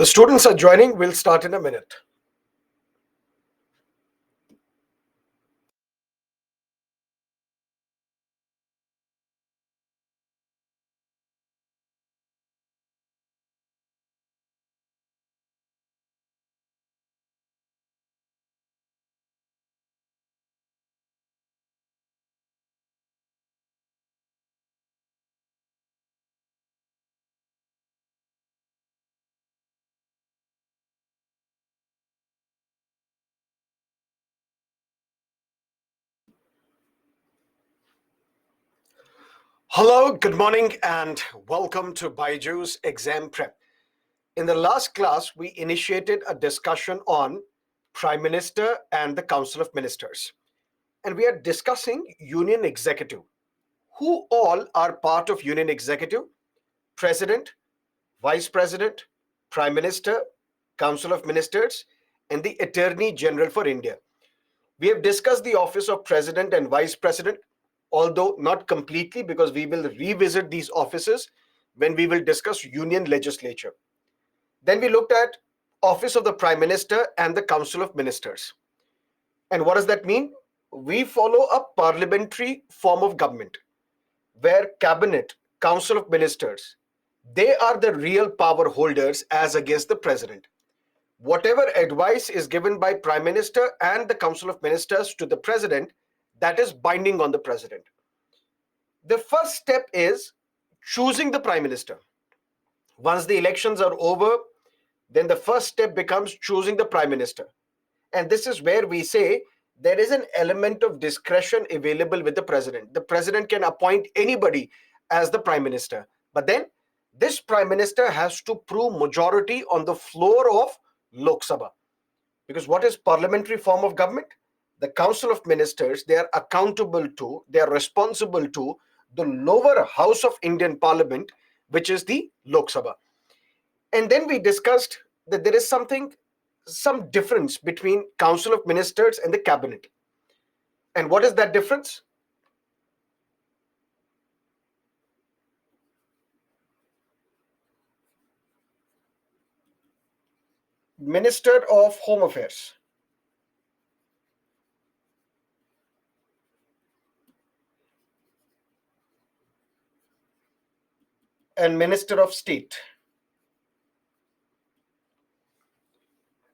The students are joining. We'll start in a minute. Hello, good morning, and welcome to Byju's Exam Prep. In the last class, we initiated a discussion on Prime Minister and the Council of Ministers. And we are discussing Union Executive. Who all are part of Union Executive? President, Vice President, Prime Minister, Council of Ministers, and the Attorney General for India. We have discussed the office of President and Vice President, although not completely, because we will revisit these offices when we will discuss Union Legislature. Then we looked at office of the Prime Minister and the Council of Ministers. And what does that mean? We follow a parliamentary form of government where Cabinet, Council of Ministers, they are the real power holders as against the President. Whatever advice is given by Prime Minister and the Council of Ministers to the President, that is binding on the President. The first step is choosing the Prime Minister. Once the elections are over, then the first step becomes choosing the Prime Minister. And this is where we say there is an element of discretion available with the President. The President can appoint anybody as the Prime Minister. But then this Prime Minister has to prove majority on the floor of Lok Sabha. Because what is parliamentary form of government? The Council of Ministers, they are accountable to, they are responsible to the lower house of Indian Parliament, which is the Lok Sabha. And then we discussed that there is some difference between Council of Ministers and the Cabinet. And what is that difference? Minister of Home Affairs and Minister of State.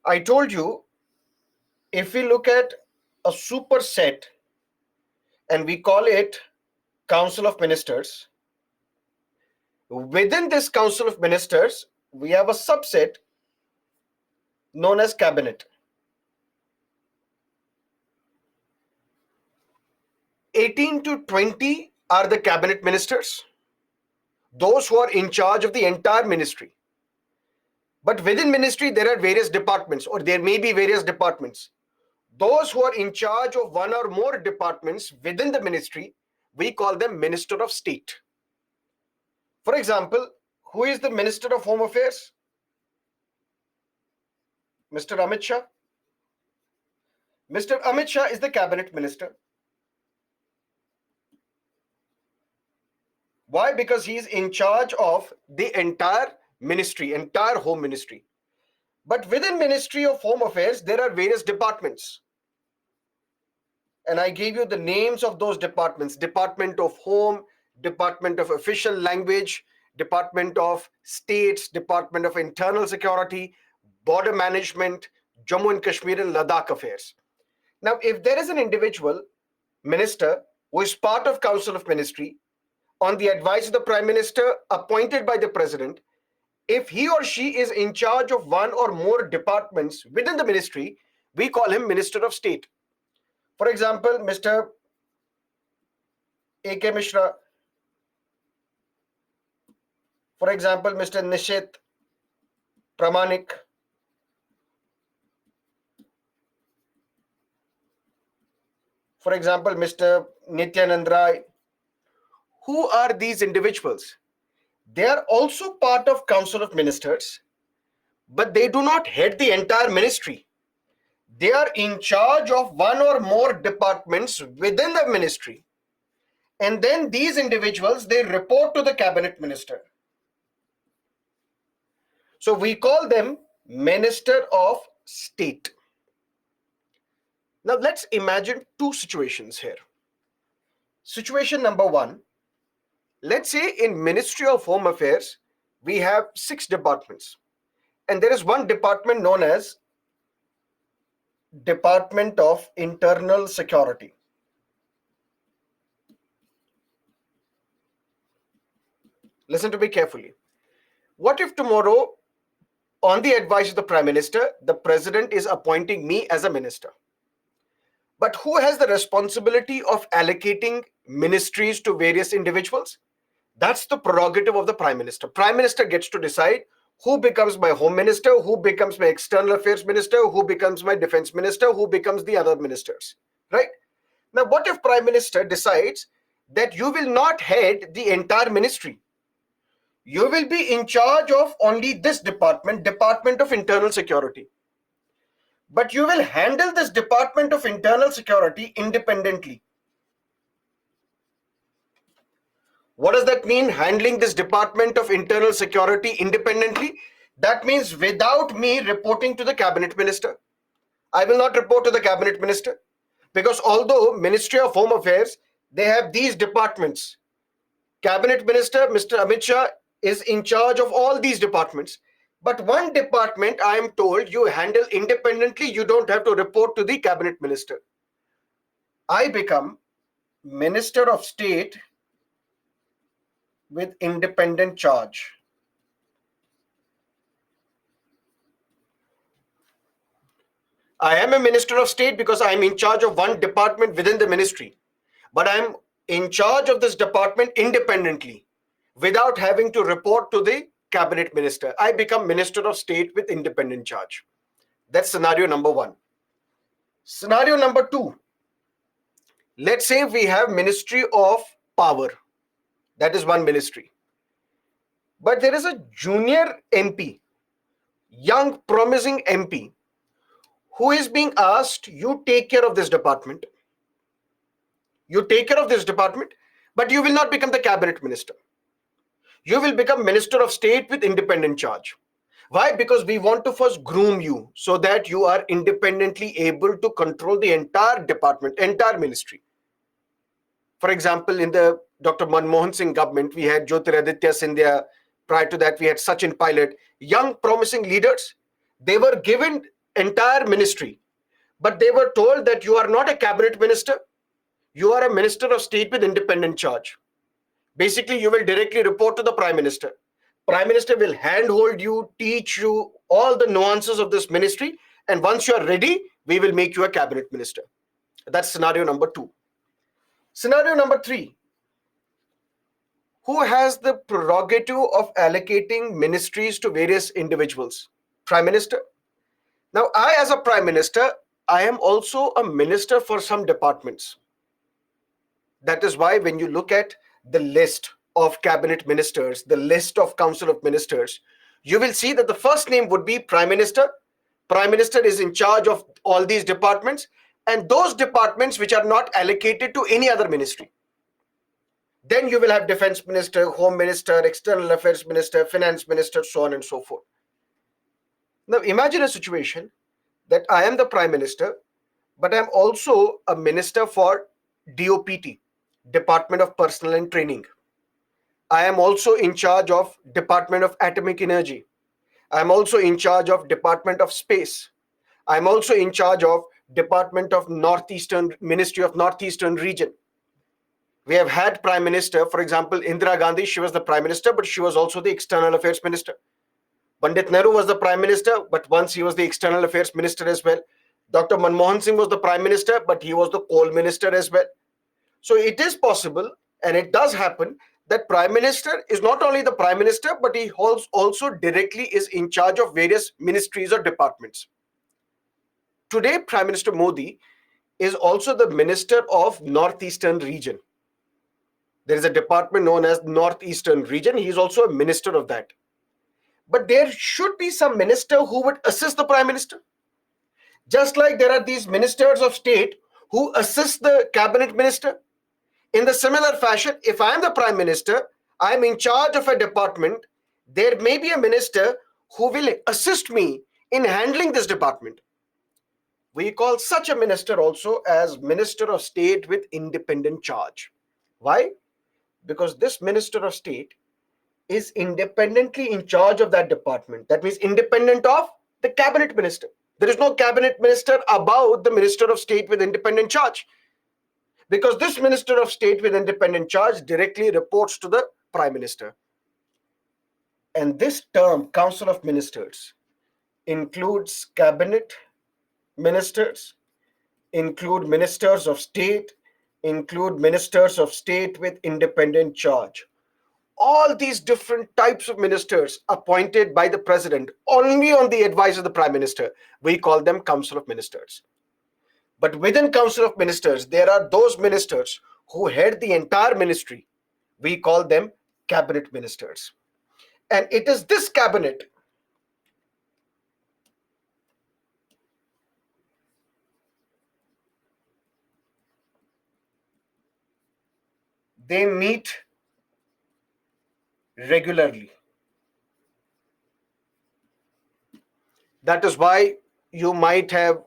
I told you, if we look at a superset and we call it Council of Ministers, within this Council of Ministers, we have a subset known as Cabinet. 18 to 20 are the Cabinet Ministers, those who are in charge of the entire ministry. But within ministry, there are various departments, or there may be various departments. Those who are in charge of one or more departments within the ministry, we call them Minister of State. For example, who is the Minister of Home Affairs? Mr. Amit Shah. Mr. Amit Shah is the Cabinet Minister. Why? Because he is in charge of the entire ministry, entire Home Ministry. But within Ministry of Home Affairs, there are various departments. And I gave you the names of those departments: Department of Home, Department of Official Language, Department of States, Department of Internal Security, Border Management, Jammu and Kashmir and Ladakh Affairs. Now, if there is an individual minister who is part of Council of Ministry, on the advice of the Prime Minister, appointed by the President, if he or she is in charge of one or more departments within the ministry, we call him Minister of State. For example, Mr. A.K. Mishra. For example, Mr. Nishit Pramanik. For example, Mr. Nityanand Rai. Who are these individuals? They are also part of Council of Ministers, but they do not head the entire ministry. They are in charge of one or more departments within the ministry. And then these individuals, they report to the Cabinet Minister. So we call them Minister of State. Now let's imagine two situations here. Situation number one, let's say in Ministry of Home Affairs, we have 6 departments, and there is one department known as Department of Internal Security. Listen to me carefully. What if tomorrow, on the advice of the Prime Minister, the President is appointing me as a minister? But who has the responsibility of allocating ministries to various individuals? That's the prerogative of the Prime Minister. Prime Minister gets to decide who becomes my Home Minister, who becomes my External Affairs Minister, who becomes my Defense Minister, who becomes the other ministers, right? Now, what if Prime Minister decides that you will not head the entire ministry? You will be in charge of only this department, Department of Internal Security. But you will handle this Department of Internal Security independently. What does that mean, handling this Department of Internal Security independently? That means without me reporting to the Cabinet Minister. I will not report to the Cabinet Minister, because although Ministry of Home Affairs, they have these departments. Cabinet Minister, Mr. Amit Shah, is in charge of all these departments. But one department, I am told, you handle independently. You don't have to report to the Cabinet Minister. I become Minister of State with independent charge. I am a Minister of State because I am in charge of one department within the ministry. But I am in charge of this department independently, without having to report to the Cabinet Minister. I become Minister of State with independent charge. That's scenario number one. Scenario number two. Let's say we have Ministry of Power. That is one ministry. But there is a junior MP, young promising MP, who is being asked, you take care of this department. You take care of this department, but you will not become the Cabinet Minister. You will become Minister of State with independent charge. Why? Because we want to first groom you so that you are independently able to control the entire department, entire ministry. For example, in the Dr. Manmohan Singh government, we had Jyotiraditya Scindia. Prior to that, we had Sachin Pilot. Young, promising leaders. They were given entire ministry, but they were told that you are not a cabinet minister. You are a Minister of State with independent charge. Basically, you will directly report to the Prime Minister. Prime Minister will handhold you, teach you all the nuances of this ministry. And once you are ready, we will make you a cabinet minister. That's scenario number two. Scenario number three. Who has the prerogative of allocating ministries to various individuals? Prime Minister. Now, I, as a Prime Minister, I am also a minister for some departments. That is why when you look at the list of cabinet ministers, the list of council of ministers, you will see that the first name would be Prime Minister. Prime Minister is in charge of all these departments, and those departments which are not allocated to any other ministry. Then you will have Defense Minister, Home Minister, External Affairs Minister, Finance Minister, so on and so forth. Now imagine a situation that I am the Prime Minister, but I am also a minister for DOPT, Department of Personnel and Training. I am also in charge of Department of Atomic Energy. I am also in charge of Department of Space. I am also in charge of Department of Northeastern, Ministry of Northeastern Region. We have had Prime Minister, for example, Indira Gandhi, she was the Prime Minister, but she was also the External Affairs Minister. Pandit Nehru was the Prime Minister, but once he was the External Affairs Minister as well. Dr. Manmohan Singh was the Prime Minister, but he was the Coal Minister as well. So it is possible, and it does happen, that Prime Minister is not only the Prime Minister, but he also directly is in charge of various ministries or departments. Today, Prime Minister Modi is also the Minister of Northeastern Region. There is a department known as Northeastern Region. He is also a minister of that. But there should be some minister who would assist the Prime Minister. Just like there are these ministers of state who assist the cabinet minister. In the similar fashion, if I am the Prime Minister, I am in charge of a department, there may be a minister who will assist me in handling this department. We call such a minister also as Minister of State with independent charge. Why? Because this Minister of State is independently in charge of that department. That means independent of the cabinet minister. There is no cabinet minister above the Minister of State with independent charge, because this Minister of State with independent charge directly reports to the Prime Minister. And this term, Council of Ministers, includes cabinet ministers, include ministers of state, include ministers of state with independent charge. All these different types of ministers appointed by the president only on the advice of the Prime Minister, we call them Council of Ministers. But within Council of Ministers, there are those ministers who head the entire ministry. We call them cabinet ministers. And it is this cabinet they meet regularly. That is why you might have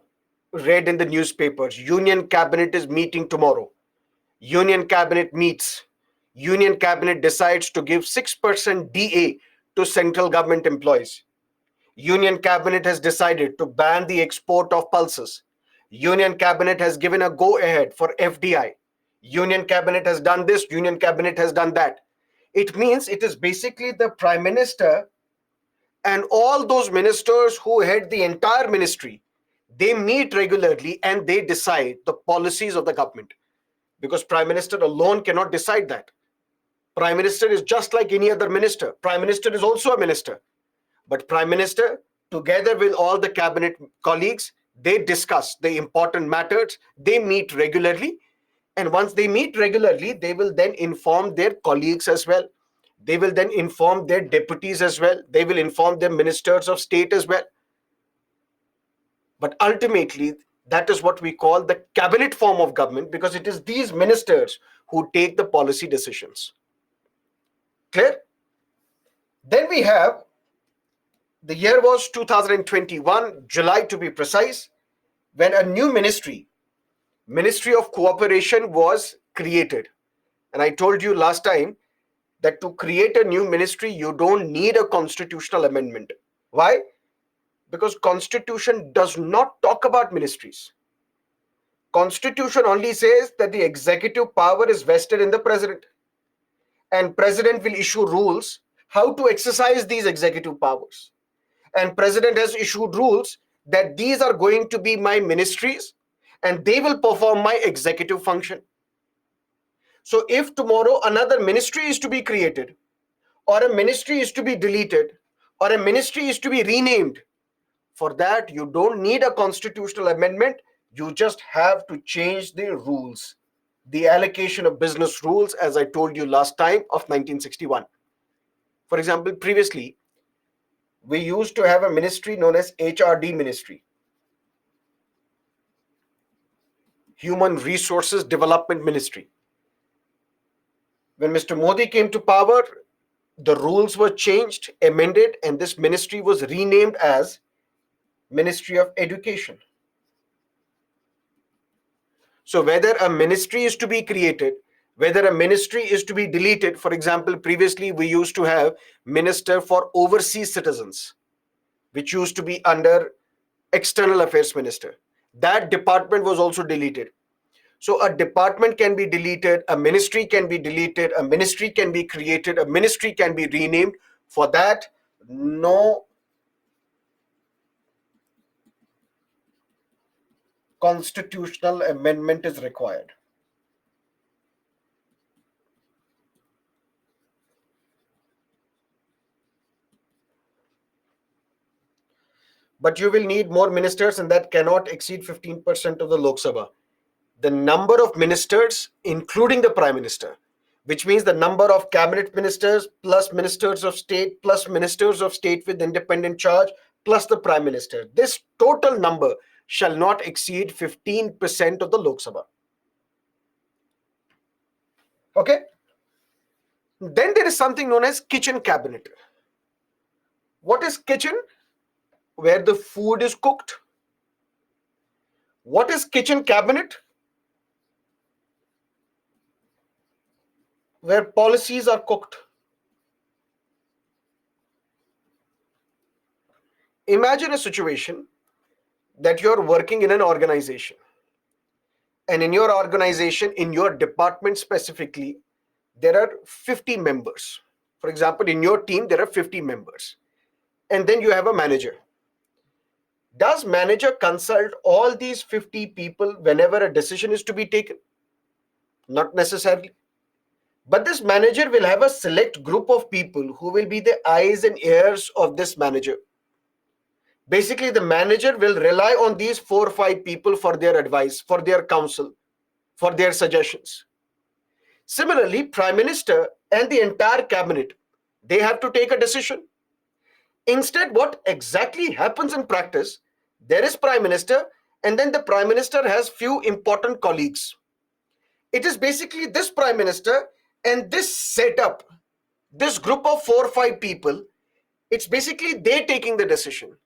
read in the newspapers, Union Cabinet is meeting tomorrow. Union Cabinet meets. Union Cabinet decides to give 6% DA to central government employees. Union Cabinet has decided to ban the export of pulses. Union Cabinet has given a go-ahead for FDI. Union Cabinet has done this, Union Cabinet has done that. It means it is basically the Prime Minister and all those ministers who head the entire ministry. They meet regularly and they decide the policies of the government, because Prime Minister alone cannot decide that. Prime Minister is just like any other minister. Prime Minister is also a minister. But Prime Minister, together with all the cabinet colleagues, they discuss the important matters. They meet regularly. And once they meet regularly, they will then inform their colleagues as well. They will then inform their deputies as well. They will inform their ministers of state as well. But ultimately, that is what we call the cabinet form of government, because it is these ministers who take the policy decisions. Clear? Then we have, the year was 2021, July to be precise, when a new ministry, Ministry of Cooperation, was created. And I told you last time that to create a new ministry, you don't need a constitutional amendment. Why? Because Constitution does not talk about ministries. Constitution only says that the executive power is vested in the president, and president will issue rules how to exercise these executive powers. And president has issued rules that these are going to be my ministries and they will perform my executive function. So if tomorrow another ministry is to be created, or a ministry is to be deleted, or a ministry is to be renamed, for that you don't need a constitutional amendment. You just have to change the rules, the allocation of business rules, as I told you last time, of 1961. For example, previously we used to have a ministry known as HRD ministry, Human Resources Development Ministry. When Mr. Modi came to power, the rules were changed, amended, and this ministry was renamed as Ministry of Education. So whether a ministry is to be created, whether a ministry is to be deleted, for example, previously we used to have Minister for Overseas Citizens, which used to be under External Affairs Minister. That department was also deleted. So a department can be deleted, a ministry can be deleted, a ministry can be created, a ministry can be renamed. For that, no constitutional amendment is required. But you will need more ministers, and that cannot exceed 15% of the Lok Sabha. The number of ministers, including the Prime Minister, which means the number of cabinet ministers plus ministers of state plus ministers of state with independent charge plus the Prime Minister, this total number shall not exceed 15% of the Lok Sabha. Okay? Then there is something known as kitchen cabinet. What is kitchen? Where the food is cooked. What is kitchen cabinet? Where policies are cooked. Imagine a situation that you're working in an organization, and in your organization, in your department specifically, there are 50 members. For example, in your team, there are 50 members. And then you have a manager. Does manager consult all these 50 people whenever a decision is to be taken? Not necessarily. But this manager will have a select group of people who will be the eyes and ears of this manager. Basically, the manager will rely on these 4 or 5 people for their advice, for their counsel, for their suggestions. Similarly, Prime Minister and the entire cabinet, they have to take a decision. Instead, what exactly happens in practice, there is Prime Minister, and then the Prime Minister has few important colleagues. It is basically this Prime Minister and this setup, this group of 4 or 5 people, it's basically they taking the decision.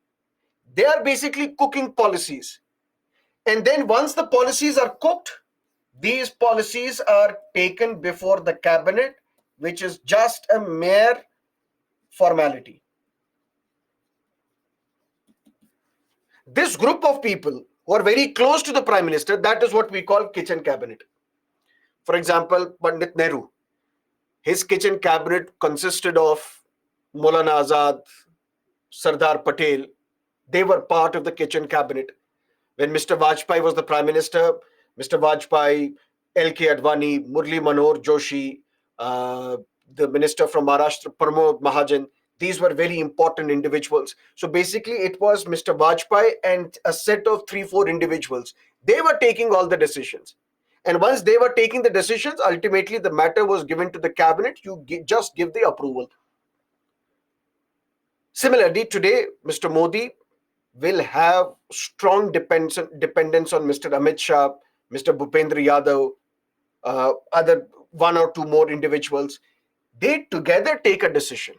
They are basically cooking policies. And then once the policies are cooked, these policies are taken before the cabinet, which is just a mere formality. This group of people who are very close to the Prime Minister, that is what we call kitchen cabinet. For example, Pandit Nehru, his kitchen cabinet consisted of Maulana Azad, Sardar Patel. They were part of the kitchen cabinet. When Mr. Vajpayee was the Prime Minister, Mr. Vajpayee, L.K. Advani, Murli Manohar Joshi, the Minister from Maharashtra, Pramod Mahajan, these were very important individuals. So basically, it was Mr. Vajpayee and a set of 3 or 4 individuals. They were taking all the decisions. And once they were taking the decisions, ultimately the matter was given to the cabinet. You just give the approval. Similarly, today, Mr. Modi will have strong dependence on Mr. Amit Shah, Mr. Bhupendra Yadav, other 1 or 2 more individuals. They together take a decision.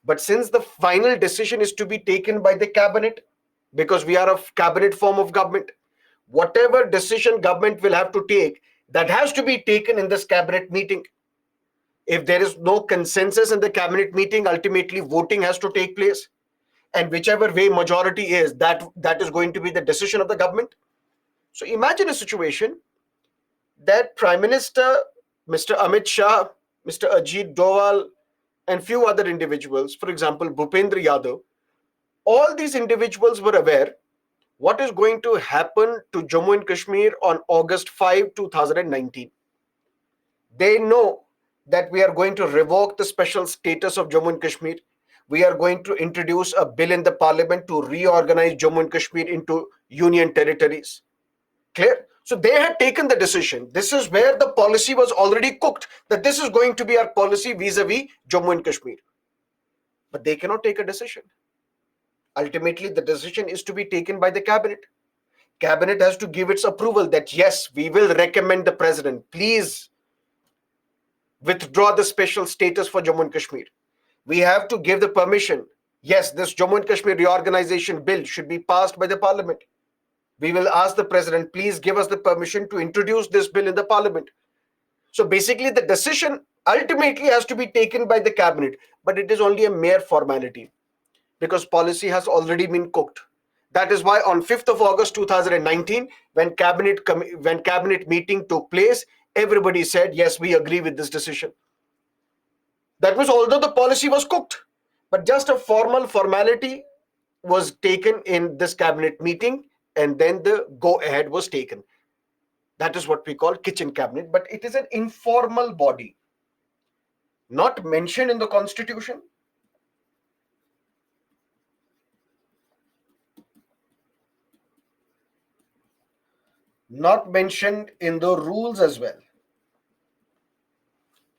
But since the final decision is to be taken by the cabinet, because we are a cabinet form of government, whatever decision government will have to take, that has to be taken in this cabinet meeting. If there is no consensus in the cabinet meeting, ultimately voting has to take place. And whichever way majority is, that is going to be the decision of the government. So imagine a situation that Prime Minister, Mr. Amit Shah, Mr. Ajit Doval, and few other individuals, for example, Bhupendra Yadav, all these individuals were aware what is going to happen to Jammu and Kashmir on August 5, 2019. They know that we are going to revoke the special status of Jammu and Kashmir. We are going to introduce a bill in the parliament to reorganize Jammu and Kashmir into union territories. Clear? So they had taken the decision. This is where the policy was already cooked, that this is going to be our policy vis-a-vis Jammu and Kashmir. But they cannot take a decision. Ultimately, the decision is to be taken by the cabinet. Cabinet has to give its approval that yes, we will recommend the president, please withdraw the special status for Jammu and Kashmir. We have to give the permission. Yes, this Jammu and Kashmir reorganization bill should be passed by the parliament. We will ask the president, please give us the permission to introduce this bill in the parliament. So basically, the decision ultimately has to be taken by the cabinet, but it is only a mere formality because policy has already been cooked. That is why on 5th of August 2019, when cabinet meeting took place, everybody said, yes, we agree with this decision. That was although the policy was cooked, but just a formality was taken in this cabinet meeting, and then the go-ahead was taken. That is what we call kitchen cabinet, but it is an informal body, not mentioned in the constitution, not mentioned in the rules as well.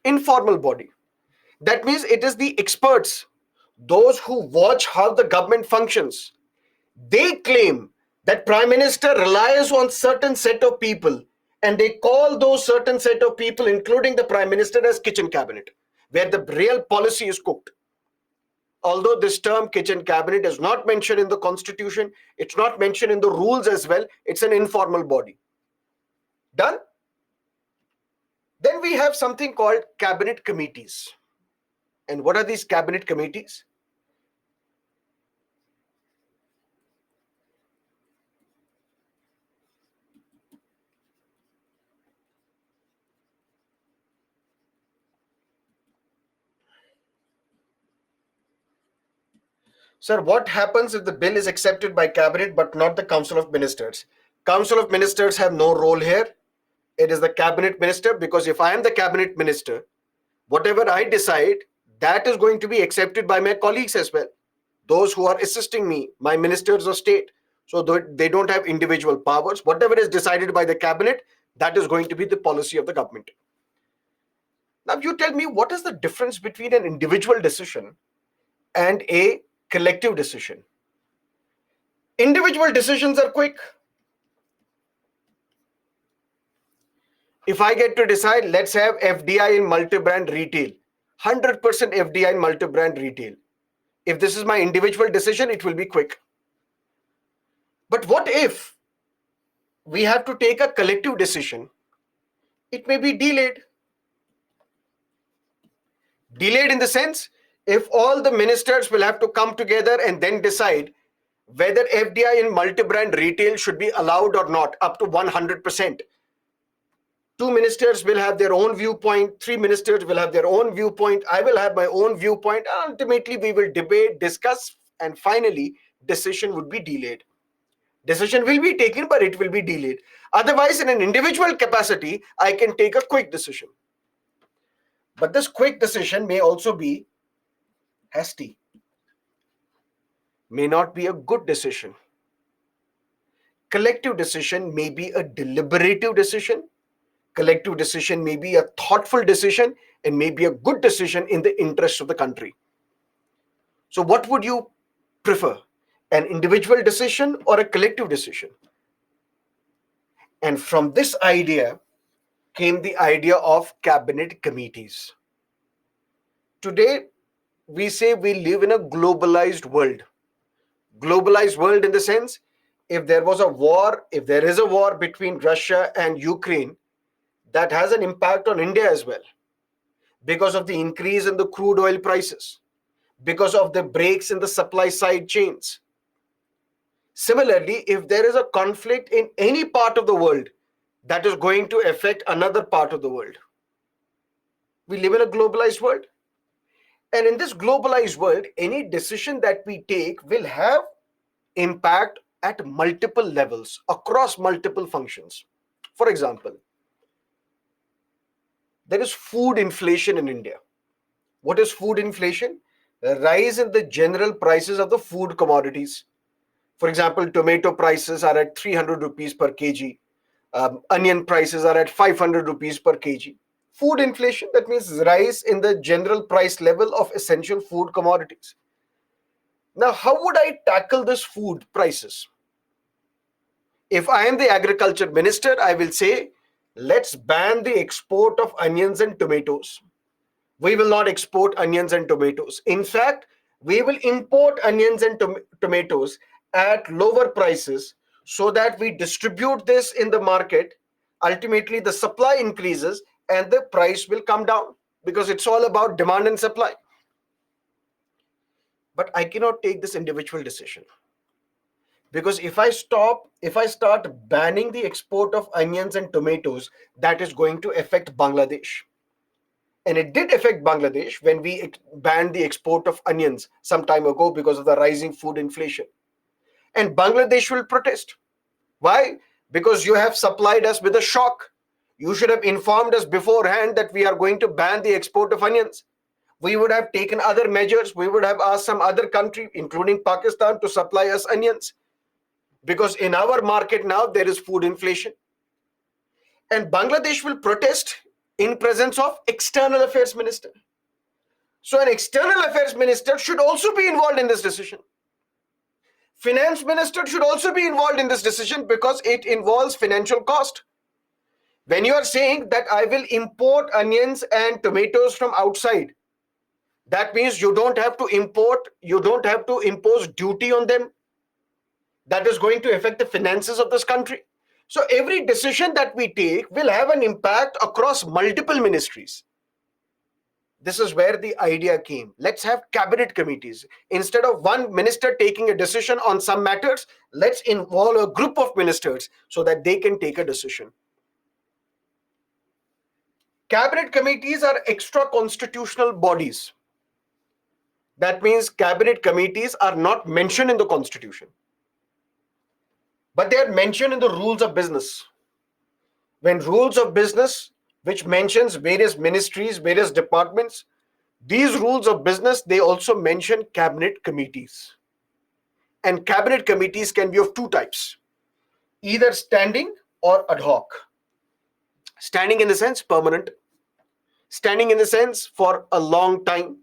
Informal body. That means it is the experts, those who watch how the government functions. They claim that Prime Minister relies on certain set of people, and they call those certain set of people, including the Prime Minister, as kitchen cabinet, where the real policy is cooked. although this term kitchen cabinet is not mentioned in the constitution, it's not mentioned in the rules as well, it's an informal body. Done? Then we have something called cabinet committees. And what are these cabinet committees? Sir, what happens if the bill is accepted by cabinet but not the Council of Ministers? Council of Ministers have no role here. It is the cabinet minister, because if I am the cabinet minister, whatever I decide, that is going to be accepted by my colleagues as well. Those who are assisting me, my ministers of state. So they don't have individual powers. Whatever is decided by the cabinet, that is going to be the policy of the government. Now you tell me, what is the difference between an individual decision and a collective decision? Individual decisions are quick. If I get to decide, let's have FDI in multi-brand retail, 100% FDI in multi-brand retail. If this is my individual decision, it will be quick. But what if we have to take a collective decision? It may be delayed. Delayed in the sense, if all the ministers will have to come together and then decide whether FDI in multi-brand retail should be allowed or not, up to 100%. 2 ministers will have their own viewpoint, 3 ministers will have their own viewpoint, I will have my own viewpoint, and ultimately we will debate, discuss, and finally decision would be delayed. Decision will be taken, but it will be delayed. Otherwise, in an individual capacity, I can take a quick decision. But this quick decision may also be hasty, may not be a good decision. Collective decision may be a deliberative decision. Collective decision may be a thoughtful decision and may be a good decision in the interest of the country. So what would you prefer? An individual decision or a collective decision? And from this idea came the idea of cabinet committees. Today, we say we live in a globalized world. Globalized world in the sense, if there was a war, if there is a war between Russia and Ukraine, that has an impact on India as well, because of the increase in the crude oil prices, because of the breaks in the supply side chains. Similarly, if there is a conflict in any part of the world, that is going to affect another part of the world. We live in a globalized world. And in this globalized world, any decision that we take will have impact at multiple levels, across multiple functions. For example, there is food inflation in India. What is food inflation? A rise in the general prices of the food commodities. For example, tomato prices are at 300 rupees per kg. Onion prices are at 500 rupees per kg. Food inflation, that means rise in the general price level of essential food commodities. Now, how would I tackle this food prices? If I am the agriculture minister, I will say, let's ban the export of onions and tomatoes. We will not export onions and tomatoes. In fact, we will import onions and tomatoes at lower prices so that we distribute this in the market. Ultimately, the supply increases and the price will come down, because it's all about demand and supply. But I cannot take this individual decision, because if I start banning the export of onions and tomatoes, that is going to affect Bangladesh. And it did affect Bangladesh when we banned the export of onions some time ago because of the rising food inflation. And Bangladesh will protest. Why? Because you have supplied us with a shock. You should have informed us beforehand that we are going to ban the export of onions. We would have taken other measures. We would have asked some other country, including Pakistan, to supply us onions. Because in our market now, there is food inflation. And Bangladesh will protest in presence of external affairs minister. So an external affairs minister should also be involved in this decision. Finance minister should also be involved in this decision, because it involves financial cost. When you are saying that I will import onions and tomatoes from outside, That means you don't have to import, you don't have to impose duty on them that is going to affect the finances of this country. So every decision that we take will have an impact across multiple ministries. This is where the idea came. Let's have cabinet committees. Instead of one minister taking a decision on some matters, let's involve a group of ministers so that they can take a decision. Cabinet committees are extra constitutional bodies. That means cabinet committees are not mentioned in the constitution, but they are mentioned in the rules of business. When rules of business, which mentions various ministries, various departments, these rules of business, they also mention cabinet committees. And cabinet committees can be of two types, either standing or ad hoc. Standing in the sense permanent, standing in the sense for a long time.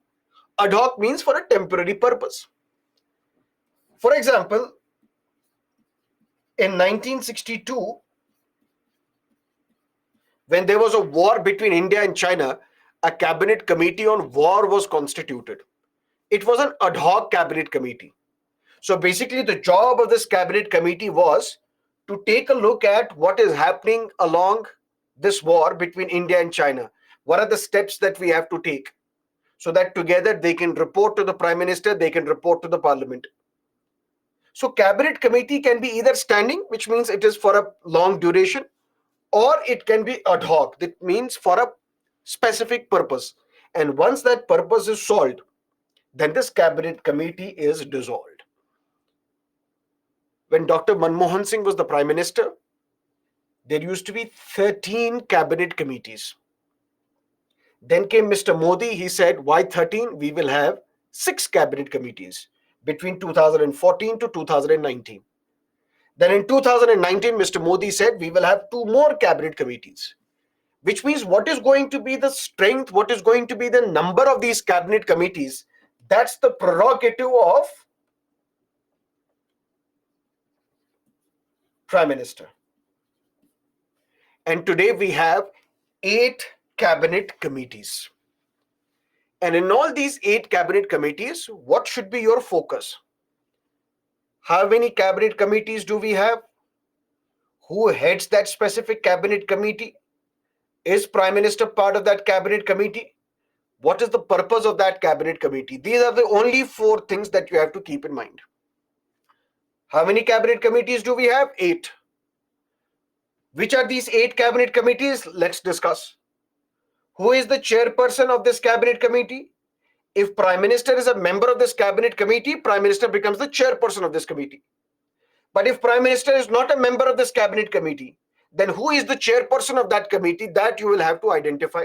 Ad hoc means for a temporary purpose. For example, in 1962, when there was a war between India and China, a cabinet committee on war was constituted. It was an ad hoc cabinet committee. So basically, the job of this cabinet committee was to take a look at what is happening along this war between India and China. What are the steps that we have to take so that together they can report to the Prime Minister, they can report to the Parliament. So cabinet committee can be either standing, which means it is for a long duration, or it can be ad hoc. That means for a specific purpose. And once that purpose is solved, then this cabinet committee is dissolved. When Dr. Manmohan Singh was the Prime Minister, there used to be 13 cabinet committees. Then came Mr. Modi. He said, why 13? We will have 6 cabinet committees between 2014 to 2019. Then in 2019, Mr. Modi said, we will have 2 more cabinet committees, which means what is going to be the strength, what is going to be the number of these cabinet committees, that's the prerogative of Prime Minister. And today we have 8 cabinet committees. And in all these 8 cabinet committees, what should be your focus? How many cabinet committees do we have? Who heads that specific cabinet committee? Is Prime Minister part of that cabinet committee? What is the purpose of that cabinet committee? These are the only 4 things that you have to keep in mind. How many cabinet committees do we have? 8. Which are these 8 cabinet committees? Let's discuss. Who is the chairperson of this cabinet committee? If Prime Minister is a member of this cabinet committee, Prime Minister becomes the chairperson of this committee. But if Prime Minister is not a member of this cabinet committee, then who is the chairperson of that committee? That you will have to identify.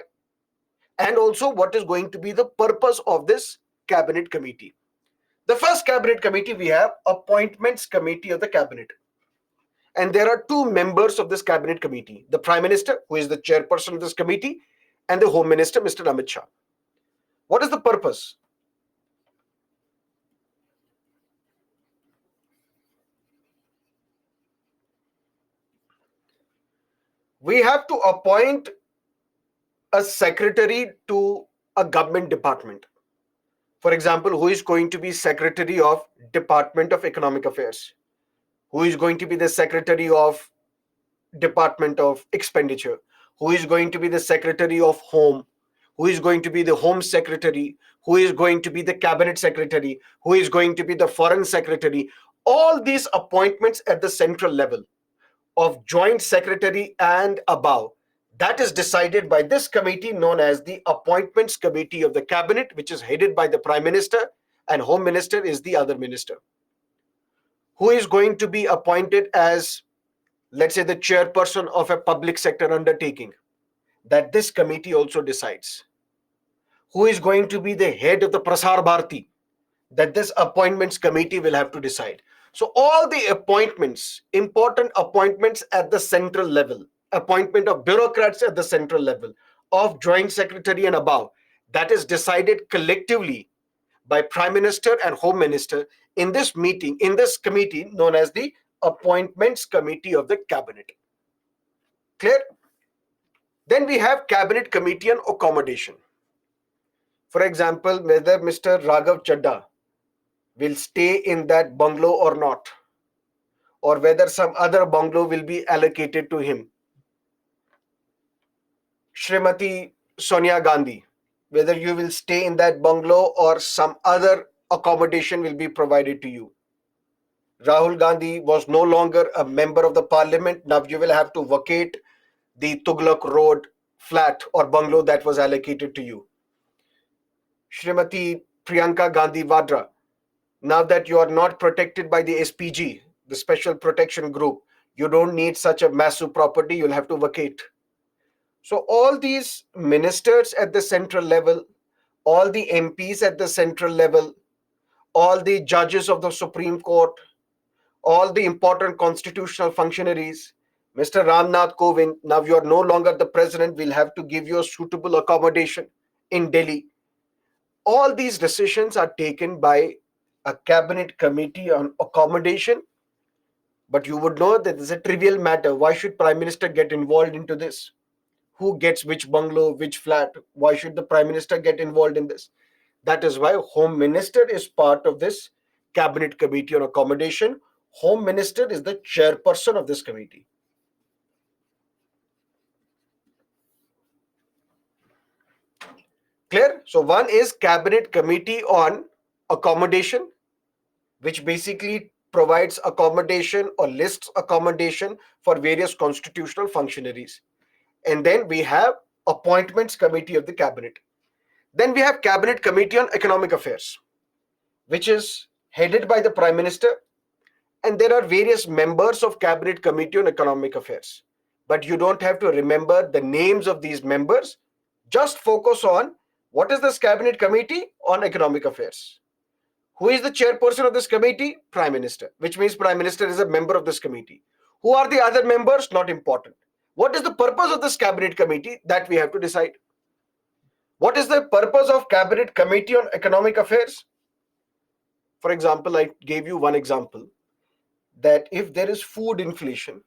And also, what is going to be the purpose of this cabinet committee? The first cabinet committee we have, Appointments Committee of the Cabinet. And there are 2 members of this cabinet committee, the Prime Minister, who is the chairperson of this committee, and the Home Minister, Mr. Amit Shah. What is the purpose? We have to appoint a secretary to a government department. For example, who is going to be Secretary of Department of Economic Affairs? Who is going to be the Secretary of Department of Expenditure? Who is going to be the Secretary of Home? Who is going to be the Home Secretary? Who is going to be the Cabinet Secretary? Who is going to be the Foreign Secretary? All these appointments at the central level of Joint Secretary and above, that is decided by this committee known as the Appointments Committee of the Cabinet, which is headed by the Prime Minister, and Home Minister is the other minister. Who is going to be appointed as, let's say, the chairperson of a public sector undertaking? That this committee also decides. Who is going to be the head of the Prasar Bharati? That this appointments committee will have to decide. So all the appointments, important appointments at the central level, appointment of bureaucrats at the central level, of Joint Secretary and above, that is decided collectively by Prime Minister and Home Minister in this meeting, in this committee known as the Appointments Committee of the Cabinet. Clear? Then we have Cabinet Committee on Accommodation. For example, whether Mr. Raghav Chadda will stay in that bungalow or not, or whether some other bungalow will be allocated to him. Shrimati Sonia Gandhi, whether you will stay in that bungalow or some other accommodation will be provided to you. Rahul Gandhi was no longer a member of the parliament. Now you will have to vacate the Tughlaq Road flat or bungalow that was allocated to you. Shrimati Priyanka Gandhi Vadra, now that you are not protected by the SPG, the Special Protection Group, you don't need such a massive property, you'll have to vacate. So all these ministers at the central level, all the MPs at the central level, all the judges of the Supreme Court, all the important constitutional functionaries, Mr. Ramnath Kovind, now you are no longer the president, we'll have to give you a suitable accommodation in Delhi. All these decisions are taken by a cabinet committee on accommodation, but you would know that it's a trivial matter. Why should Prime Minister get involved into this? Who gets which bungalow, which flat? Why should the Prime Minister get involved in this? That is why Home Minister is part of this cabinet committee on accommodation. Home Minister is the chairperson of this committee. Clear? So one is cabinet committee on accommodation, which basically provides accommodation or lists accommodation for various constitutional functionaries. And then we have appointments committee of the cabinet. Then we have cabinet committee on economic affairs, which is headed by the prime minister. And there are various members of cabinet committee on economic affairs. But you don't have to remember the names of these members. Just focus on what is this cabinet committee on economic affairs. Who is the chairperson of this committee? Prime Minister, which means Prime Minister is a member of this committee. Who are the other members? Not important. What is the purpose of this cabinet committee? That we have to decide. What is the purpose of cabinet committee on economic affairs? For example, I gave you one example that if there is food inflation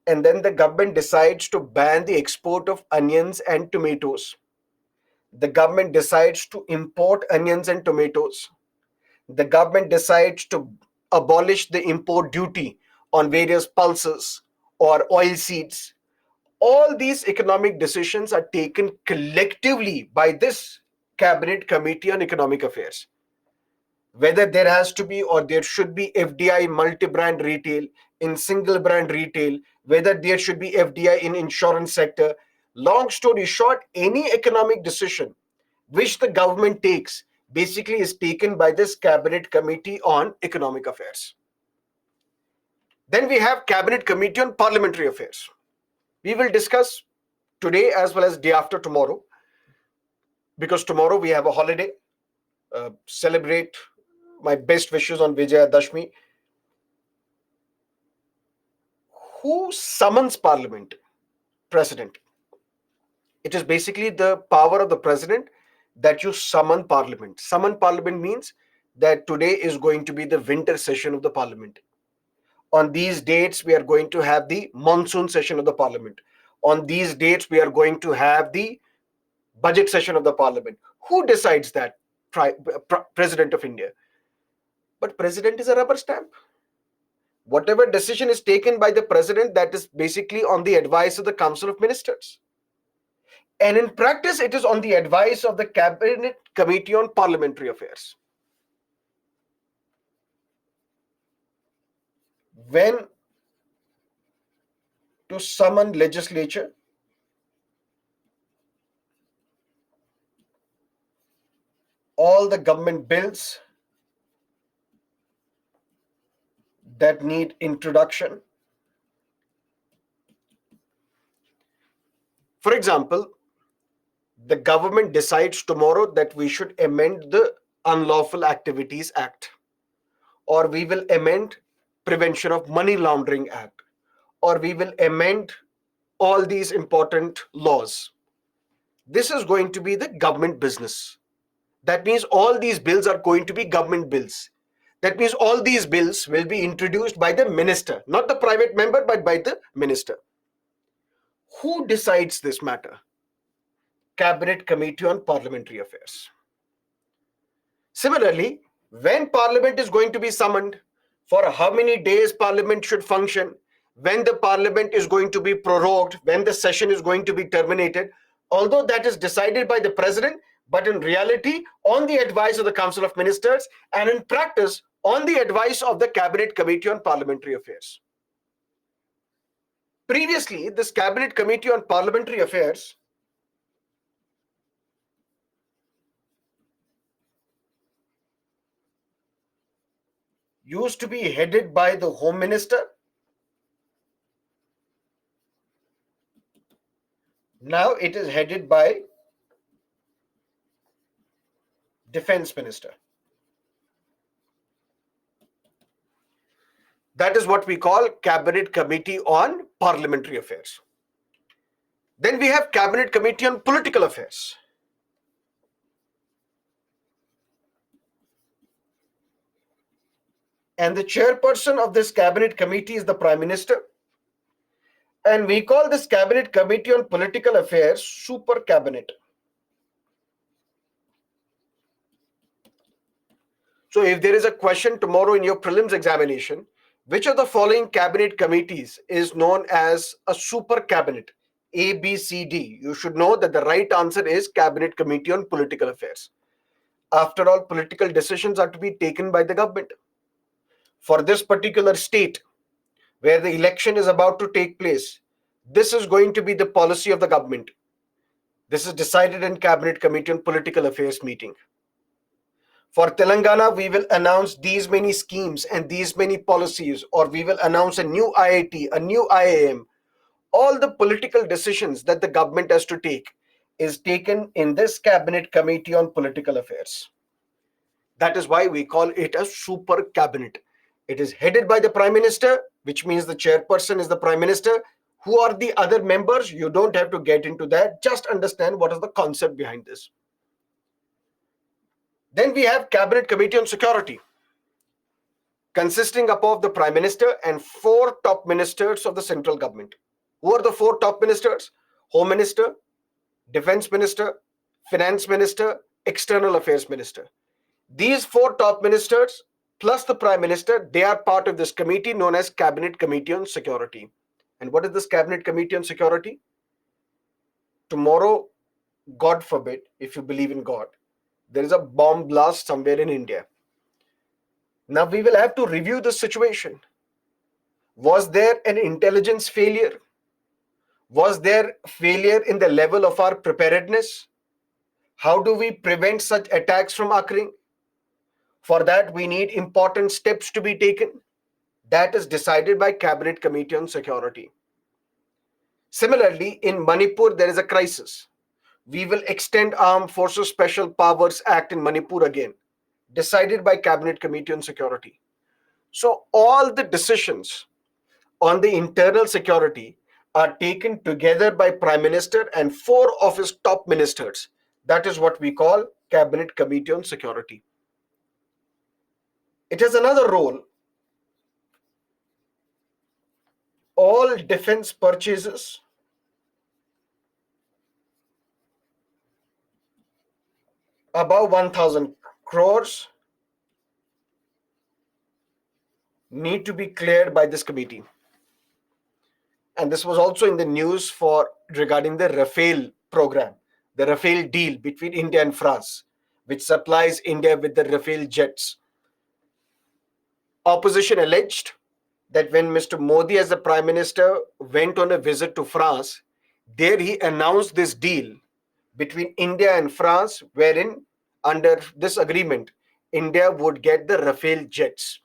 and then the government decides to ban the export of onions and tomatoes, the government decides to import onions and tomatoes, the government decides to abolish the import duty on various pulses or oil seeds. All these economic decisions are taken collectively by this cabinet committee on economic affairs. Whether there has to be or there should be FDI multi-brand retail, in single brand retail, whether there should be FDI in insurance sector. Long story short, any economic decision which the government takes basically is taken by this cabinet committee on economic affairs. Then we have cabinet committee on parliamentary affairs. We will discuss today as well as day after tomorrow, because tomorrow we have a holiday. Celebrate my best wishes on Vijaya Dashmi. Who summons parliament? President. It is basically the power of the president that you summon parliament. Summon parliament means that today is going to be the winter session of the parliament. On these dates, we are going to have the monsoon session of the parliament. On these dates, we are going to have the budget session of the parliament. Who decides that? President of India. But president is a rubber stamp. Whatever decision is taken by the president, that is basically on the advice of the Council of Ministers. And in practice, it is on the advice of the Cabinet Committee on Parliamentary Affairs. When to summon legislature, all the government bills that need introduction. For example, the government decides tomorrow that we should amend the Unlawful Activities Act, or we will amend Prevention of Money Laundering Act, or we will amend all these important laws. This is going to be the government business. That means all these bills are going to be government bills. That means all these bills will be introduced by the minister, not the private member, but by the minister. Who decides this matter? Cabinet Committee on Parliamentary Affairs. Similarly, when Parliament is going to be summoned, for how many days Parliament should function, when the Parliament is going to be prorogued, when the session is going to be terminated, although that is decided by the President, but in reality, on the advice of the Council of Ministers, and in practice, on the advice of the Cabinet Committee on Parliamentary Affairs. Previously, this Cabinet Committee on Parliamentary Affairs used to be headed by the Home Minister. Now it is headed by Defense Minister. That is what we call Cabinet Committee on Parliamentary Affairs. Then we have Cabinet Committee on Political Affairs. And the chairperson of this Cabinet Committee is the Prime Minister. And we call this Cabinet Committee on Political Affairs Super Cabinet. So if there is a question tomorrow in your prelims examination, which of the following cabinet committees is known as a super cabinet? A, B, C, D. You should know that the right answer is Cabinet Committee on Political Affairs. After all, political decisions are to be taken by the government. For this particular state, where the election is about to take place, this is going to be the policy of the government. This is decided in Cabinet Committee on Political Affairs meeting. For Telangana, we will announce these many schemes and these many policies, or we will announce a new IIT, a new IIM. All the political decisions that the government has to take is taken in this Cabinet Committee on Political Affairs. That is why we call it a super cabinet. It is headed by the Prime Minister, which means the chairperson is the Prime Minister. Who are the other members? You don't have to get into that. Just understand what is the concept behind this. Then we have Cabinet Committee on Security, consisting of the Prime Minister and 4 top ministers of the central government. Who are the 4 top ministers? Home Minister, Defense Minister, Finance Minister, External Affairs Minister. These 4 top ministers plus the Prime Minister, they are part of this committee known as Cabinet Committee on Security. And what is this Cabinet Committee on Security? Tomorrow, God forbid, if you believe in God, there is a bomb blast somewhere in India. Now we will have to review the situation. Was there an intelligence failure? Was there failure in the level of our preparedness? How do we prevent such attacks from occurring? For that, we need important steps to be taken. That is decided by Cabinet Committee on Security. Similarly, in Manipur, there is a crisis. We will extend Armed Forces Special Powers Act in Manipur again, decided by Cabinet Committee on Security. So all the decisions on the internal security are taken together by Prime Minister and 4 of his top ministers. That is what we call Cabinet Committee on Security. It has another role. All defense purchases above 1,000 crores need to be cleared by this committee. And this was also in the news regarding the Rafale program, the Rafale deal between India and France, which supplies India with the Rafale jets. Opposition alleged that when Mr. Modi as the Prime Minister went on a visit to France, there he announced this deal between India and France, wherein under this agreement, India would get the Rafale jets.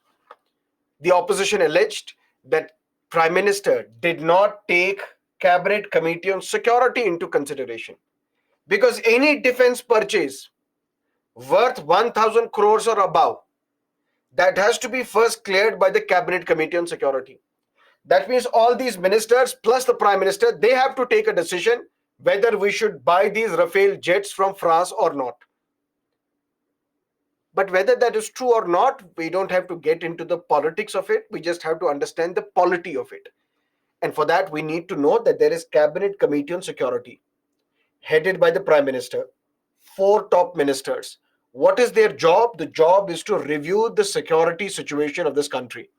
The opposition alleged that Prime Minister did not take Cabinet Committee on Security into consideration, because any defense purchase worth 1,000 crores or above, that has to be first cleared by the Cabinet Committee on Security. That means all these ministers plus the Prime Minister, they have to take a decision whether we should buy these Rafale jets from France or not. But whether that is true or not, we don't have to get into the politics of it. We just have to understand the polity of it. And for that, we need to know that there is Cabinet Committee on Security, headed by the Prime Minister, 4 top ministers, What is their job? The job is to review the security situation of this country.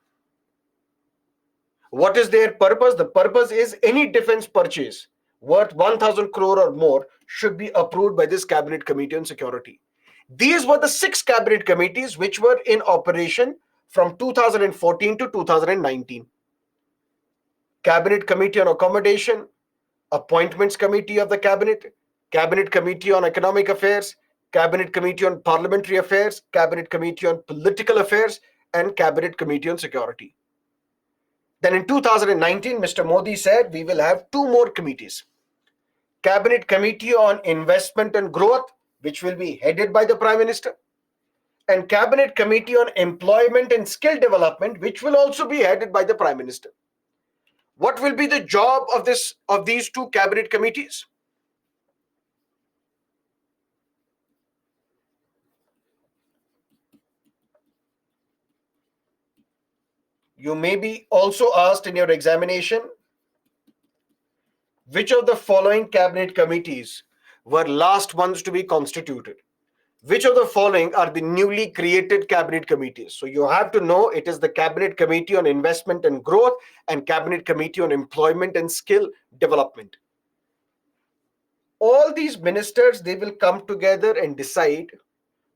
What is their purpose? The purpose is any defense purchase worth 1,000 crore or more should be approved by this Cabinet Committee on Security. These were the 6 cabinet committees which were in operation from 2014 to 2019. Cabinet Committee on Accommodation, Appointments Committee of the Cabinet, Cabinet Committee on Economic Affairs, Cabinet Committee on Parliamentary Affairs, Cabinet Committee on Political Affairs, and Cabinet Committee on Security. Then in 2019, Mr. Modi said we will have 2 more committees. Cabinet Committee on Investment and Growth, which will be headed by the Prime Minister, and Cabinet Committee on Employment and Skill Development, which will also be headed by the Prime Minister. What will be the job of these 2 cabinet committees? You may be also asked in your examination, which of the following cabinet committees were last ones to be constituted? Which of the following are the newly created cabinet committees? So you have to know it is the Cabinet Committee on Investment and Growth and Cabinet Committee on Employment and Skill Development. All these ministers, they will come together and decide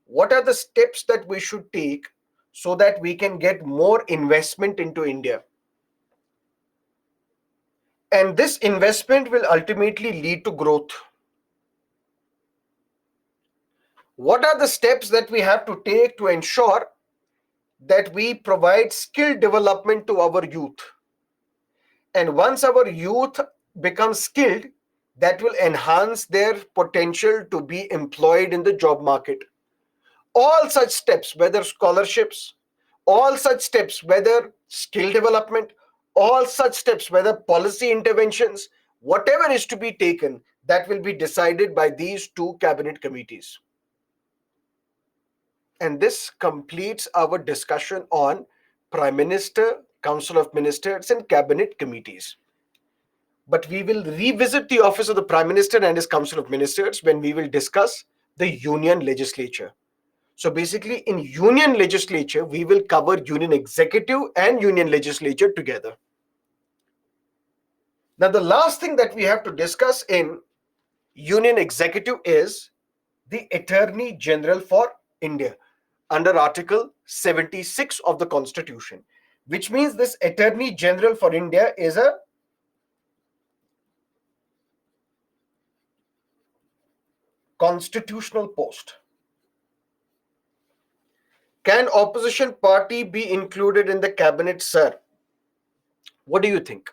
what are the steps that we should take so that we can get more investment into India. And this investment will ultimately lead to growth. What are the steps that we have to take to ensure that we provide skill development to our youth? And once our youth becomes skilled, that will enhance their potential to be employed in the job market. All such steps, whether scholarships, all such steps, whether skill development, all such steps, whether policy interventions, whatever is to be taken, that will be decided by these 2 cabinet committees. And this completes our discussion on Prime Minister, Council of Ministers, and Cabinet Committees. But we will revisit the office of the Prime Minister and his Council of Ministers when we will discuss the Union Legislature. So basically, in Union Legislature, we will cover Union Executive and Union Legislature together. Now, the last thing that we have to discuss in Union Executive is the Attorney General for India under Article 76 of the Constitution, which means this Attorney General for India is a constitutional post. Can opposition party be included in the cabinet, sir? What do you think?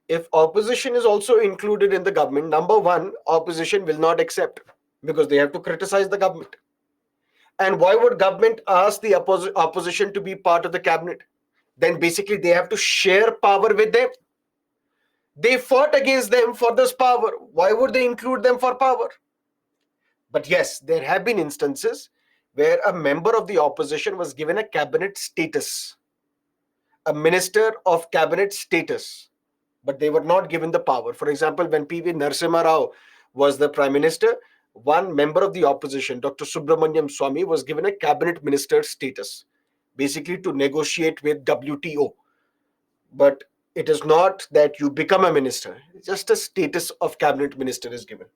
If opposition is also included in the government, number one, opposition will not accept because they have to criticize the government. And why would government ask the opposition to be part of the cabinet? Then basically they have to share power with them. They fought against them for this power. Why would they include them for power? But yes, there have been instances where a member of the opposition was given a cabinet status, a minister of cabinet status, but they were not given the power. For example, when P.V. Narasimha Rao was the prime minister, one member of the opposition, Dr. Subramaniam Swamy, was given a cabinet minister status, basically to negotiate with WTO. But it is not that you become a minister, just a status of cabinet minister is given.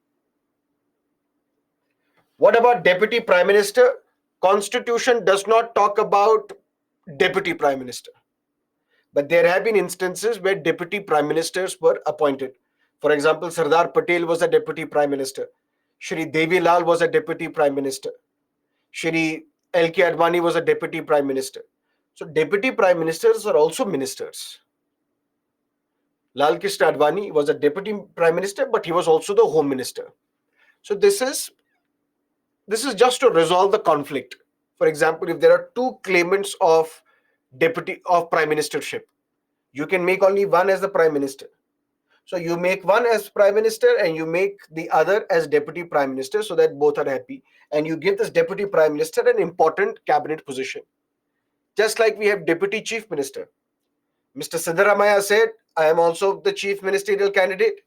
What about deputy prime minister? Constitution does not talk about deputy prime minister. But there have been instances where deputy prime ministers were appointed. For example, Sardar Patel was a deputy prime minister. Shri Devi Lal was a deputy prime minister. Shri L.K. Advani was a deputy prime minister. So deputy prime ministers are also ministers. Lal Krishna Advani was a deputy prime minister, but he was also the home minister. So this is just to resolve the conflict. For example, if there are 2 claimants of prime ministership, you can make only one as the prime minister. So you make one as prime minister and you make the other as deputy prime minister so that both are happy. And you give this deputy prime minister an important cabinet position. Just like we have deputy chief minister. Mr. Siddaramaiah said, I am also the chief ministerial candidate.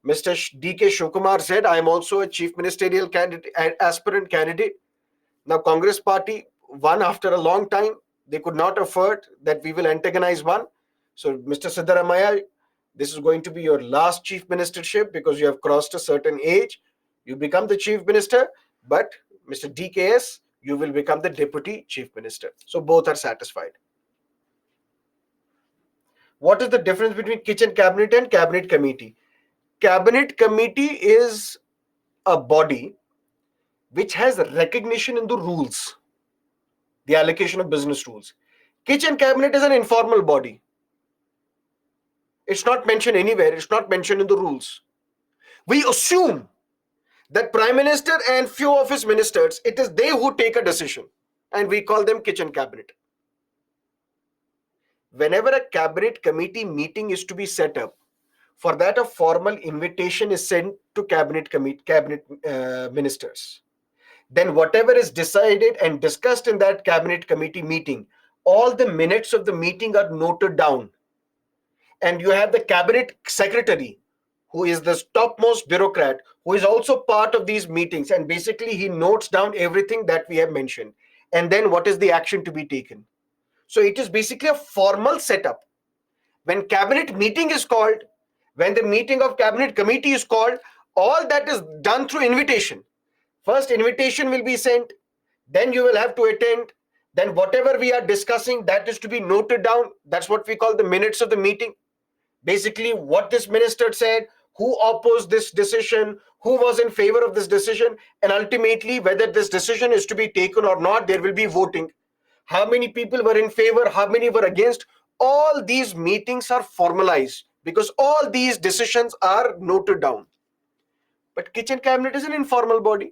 Mr. D.K. Shivakumar said, I am also a chief ministerial candidate, aspirant candidate. Now, Congress party won after a long time. They could not afford that we will antagonize one. So, Mr. Siddaramaiah, this is going to be your last chief ministership because you have crossed a certain age. You become the chief minister, but Mr. DKS, you will become the deputy chief minister. So, both are satisfied. What is the difference between kitchen cabinet and cabinet committee? Cabinet committee is a body which has recognition in the rules, the allocation of business rules. Kitchen cabinet is an informal body. It's not mentioned anywhere. It's not mentioned in the rules. We assume that Prime Minister and few of his ministers, it is they who take a decision, and we call them kitchen cabinet. Whenever a cabinet committee meeting is to be set up, for that a formal invitation is sent to cabinet ministers. Then whatever is decided and discussed in that cabinet committee meeting, all the minutes of the meeting are noted down. And you have the cabinet secretary, who is the topmost bureaucrat, who is also part of these meetings. And basically, he notes down everything that we have mentioned. And then what is the action to be taken? So it is basically a formal setup. When cabinet meeting is called, when the meeting of cabinet committee is called, all that is done through invitation. First, invitation will be sent, then you will have to attend, then whatever we are discussing, that is to be noted down. That's what we call the minutes of the meeting. Basically, what this minister said, who opposed this decision, who was in favor of this decision, and ultimately whether this decision is to be taken or not, there will be voting. How many people were in favor, how many were against? All these meetings are formalized because all these decisions are noted down. But kitchen cabinet is an informal body.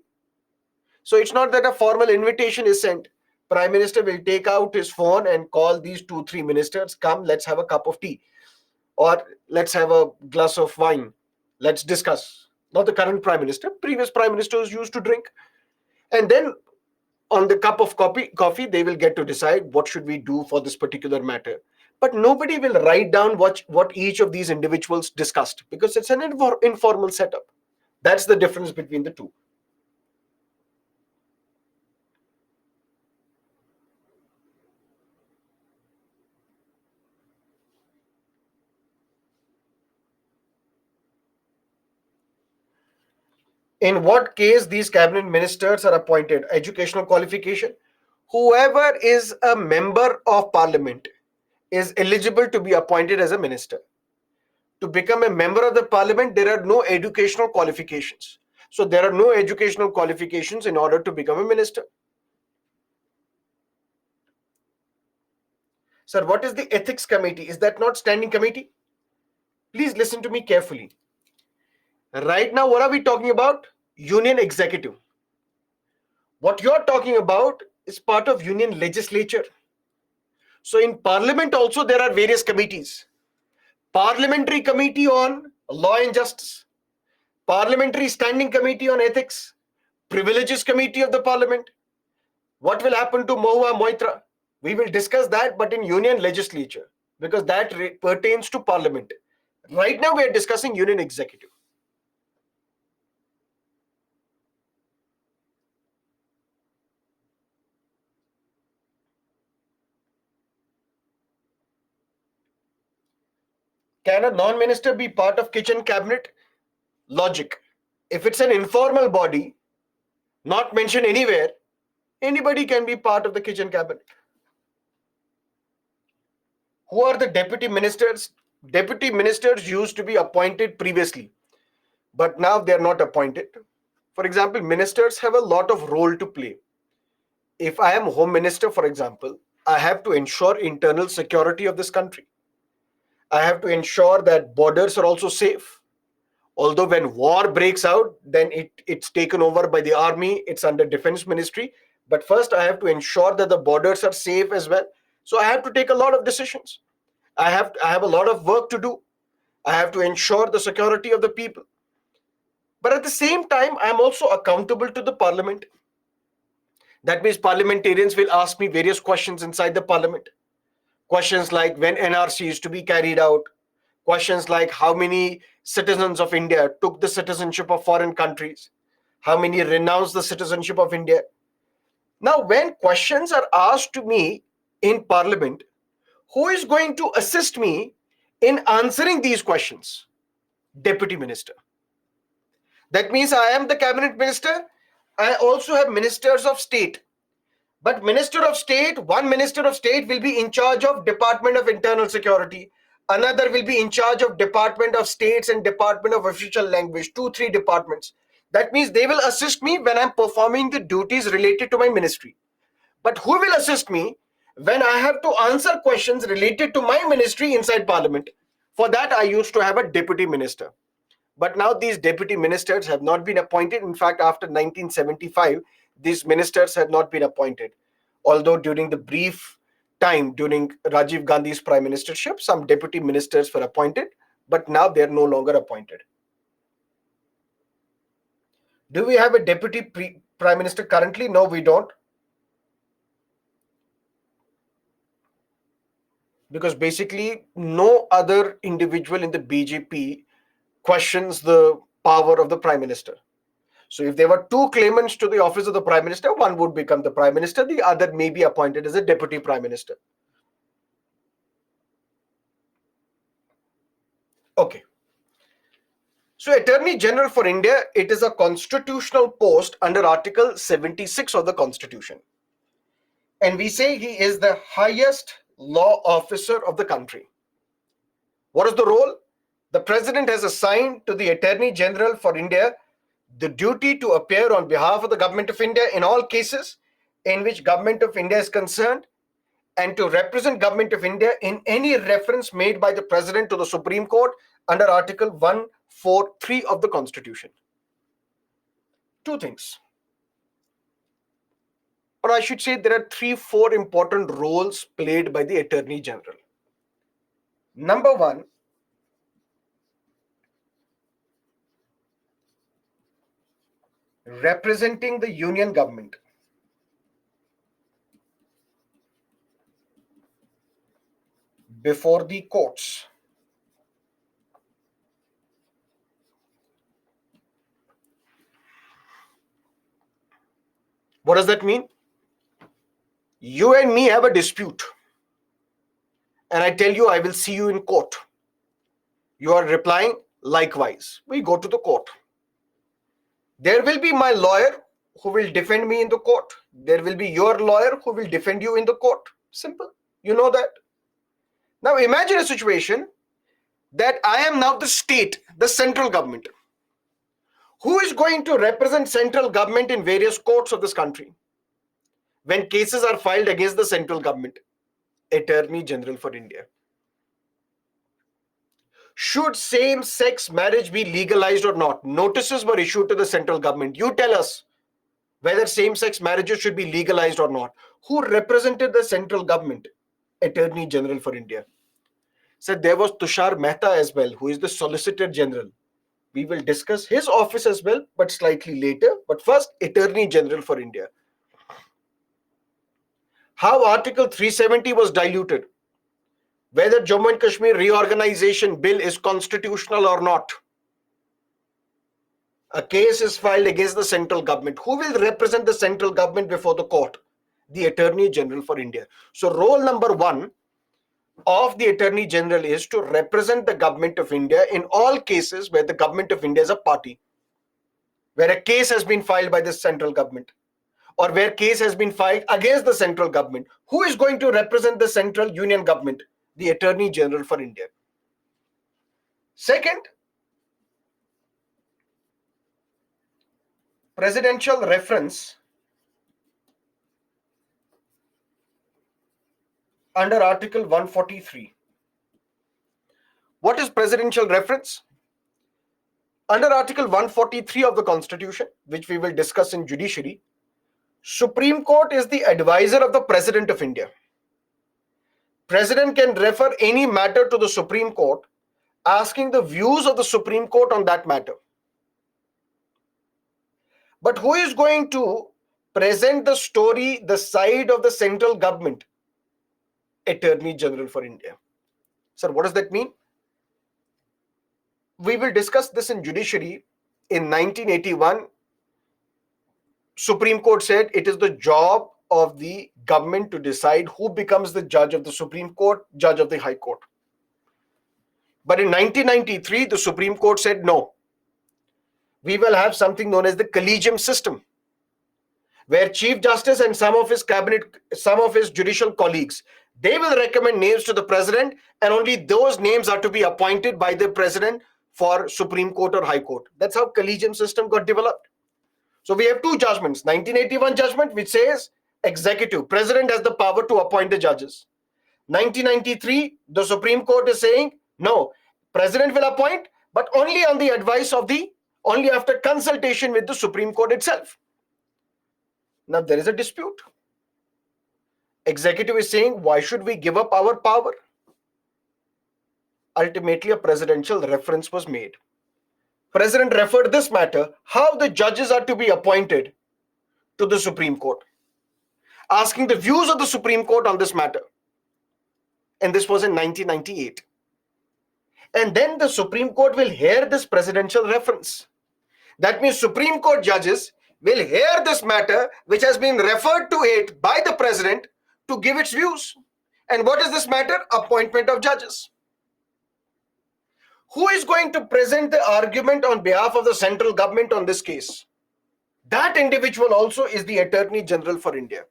So it's not that a formal invitation is sent. Prime Minister will take out his phone and call these 2-3 ministers, come, let's have a cup of tea. Or let's have a glass of wine. Let's discuss. Not the current Prime Minister. Previous Prime Ministers used to drink. And then on the cup of coffee, they will get to decide what should we do for this particular matter. But nobody will write down what each of these individuals discussed because it's an informal setup. That's the difference between the two. In what case these cabinet ministers are appointed? Educational qualification. Whoever is a member of parliament is eligible to be appointed as a minister. To become a member of the parliament, there are no educational qualifications. So there are no educational qualifications in order to become a minister. Sir, what is the ethics committee? Is that not standing committee? Please listen to me carefully. Right now, what are we talking about? Union executive. What you're talking about is part of union legislature. So in parliament also there are various committees. Parliamentary committee on law and justice, parliamentary standing committee on ethics, privileges committee of the parliament. What will happen to Mahua Moitra? We will discuss that, but in union legislature, because that pertains to parliament. Right now we are discussing union executive. Can a non-minister be part of kitchen cabinet? Logic. If it's an informal body, not mentioned anywhere, anybody can be part of the kitchen cabinet. Who are the deputy ministers? Deputy ministers used to be appointed previously, but now they are not appointed. For example, ministers have a lot of role to play. If I am home minister, for example, I have to ensure internal security of this country. I have to ensure that borders are also safe. Although when war breaks out, then it's taken over by the army, it's under defense ministry. But first I have to ensure that the borders are safe as well. So I have to take a lot of decisions. I have a lot of work to do. I have to ensure the security of the people. But at the same time, I am also accountable to the parliament. That means parliamentarians will ask me various questions inside the parliament. Questions like when NRC is to be carried out. Questions like how many citizens of India took the citizenship of foreign countries? How many renounced the citizenship of India? Now, when questions are asked to me in Parliament, who is going to assist me in answering these questions? Deputy Minister. That means I am the cabinet minister. I also have ministers of state. But one minister of state will be in charge of Department of Internal Security. Another will be in charge of Department of States and Department of Official Language, 2-3 departments. That means they will assist me when I'm performing the duties related to my ministry. But who will assist me when I have to answer questions related to my ministry inside Parliament? For that, I used to have a deputy minister. But now these deputy ministers have not been appointed. In fact, after 1975, these ministers have not been appointed. Although during the brief time during Rajiv Gandhi's prime ministership, some deputy ministers were appointed, but now they are no longer appointed. Do we have a deputy prime minister currently? No, we don't. Because basically, no other individual in the BJP questions the power of the prime minister. So if there were two claimants to the office of the prime minister, one would become the prime minister, the other may be appointed as a deputy prime minister. Okay. So Attorney General for India, it is a constitutional post under Article 76 of the Constitution. And we say he is the highest law officer of the country. What is the role? The President has assigned to the Attorney General for India the duty to appear on behalf of the Government of India in all cases in which Government of India is concerned, and to represent Government of India in any reference made by the President to the Supreme Court under Article 143 of the Constitution. Two things. Or I should say there are 3-4 important roles played by the Attorney General. Number one, representing the Union government. Before the courts. What does that mean? You and me have a dispute, and I tell you I will see you in court. You are replying likewise. We go to the court. There will be my lawyer who will defend me in the court. There will be your lawyer who will defend you in the court. Simple. You know that. Now imagine a situation that I am now the state, the central government. Who is going to represent central government in various courts of this country when cases are filed against the central government? Attorney General for India. Should same-sex marriage be legalized or not? Notices were issued to the central government. You tell us whether same-sex marriages should be legalized or not. Who represented the central government? Attorney General for India. So there was Tushar Mehta as well, who is the Solicitor General. We will discuss his office as well, but slightly later. But first, Attorney General for India. How Article 370 was diluted. Whether Jammu and Kashmir reorganization bill is constitutional or not. A case is filed against the central government. Who will represent the central government before the court? The Attorney General for India. So role number one of the Attorney General is to represent the Government of India in all cases where the Government of India is a party, where a case has been filed by the central government, or where case has been filed against the central government. Who is going to represent the central union government? The Attorney General for India. Second, presidential reference under Article 143. What is presidential reference? Under Article 143 of the Constitution, which we will discuss in judiciary, Supreme Court is the advisor of the President of India. President can refer any matter to the Supreme Court, asking the views of the Supreme Court on that matter. But who is going to present the story, the side of the central government? Attorney General for India. Sir, what does that mean? We will discuss this in judiciary. In 1981, Supreme Court said it is the job of the government to decide who becomes the judge of the Supreme Court, judge of the High Court. But in 1993, the Supreme Court said no. We will have something known as the collegium system, where Chief Justice and some of his cabinet, some of his judicial colleagues, they will recommend names to the president, and only those names are to be appointed by the president for Supreme Court or High Court. That's how collegium system got developed. So we have two judgments. 1981 judgment, which says executive, president has the power to appoint the judges. 1993, the Supreme Court is saying, no, president will appoint, but only on the advice of only after consultation with the Supreme Court itself. Now there is a dispute. Executive is saying, why should we give up our power? Ultimately, a presidential reference was made. President referred this matter, how the judges are to be appointed, to the Supreme Court, asking the views of the Supreme Court on this matter. And this was in 1998. And then the Supreme Court will hear this presidential reference. That means Supreme Court judges will hear this matter, which has been referred to it by the president, to give its views. And what is this matter? Appointment of judges. Who is going to present the argument on behalf of the central government on this case? That individual also is the Attorney General for India.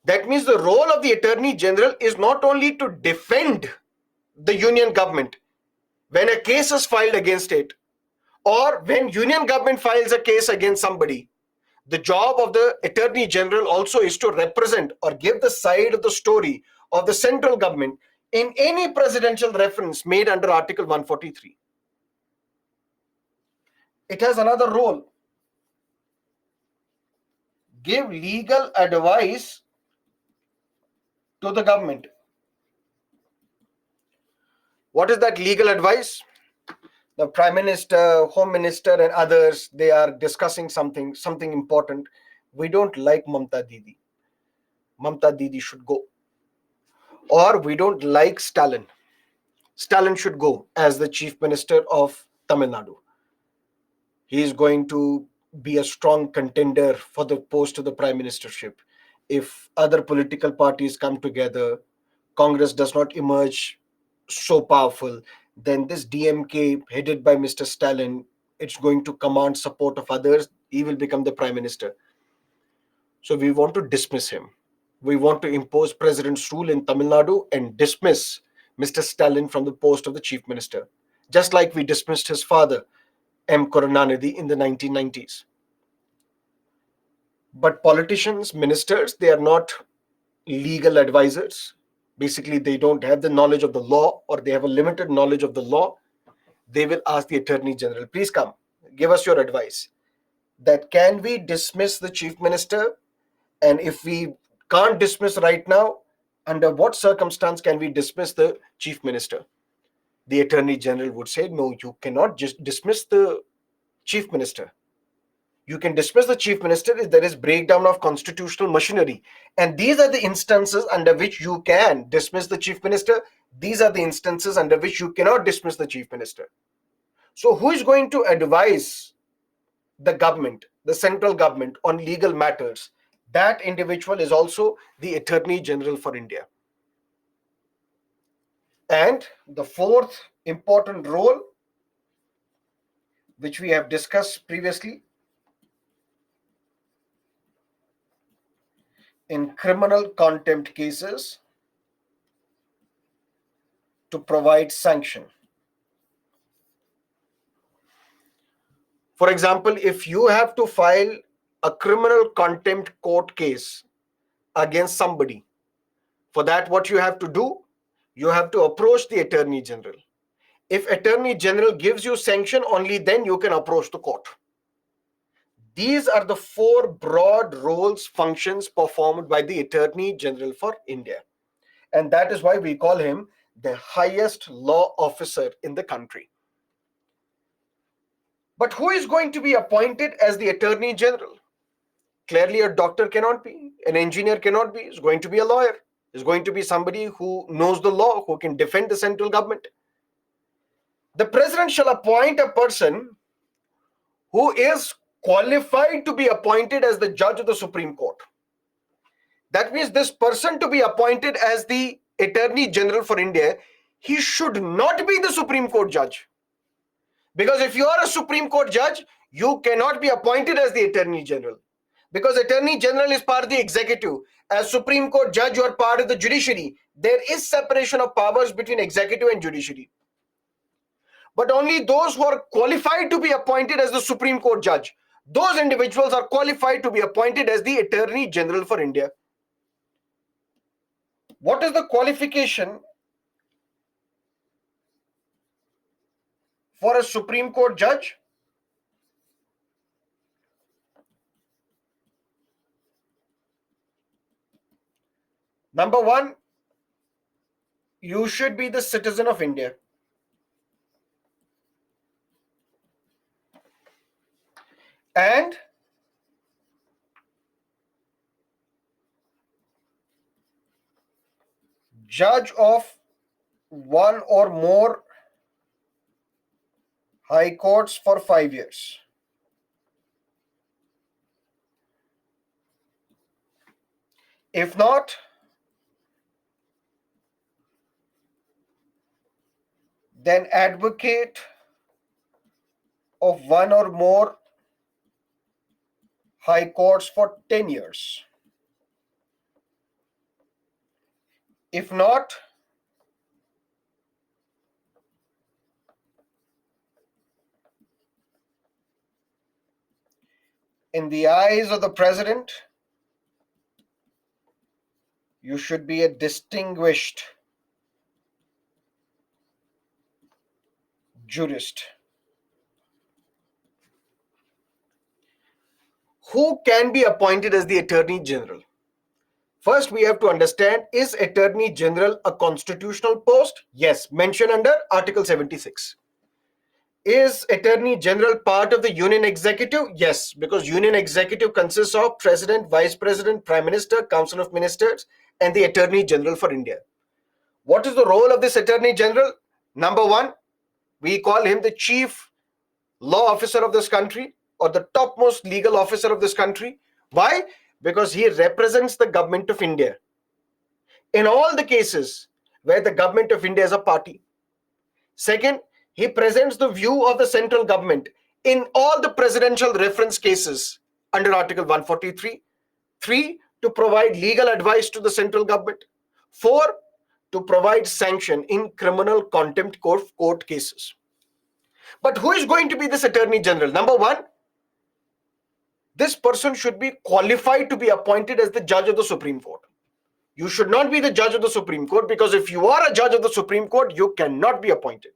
That means the role of the Attorney General is not only to defend the union government when a case is filed against it, or when union government files a case against somebody. The job of the Attorney General also is to represent or give the side of the story of the central government in any presidential reference made under Article 143. It has another role. Give legal advice to the government. What is that legal advice? The Prime Minister, Home Minister, and others, they are discussing something important. We don't like Mamta Didi. Mamta Didi should go. Or we don't like Stalin. Stalin should go as the Chief Minister of Tamil Nadu. He is going to be a strong contender for the post of the Prime Ministership. If other political parties come together, Congress does not emerge so powerful, then this DMK headed by Mr. Stalin, it's going to command support of others. He will become the Prime Minister. So we want to dismiss him. We want to impose President's rule in Tamil Nadu and dismiss Mr. Stalin from the post of the Chief Minister, just like we dismissed his father, M. Karunanidhi, in the 1990s. But politicians, ministers, they are not legal advisors. Basically, they don't have the knowledge of the law, or they have a limited knowledge of the law. They will ask the Attorney General, please come, give us your advice. That can we dismiss the Chief Minister? And if we can't dismiss right now, under what circumstance can we dismiss the Chief Minister? The Attorney General would say, no, you cannot just dismiss the Chief Minister. You can dismiss the Chief Minister if there is breakdown of constitutional machinery. And these are the instances under which you can dismiss the Chief Minister. These are the instances under which you cannot dismiss the Chief Minister. So who is going to advise the government, the central government, on legal matters? That individual is also the Attorney General for India. And the fourth important role, which we have discussed previously, in criminal contempt cases, to provide sanction. For example, if you have to file a criminal contempt court case against somebody, for that what you have to do, you have to approach the Attorney General. If Attorney General gives you sanction, only then you can approach the court. These are the four broad roles, functions performed by the Attorney General for India. And that is why we call him the highest law officer in the country. But who is going to be appointed as the Attorney General? Clearly, a doctor cannot be, an engineer cannot be. It's going to be a lawyer. It's going to be somebody who knows the law, who can defend the central government. The president shall appoint a person who is qualified to be appointed as the judge of the Supreme Court. That means this person to be appointed as the Attorney General for India, he should not be the Supreme Court judge. Because if you are a Supreme Court judge, you cannot be appointed as the Attorney General. Because Attorney General is part of the executive. As Supreme Court judge, you are part of the judiciary. There is separation of powers between executive and judiciary. But only those who are qualified to be appointed as the Supreme Court judge, those individuals are qualified to be appointed as the Attorney General for India. What is the qualification for a Supreme Court judge? Number one, you should be the citizen of India. And judge of one or more high courts for 5 years. If not, then advocate of one or more high courts for 10 years. If not, in the eyes of the president, you should be a distinguished jurist. Who can be appointed as the Attorney General? First, we have to understand, is Attorney General a constitutional post? Yes, mentioned under Article 76. Is Attorney General part of the Union Executive? Yes, because Union Executive consists of President, Vice President, Prime Minister, Council of Ministers, and the Attorney General for India. What is the role of this Attorney General? Number one, we call him the Chief Law Officer of this country, or the topmost legal officer of this country. Why? Because he represents the government of India in all the cases where the government of India is a party. Second, he presents the view of the central government in all the presidential reference cases under Article 143. 3, to provide legal advice to the central government. 4, to provide sanction in criminal contempt court cases. But who is going to be this Attorney General? Number one, this person should be qualified to be appointed as the judge of the Supreme Court. You should not be the judge of the Supreme Court, because if you are a judge of the Supreme Court, you cannot be appointed.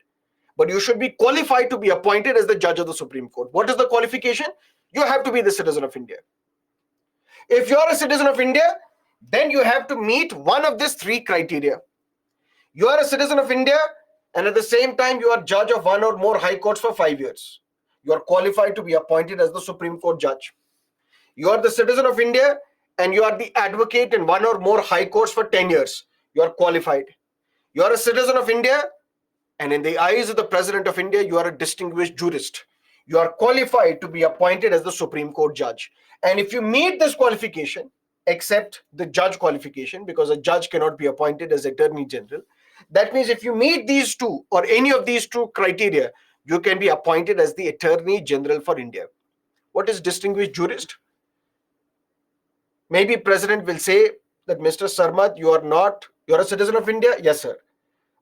But you should be qualified to be appointed as the judge of the Supreme Court. What is the qualification? You have to be the citizen of India. If you are a citizen of India, then you have to meet one of these 3 criteria. You are a citizen of India, and at the same time, you are judge of one or more high courts for 5 years. You are qualified to be appointed as the Supreme Court judge. You are the citizen of India, and you are the advocate in one or more high courts for 10 years. You are qualified. You are a citizen of India, and in the eyes of the President of India, you are a distinguished jurist. You are qualified to be appointed as the Supreme Court judge. And if you meet this qualification, except the judge qualification, because a judge cannot be appointed as Attorney General, that means if you meet these 2 or any of these 2 criteria, you can be appointed as the Attorney General for India. What is distinguished jurist? Maybe President will say that, Mr. Sarmad, you're a citizen of India? Yes, sir.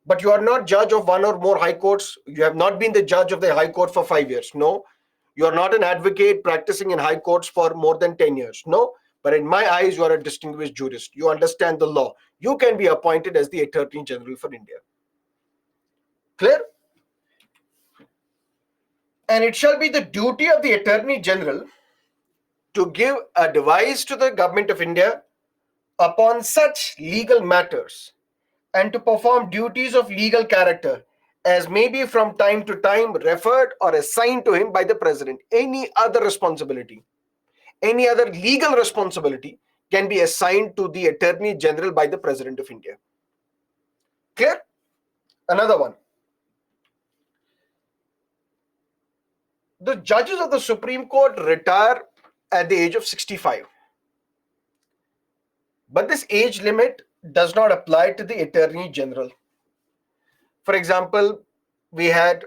But you are not judge of one or more high courts. You have not been the judge of the high court for 5 years. No. You are not an advocate practicing in high courts for more than 10 years. No. But in my eyes, you are a distinguished jurist. You understand the law. You can be appointed as the Attorney General for India. Clear? And it shall be the duty of the Attorney General to give advice to the Government of India upon such legal matters, and to perform duties of legal character as may be from time to time referred or assigned to him by the President. Any other responsibility, any other legal responsibility can be assigned to the Attorney General by the President of India. Clear? Another one. The judges of the Supreme Court retire at the age of 65. But this age limit does not apply to the Attorney General. For example, we have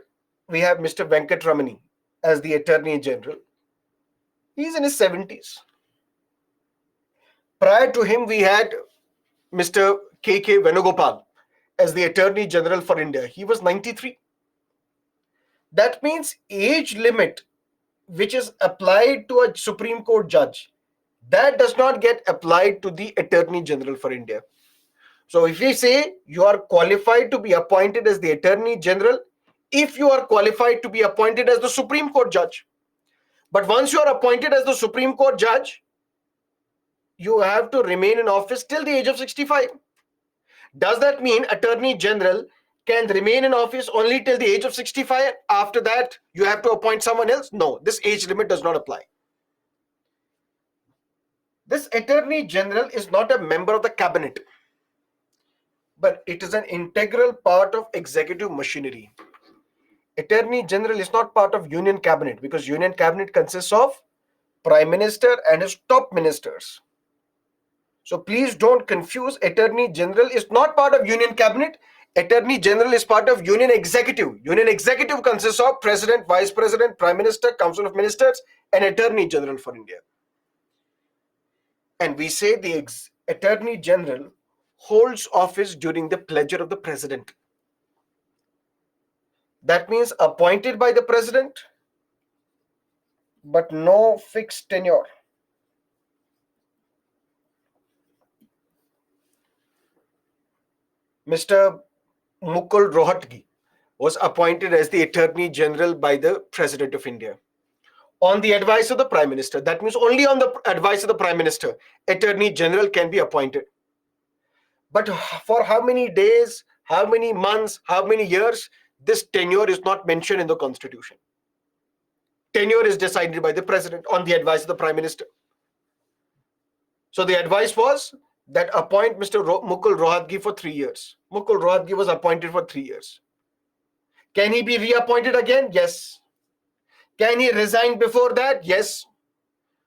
Mr. Venkatramani as the Attorney General. He's in his 70s. Prior to him, we had Mr. K.K. Venugopal as the Attorney General for India. He was 93. That means age limit which is applied to a Supreme Court judge, that does not get applied to the Attorney General for India. So if we say you are qualified to be appointed as the Attorney General, if you are qualified to be appointed as the Supreme Court judge, but once you are appointed as the Supreme Court judge, you have to remain in office till the age of 65. Does that mean Attorney General can remain in office only till the age of 65? After that, you have to appoint someone else? No, this age limit does not apply. This Attorney General is not a member of the cabinet, but it is an integral part of executive machinery. Attorney General is not part of Union Cabinet because Union Cabinet consists of Prime Minister and his top ministers. So please don't confuse. Attorney General is not part of Union Cabinet. Attorney General is part of Union Executive. Union Executive consists of President, Vice President, Prime Minister, Council of Ministers, and Attorney General for India. And we say the Attorney General holds office during the pleasure of the President. That means appointed by the President, but no fixed tenure. Mr. Mukul Rohatgi was appointed as the Attorney General by the President of India on the advice of the Prime Minister. That means only on the advice of the Prime Minister, Attorney General can be appointed. But for how many days, how many months, how many years, this tenure is not mentioned in the Constitution. Tenure is decided by the President on the advice of the Prime Minister. So the advice was that appoint Mr. Mukul Rohatgi for 3 years. Mukul Rohatgi was appointed for 3 years. Can he be reappointed again? Yes. Can he resign before that? Yes.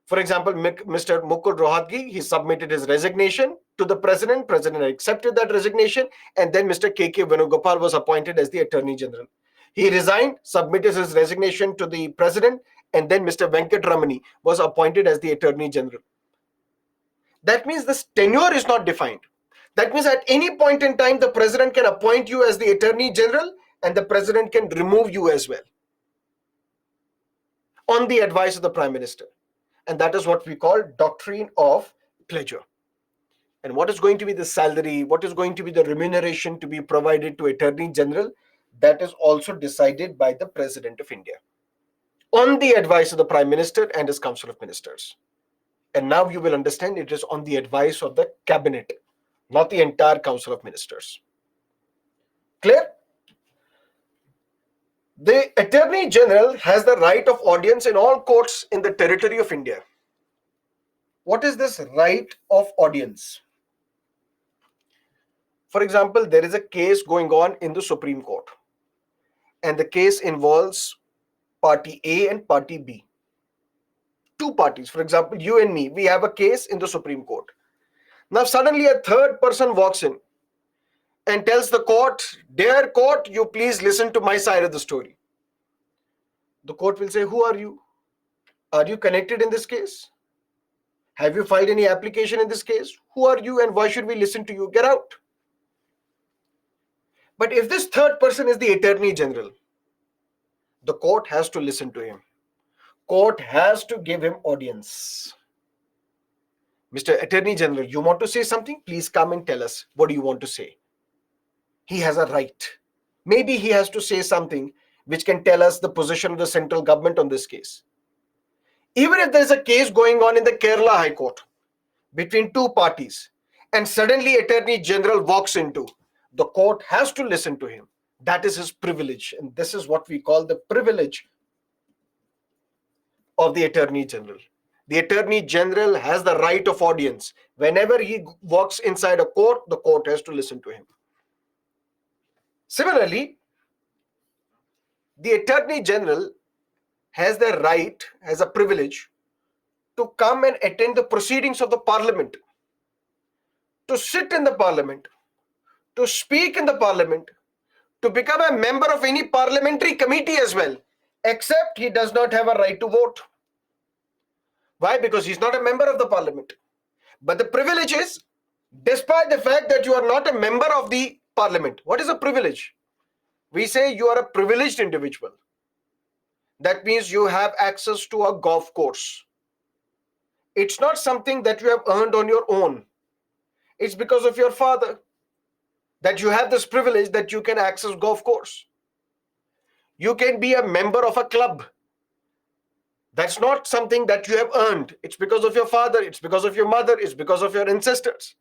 For example, Mr. Mukul Rohatgi, he submitted his resignation to the President. President accepted that resignation, and then Mr. K.K. Venugopal was appointed as the Attorney General. He resigned, submitted his resignation to the President, and then Mr. Venkatramani was appointed as the Attorney General. That means this tenure is not defined. That means at any point in time, the President can appoint you as the Attorney General, and the President can remove you as well on the advice of the Prime Minister. And that is what we call doctrine of pleasure. And what is going to be the salary, what is going to be the remuneration to be provided to Attorney General, that is also decided by the President of India on the advice of the Prime Minister and his Council of Ministers. And now you will understand it is on the advice of the Cabinet, not the entire Council of Ministers. Clear? The Attorney General has the right of audience in all courts in the territory of India. What is this right of audience? For example, there is a case going on in the Supreme Court, and the case involves Party A and Party B. Two parties, for example, you and me, we have a case in the Supreme Court. Now suddenly a third person walks in and tells the court, "Dear court, you please listen to my side of the story." The court will say, "Who are you? Are you connected in this case? Have you filed any application in this case? Who are you and why should we listen to you? Get out." But if this third person is the Attorney General, the court has to listen to him. Court has to give him audience. Mr. Attorney General, you want to say something? Please come and tell us. What do you want to say? He has a right. Maybe he has to say something which can tell us the position of the central government on this case. Even if there is a case going on in the Kerala High Court between two parties, and suddenly Attorney General walks into, the court has to listen to him. That is his privilege. And this is what we call the privilege of the Attorney General. The Attorney General has the right of audience. Whenever he walks inside a court, the court has to listen to him. Similarly, the Attorney General has the right, has a privilege to come and attend the proceedings of the parliament, to sit in the parliament, to speak in the parliament, to become a member of any parliamentary committee as well, except he does not have a right to vote. Why? Because he's not a member of the parliament. But the privilege is, despite the fact that you are not a member of the parliament. What is a privilege? We say you are a privileged individual. That means you have access to a golf course. It's not something that you have earned on your own. It's because of your father that you have this privilege that you can access golf course. You can be a member of a club. That's not something that you have earned. It's because of your father, it's because of your mother, it's because of your ancestors.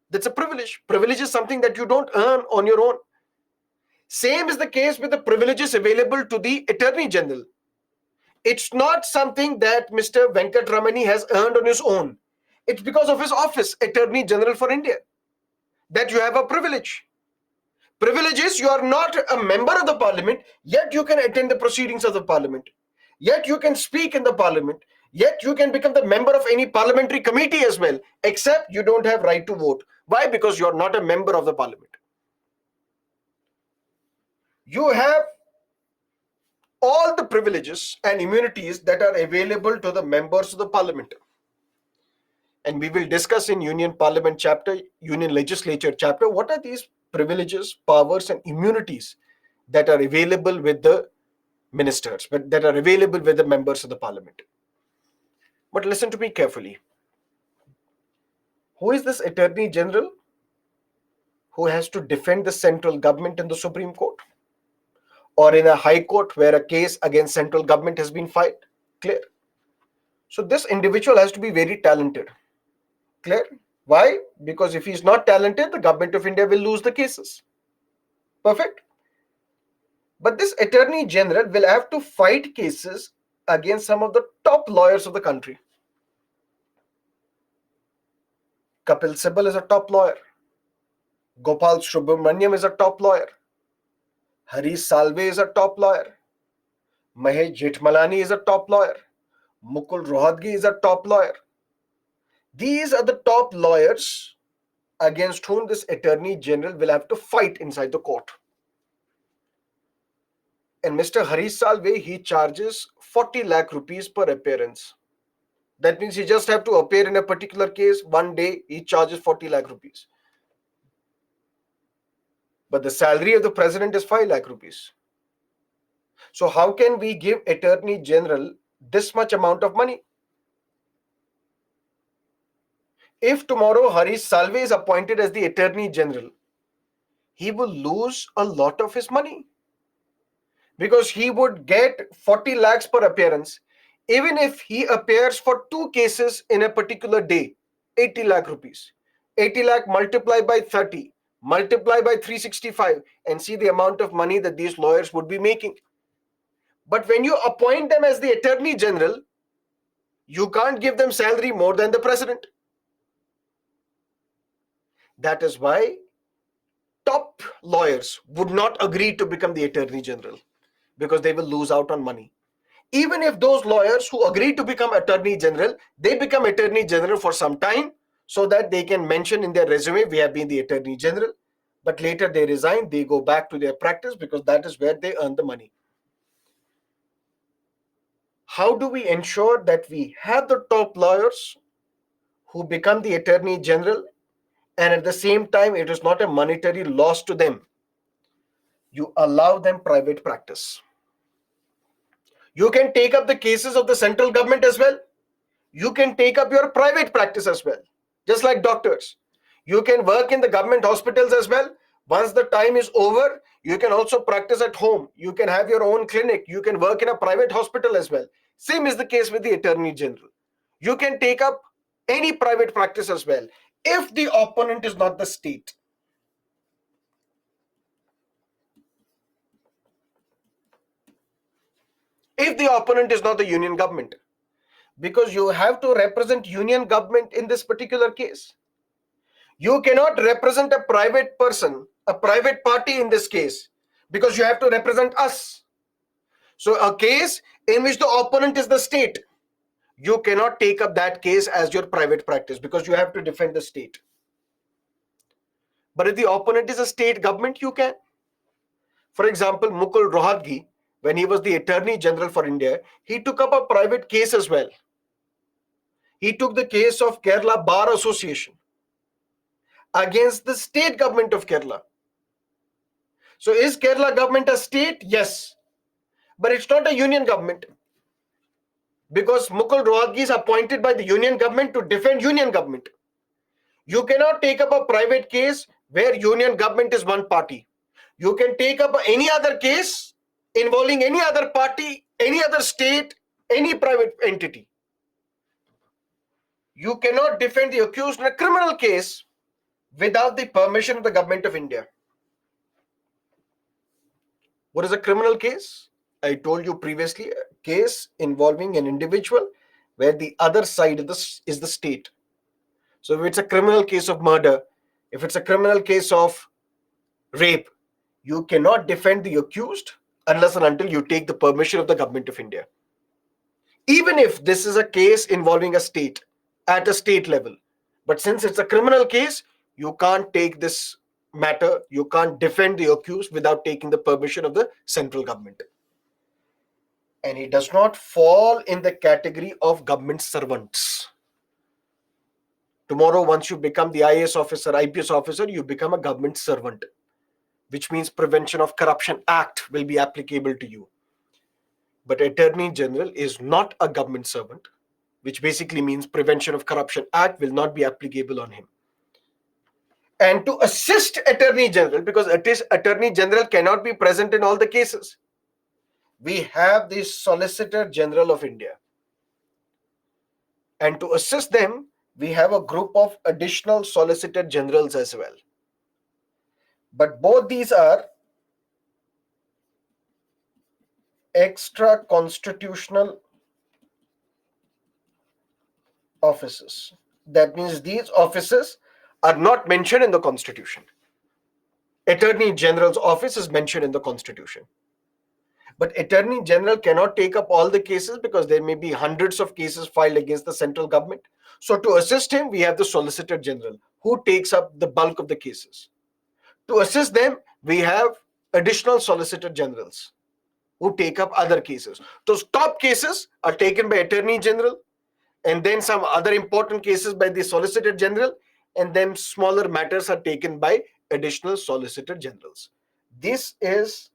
That's a privilege. Privilege is something that you don't earn on your own. Same is the case with the privileges available to the Attorney General. It's not something that Mr. Venkatramani has earned on his own. It's because of his office, Attorney General for India, that you have a privilege. Privilege is you are not a member of the parliament, yet you can attend the proceedings of the parliament. Yet you can speak in the parliament. Yet you can become the member of any parliamentary committee as well, except you don't have right to vote. Why? Because you are not a member of the parliament. You have all the privileges and immunities that are available to the members of the parliament. And we will discuss in Union Parliament chapter, Union Legislature chapter, what are these privileges, powers, and immunities that are available with the ministers, but that are available with the members of the parliament. But listen to me carefully. Who is this Attorney General who has to defend the central government in the Supreme Court or in a high court where a case against central government has been filed? Clear? So this individual has to be very talented. Clear? Why? Because if he's not talented, the government of India will lose the cases. Perfect? But this Attorney General will have to fight cases against some of the top lawyers of the country. Kapil Sibal is a top lawyer. Gopal Subramaniam is a top lawyer. Harish Salve is a top lawyer. Mahesh Jethmalani is a top lawyer. Mukul Rohatgi is a top lawyer. These are the top lawyers against whom this Attorney General will have to fight inside the court. And Mr. Harish Salve, he charges 40 lakh rupees per appearance. That means he just have to appear in a particular case one day, he charges 40 lakh rupees. But the salary of the president is 5 lakh rupees. So how can we give Attorney General this much amount of money? If tomorrow Harish Salve is appointed as the Attorney General, he will lose a lot of his money because he would get 40 lakhs per appearance. Even if he appears for 2 cases in a particular day, 80 lakh rupees. 80 lakh multiplied by 30, multiply by 365, and see the amount of money that these lawyers would be making. But when you appoint them as the Attorney General, you can't give them salary more than the president. That is why top lawyers would not agree to become the Attorney General because they will lose out on money. Even if those lawyers who agree to become Attorney General, they become Attorney General for some time so that they can mention in their resume, we have been the Attorney General, but later they resign, they go back to their practice because that is where they earn the money. How do we ensure that we have the top lawyers who become the Attorney General and at the same time it is not a monetary loss to them? You allow them private practice. You can take up the cases of the central government as well. You can take up your private practice as well, just like doctors. You can work in the government hospitals as well. Once the time is over, you can also practice at home. You can have your own clinic. You can work in a private hospital as well. Same is the case with the Attorney General. You can take up any private practice as well if the opponent is not the state. If the opponent is not the union government, because you have to represent union government in this particular case. You cannot represent a private person, a private party in this case, because you have to represent us. So a case in which the opponent is the state, you cannot take up that case as your private practice because you have to defend the state. But if the opponent is a state government, you can. For example, Mukul Rohatgi, when he was the Attorney General for India, he took up a private case as well. He took the case of Kerala Bar Association against the state government of Kerala. So is Kerala government a state? Yes. But it's not a union government, because Mukul Rohatgi is appointed by the union government to defend union government. You cannot take up a private case where union government is one party. You can take up any other case involving any other party, any other state, any private entity. You cannot defend the accused in a criminal case without the permission of the government of India. What is a criminal case? I told you previously, a case involving an individual where the other side is the state. So if it's a criminal case of murder, if it's a criminal case of rape, you cannot defend the accused unless and until you take the permission of the government of India. Even if this is a case involving a state at a state level. But since it's a criminal case, you can't take this matter, you can't defend the accused without taking the permission of the central government. And he does not fall in the category of government servants. Tomorrow, once you become the IAS officer, IPS officer, you become a government servant, which means Prevention of Corruption Act will be applicable to you. But Attorney General is not a government servant, which basically means Prevention of Corruption Act will not be applicable on him. And to assist Attorney General, because Attorney General cannot be present in all the cases, we have the Solicitor General of India. And to assist them, we have a group of additional Solicitor Generals as well. But both these are extra constitutional offices. That means these offices are not mentioned in the Constitution. Attorney General's office is mentioned in the Constitution. But Attorney General cannot take up all the cases because there may be hundreds of cases filed against the central government. So to assist him, we have the Solicitor General who takes up the bulk of the cases. To assist them, we have additional Solicitor Generals who take up other cases. Those top cases are taken by Attorney General, and then some other important cases by the Solicitor General, and then smaller matters are taken by additional Solicitor Generals. This is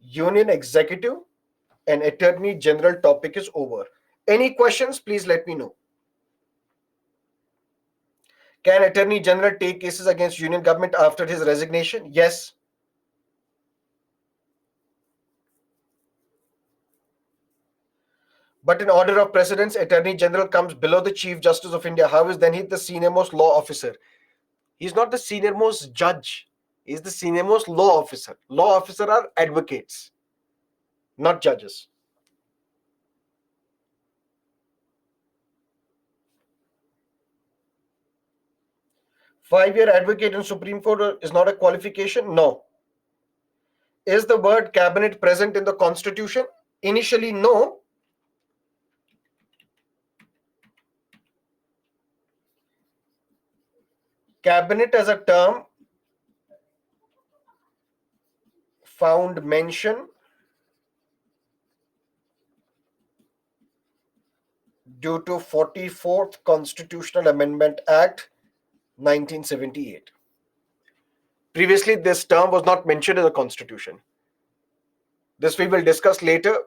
Union Executive and Attorney General topic is over. Any questions, please let me know. Can Attorney General take cases against Union government after his resignation? Yes. But in order of precedence, Attorney General comes below the Chief Justice of India. How is then he the senior-most law officer? He's not the senior-most judge. He's the senior-most law officer. Law officer are advocates, not judges. Five-year advocate in Supreme Court is not a qualification? No. Is the word cabinet present in the Constitution? Initially, no. Cabinet as a term found mention due to 44th Constitutional Amendment Act 1978. Previously, this term was not mentioned in the Constitution. This we will discuss later.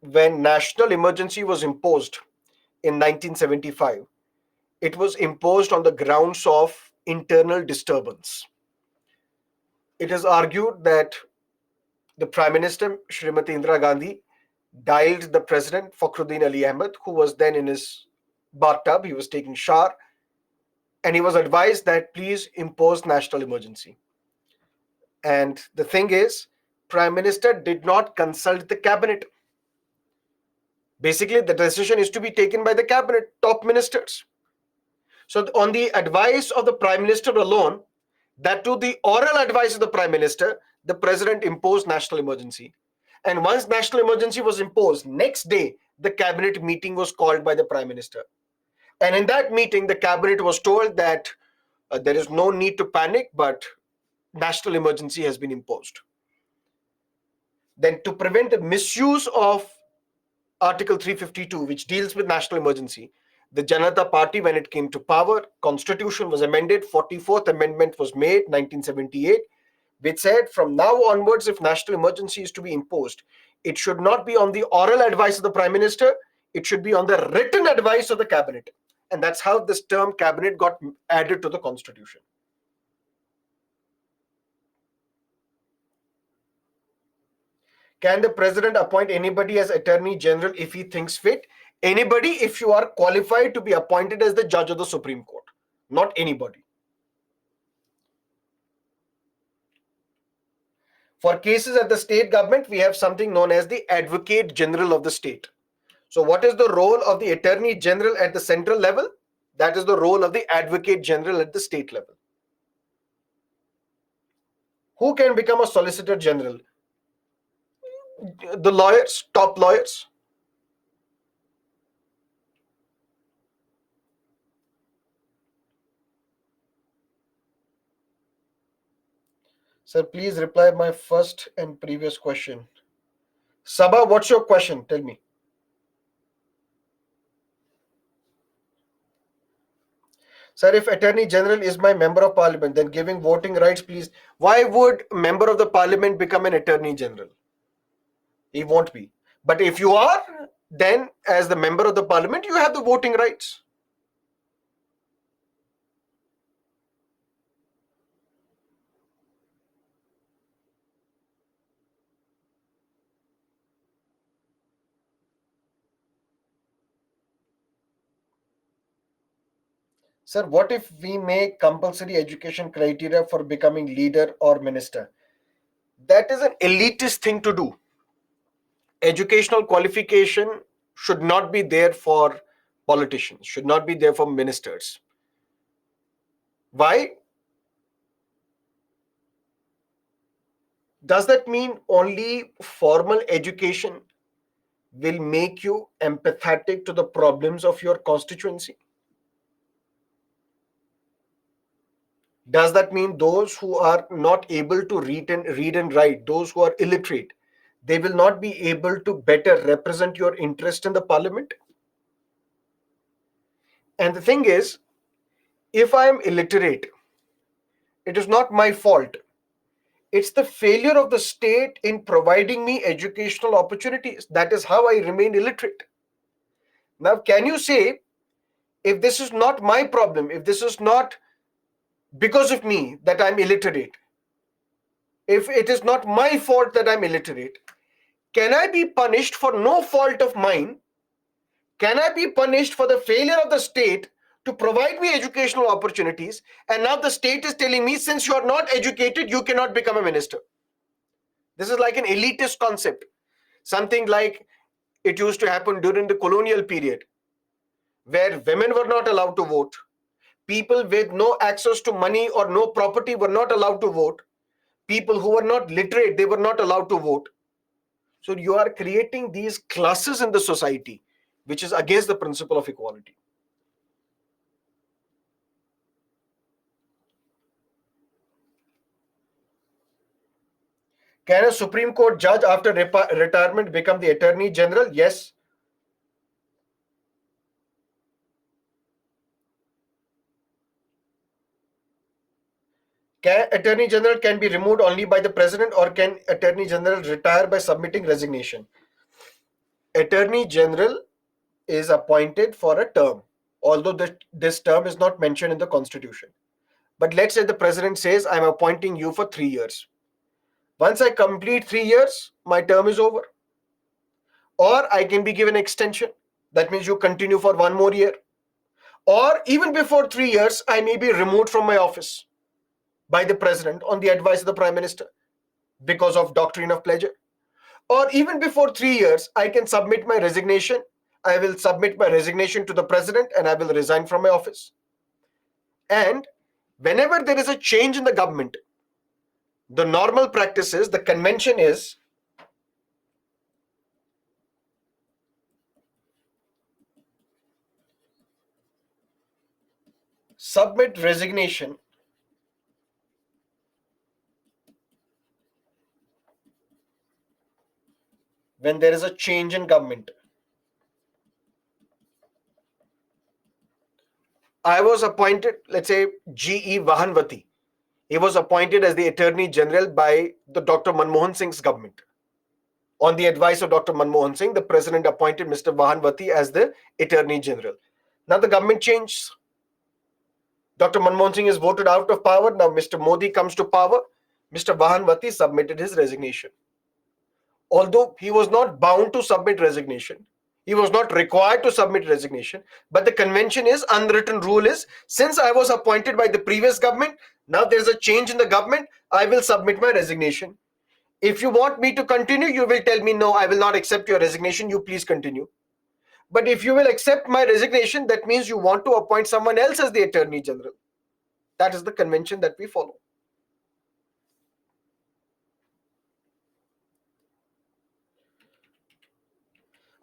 When national emergency was imposed in 1975, it was imposed on the grounds of internal disturbance. It is argued that the Prime Minister, Srimati Indira Gandhi, dialed the President, Fakhruddin Ali Ahmed, who was then in his bathtub, he was taking shower, and he was advised that please impose national emergency. And the thing is, Prime Minister did not consult the cabinet. Basically, the decision is to be taken by the cabinet, top ministers. So on the advice of the Prime Minister alone, that to the oral advice of the Prime Minister, the President imposed national emergency. And once national emergency was imposed, next day, the cabinet meeting was called by the Prime Minister. And in that meeting, the cabinet was told that there is no need to panic, but national emergency has been imposed. Then, to prevent the misuse of Article 352, which deals with national emergency, the Janata Party, when it came to power, Constitution was amended, 44th Amendment was made, 1978, which said from now onwards, if national emergency is to be imposed, it should not be on the oral advice of the Prime Minister, it should be on the written advice of the Cabinet. And that's how this term Cabinet got added to the Constitution. Can the President appoint anybody as Attorney General if he thinks fit? Anybody if you are qualified to be appointed as the judge of the Supreme Court, not anybody. For cases at the state government, we have something known as the Advocate General of the state. So what is the role of the Attorney General at the central level? That is the role of the Advocate General at the state level. Who can become a Solicitor General? The lawyers, top lawyers. Sir, please reply my first and previous question. Sabha, what's your question? Tell me. Sir, if Attorney General is my member of Parliament, then giving voting rights, please. Why would member of the Parliament become an Attorney General? He won't be. But if you are, then as the member of the Parliament, you have the voting rights. Sir, what if we make compulsory education criteria for becoming leader or minister? That is an elitist thing to do. Educational qualification should not be there for politicians, should not be there for ministers. Why? Does that mean only formal education will make you empathetic to the problems of your constituency? Does that mean those who are not able to read and write, those who are illiterate, they will not be able to better represent your interest in the parliament? And the thing is, if I am illiterate, it is not my fault. It's the failure of the state in providing me educational opportunities. That is how I remain illiterate. Now, can you say, if this is not my problem, if this is not because of me that I'm illiterate, if it is not my fault that I'm illiterate, can I be punished for no fault of mine? Can I be punished for the failure of the state to provide me educational opportunities? And now the state is telling me, since you are not educated, you cannot become a minister. This is like an elitist concept. Something like it used to happen during the colonial period, where women were not allowed to vote. People with no access to money or no property were not allowed to vote. People who were not literate, they were not allowed to vote. So you are creating these classes in the society, which is against the principle of equality. Can a Supreme Court judge after retirement become the Attorney General? Yes. Can Attorney General can be removed only by the President, or can Attorney General retire by submitting resignation? Attorney General is appointed for a term, although this term is not mentioned in the Constitution. But let's say the President says, I'm appointing you for 3 years. Once I complete 3 years, my term is over. Or I can be given extension. That means you continue for 1 more year. Or even before 3 years, I may be removed from my office by the President on the advice of the Prime Minister because of doctrine of pleasure. Or even before 3 years, I can submit my resignation. I will submit my resignation to the President and I will resign from my office. And whenever there is a change in the government, the normal practice is, the convention is, submit resignation when there is a change in government. I was appointed, let's say G.E. Vahanvati. He was appointed as the Attorney General by the Dr. Manmohan Singh's government. On the advice of Dr. Manmohan Singh, the president appointed Mr. Vahanvati as the Attorney General. Now the government changed. Dr. Manmohan Singh is voted out of power. Now Mr. Modi comes to power. Mr. Vahanvati submitted his resignation. Although he was not bound to submit resignation, he was not required to submit resignation, but the convention is, unwritten rule is, since I was appointed by the previous government, now there's a change in the government, I will submit my resignation. If you want me to continue, you will tell me, no, I will not accept your resignation, you please continue. But if you will accept my resignation, that means you want to appoint someone else as the Attorney General. That is the convention that we follow.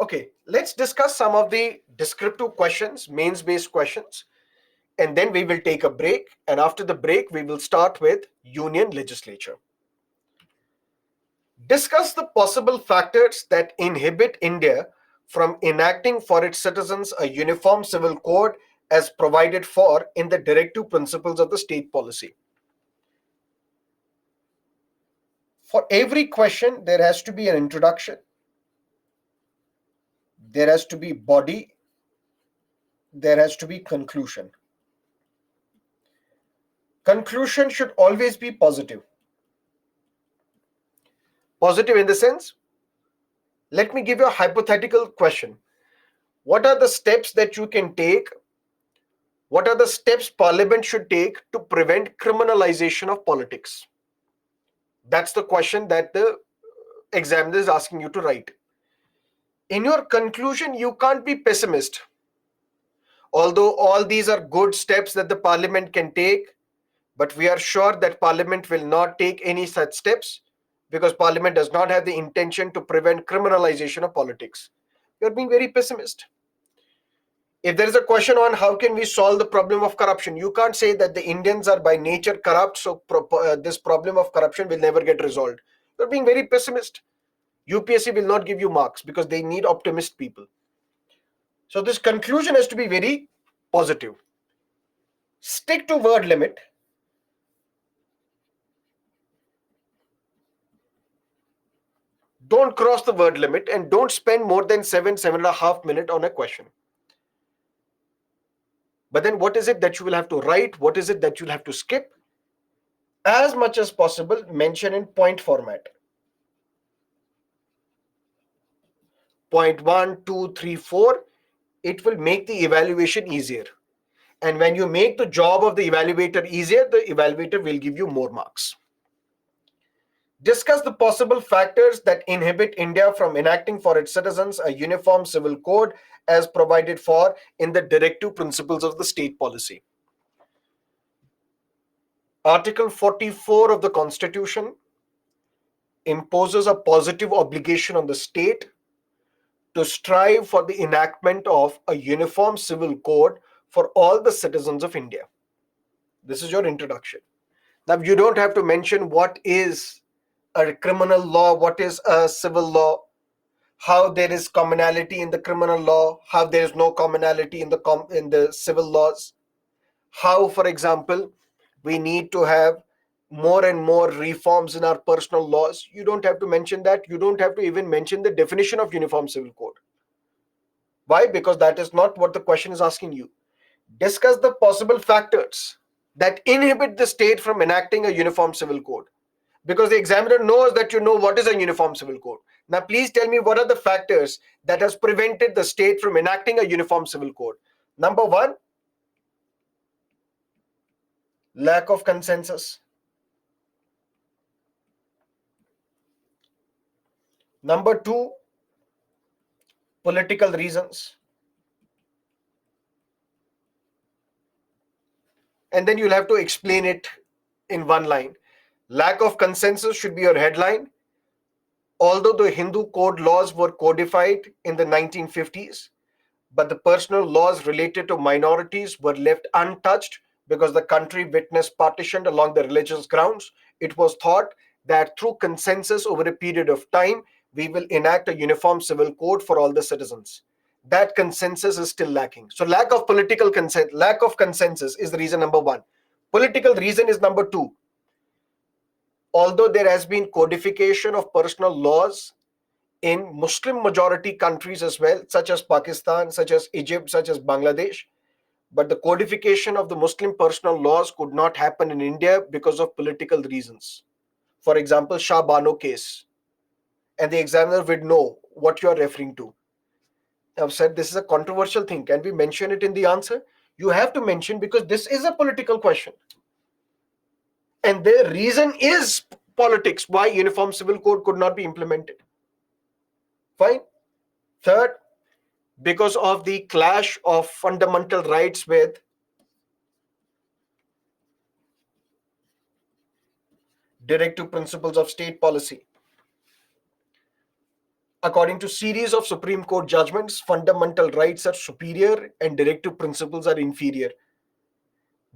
Okay, let's discuss some of the descriptive questions, mains-based questions, and then we will take a break. And after the break, we will start with union legislature. Discuss the possible factors that inhibit India from enacting for its citizens a uniform civil code as provided for in the directive principles of the state policy. For every question, there has to be an introduction, there has to be body, there has to be conclusion. Conclusion should always be positive. Positive in the sense, let me give you a hypothetical question. What are the steps that you can take? What are the steps Parliament should take to prevent criminalization of politics? That's the question that the examiner is asking you to write. In your conclusion, you can't be pessimist. Although all these are good steps that the Parliament can take, but we are sure that Parliament will not take any such steps because Parliament does not have the intention to prevent criminalization of politics. You're being very pessimist. If there is a question on how can we solve the problem of corruption, you can't say that the Indians are by nature corrupt, so this problem of corruption will never get resolved. You're being very pessimist. UPSC will not give you marks because they need optimist people. So this conclusion has to be very positive. Stick to word limit. Don't cross the word limit and don't spend more than 7.5 minutes on a question. But then what is it that you will have to write? What is it that you'll have to skip? As much as possible, mention in point format. Point 1, 2, 3, 4. It will make the evaluation easier. And when you make the job of the evaluator easier, the evaluator will give you more marks. Discuss the possible factors that inhibit India from enacting for its citizens a uniform civil code as provided for in the directive principles of the state policy. Article 44 of the Constitution imposes a positive obligation on the state to strive for the enactment of a uniform civil code for all the citizens of India. This is your introduction. Now, you don't have to mention what is a criminal law, what is a civil law, how there is commonality in the criminal law, how there is no commonality in the civil laws, how, for example, we need to have more and more reforms in our personal laws. You don't have to mention that. You don't have to even mention the definition of uniform civil code. Why? Because that is not what the question is asking you. Discuss the possible factors that inhibit the state from enacting a uniform civil code. Because the examiner knows that you know what is a uniform civil code. Now, please tell me what are the factors that has prevented the state from enacting a uniform civil code. Number 1, lack of consensus. Number 2, political reasons. And then you'll have to explain it in one line. Lack of consensus should be your headline. Although the Hindu code laws were codified in the 1950s, but the personal laws related to minorities were left untouched because the country witnessed partition along the religious grounds. It was thought that through consensus over a period of time, we will enact a uniform civil code for all the citizens. That consensus is still lacking. So lack of political consent, lack of consensus is the reason number one. Political reason is number two. Although there has been codification of personal laws in Muslim majority countries as well, such as Pakistan, such as Egypt, such as Bangladesh, but the codification of the Muslim personal laws could not happen in India because of political reasons. For example, Shah Bano case. And the examiner would know what you are referring to. I've said this is a controversial thing. Can we mention it in the answer? You have to mention because this is a political question. And the reason is politics, why Uniform Civil Code could not be implemented. Fine. Third, because of the clash of fundamental rights with directive principles of state policy. According to series of Supreme Court judgments, fundamental rights are superior and directive principles are inferior.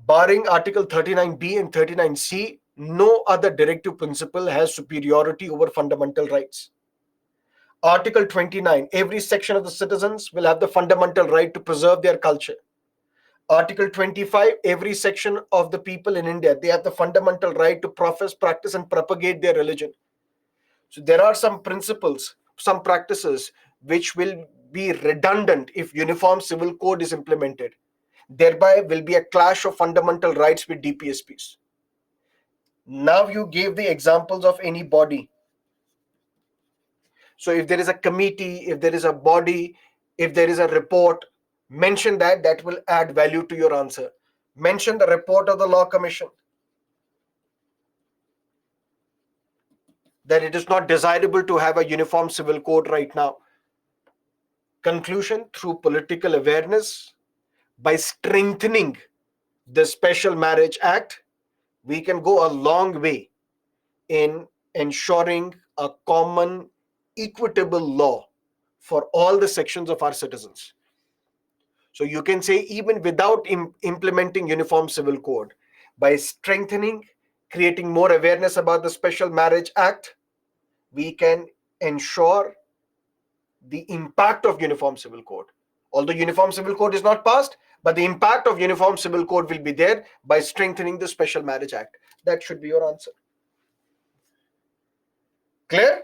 Barring Article 39B and 39C, no other directive principle has superiority over fundamental rights. Article 29, every section of the citizens will have the fundamental right to preserve their culture. Article 25, every section of the people in India, they have the fundamental right to profess, practice, and propagate their religion. So there are some principles, some practices which will be redundant if Uniform Civil Code is implemented. Thereby will be a clash of fundamental rights with DPSPs. Now you gave the examples of any body. So if there is a committee, if there is a body, if there is a report, mention that. That will add value to your answer. Mention the report of the Law Commission, that it is not desirable to have a uniform civil code right now. Conclusion, through political awareness, by strengthening the Special Marriage Act, we can go a long way in ensuring a common, equitable law for all the sections of our citizens. So you can say, even without implementing Uniform Civil Code, by strengthening, creating more awareness about the Special Marriage Act, we can ensure the impact of Uniform Civil Code. Although Uniform Civil Code is not passed, but the impact of Uniform Civil Code will be there by strengthening the Special Marriage Act. That should be your answer. Clear?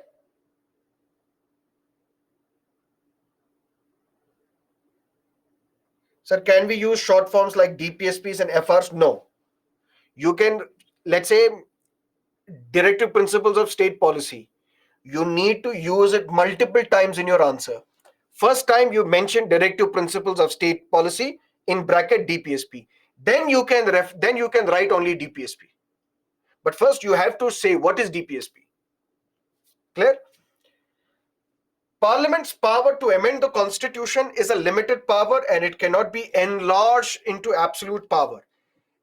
Sir, can we use short forms like DPSPs and FRs? No. You can, let's say, directive principles of state policy. You need to use it multiple times in your answer. First time you mention directive principles of state policy, in bracket DPSP. Then you can write only DPSP. But first you have to say what is DPSP. Clear? Parliament's power to amend the constitution is a limited power and it cannot be enlarged into absolute power.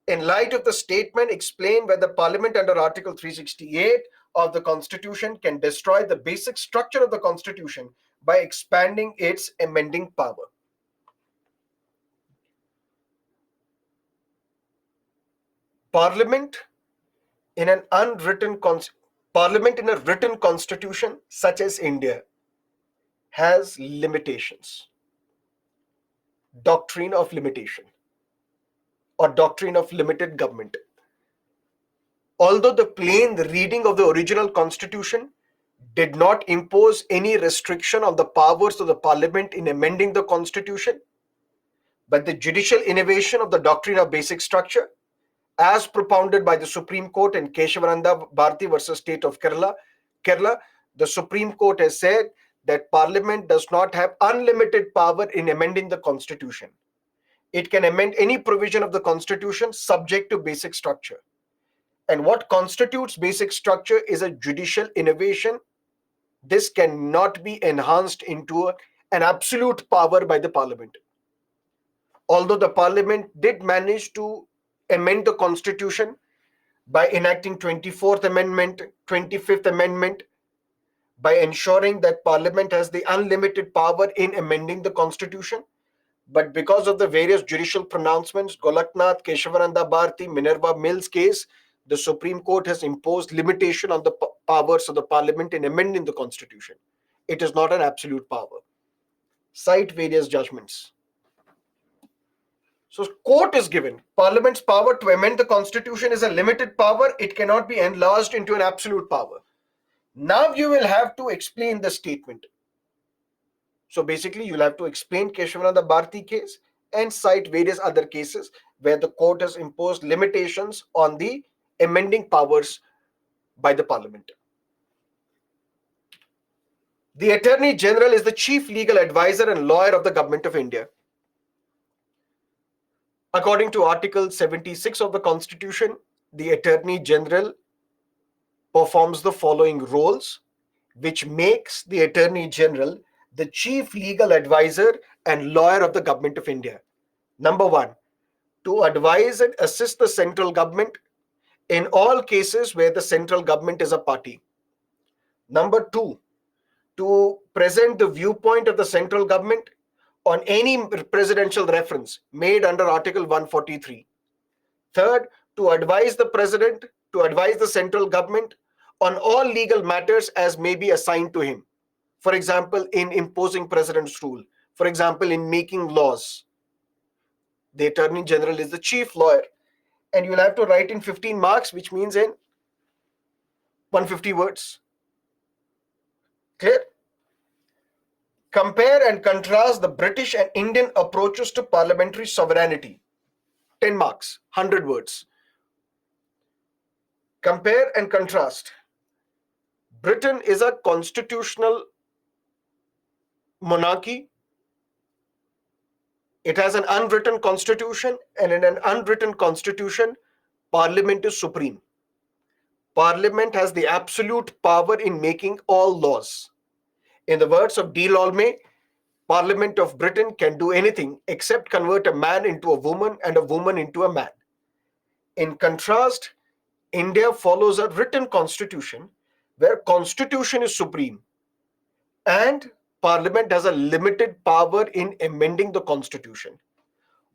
In light of the statement, explain whether Parliament under Article 368 of the Constitution can destroy the basic structure of the Constitution by expanding its amending power. Parliament in a written constitution such as India has limitations. Doctrine of limitation or doctrine of limited government. Although the plain reading of the original constitution did not impose any restriction on the powers of the parliament in amending the constitution, but the judicial innovation of the doctrine of basic structure, as propounded by the Supreme Court in Keshavananda Bharati versus State of Kerala, the Supreme Court has said that Parliament does not have unlimited power in amending the Constitution. It can amend any provision of the Constitution subject to basic structure. And what constitutes basic structure is a judicial innovation. This cannot be enhanced into an absolute power by the Parliament. Although the Parliament did manage to amend the Constitution by enacting 24th Amendment, 25th Amendment, by ensuring that Parliament has the unlimited power in amending the Constitution, But because of the various judicial pronouncements, Golaknath, Keshavananda Bharati, Minerva Mills case, the Supreme Court has imposed limitation on the powers of the Parliament in amending the Constitution. It is not an absolute power. Cite various judgments. So, court is given. Parliament's power to amend the Constitution is a limited power. It cannot be enlarged into an absolute power. Now you will have to explain the statement. So basically, you'll have to explain Keshavananda Bharati case and cite various other cases where the court has imposed limitations on the amending powers by the Parliament. The Attorney General is the chief legal advisor and lawyer of the Government of India. According to Article 76 of the Constitution, the Attorney General performs the following roles, which makes the Attorney General the chief legal advisor and lawyer of the Government of India. Number one, to advise and assist the central government in all cases where the central government is a party. Number two, to present the viewpoint of the central government on any presidential reference made under Article 143. Third, to advise the president, to advise the central government on all legal matters as may be assigned to him. For example, in imposing president's rule. For example, in making laws. The Attorney General is the chief lawyer. And you'll have to write in 15 marks, which means in 150 words. Clear? Compare and contrast the British and Indian approaches to parliamentary sovereignty. 10 marks, 100 words. Compare and contrast. Britain is a constitutional monarchy. It has an unwritten constitution, and in an unwritten constitution, Parliament is supreme. Parliament has the absolute power in making all laws. In the words of D. Lolme, Parliament of Britain can do anything except convert a man into a woman and a woman into a man. In contrast, India follows a written constitution where constitution is supreme and Parliament has a limited power in amending the constitution.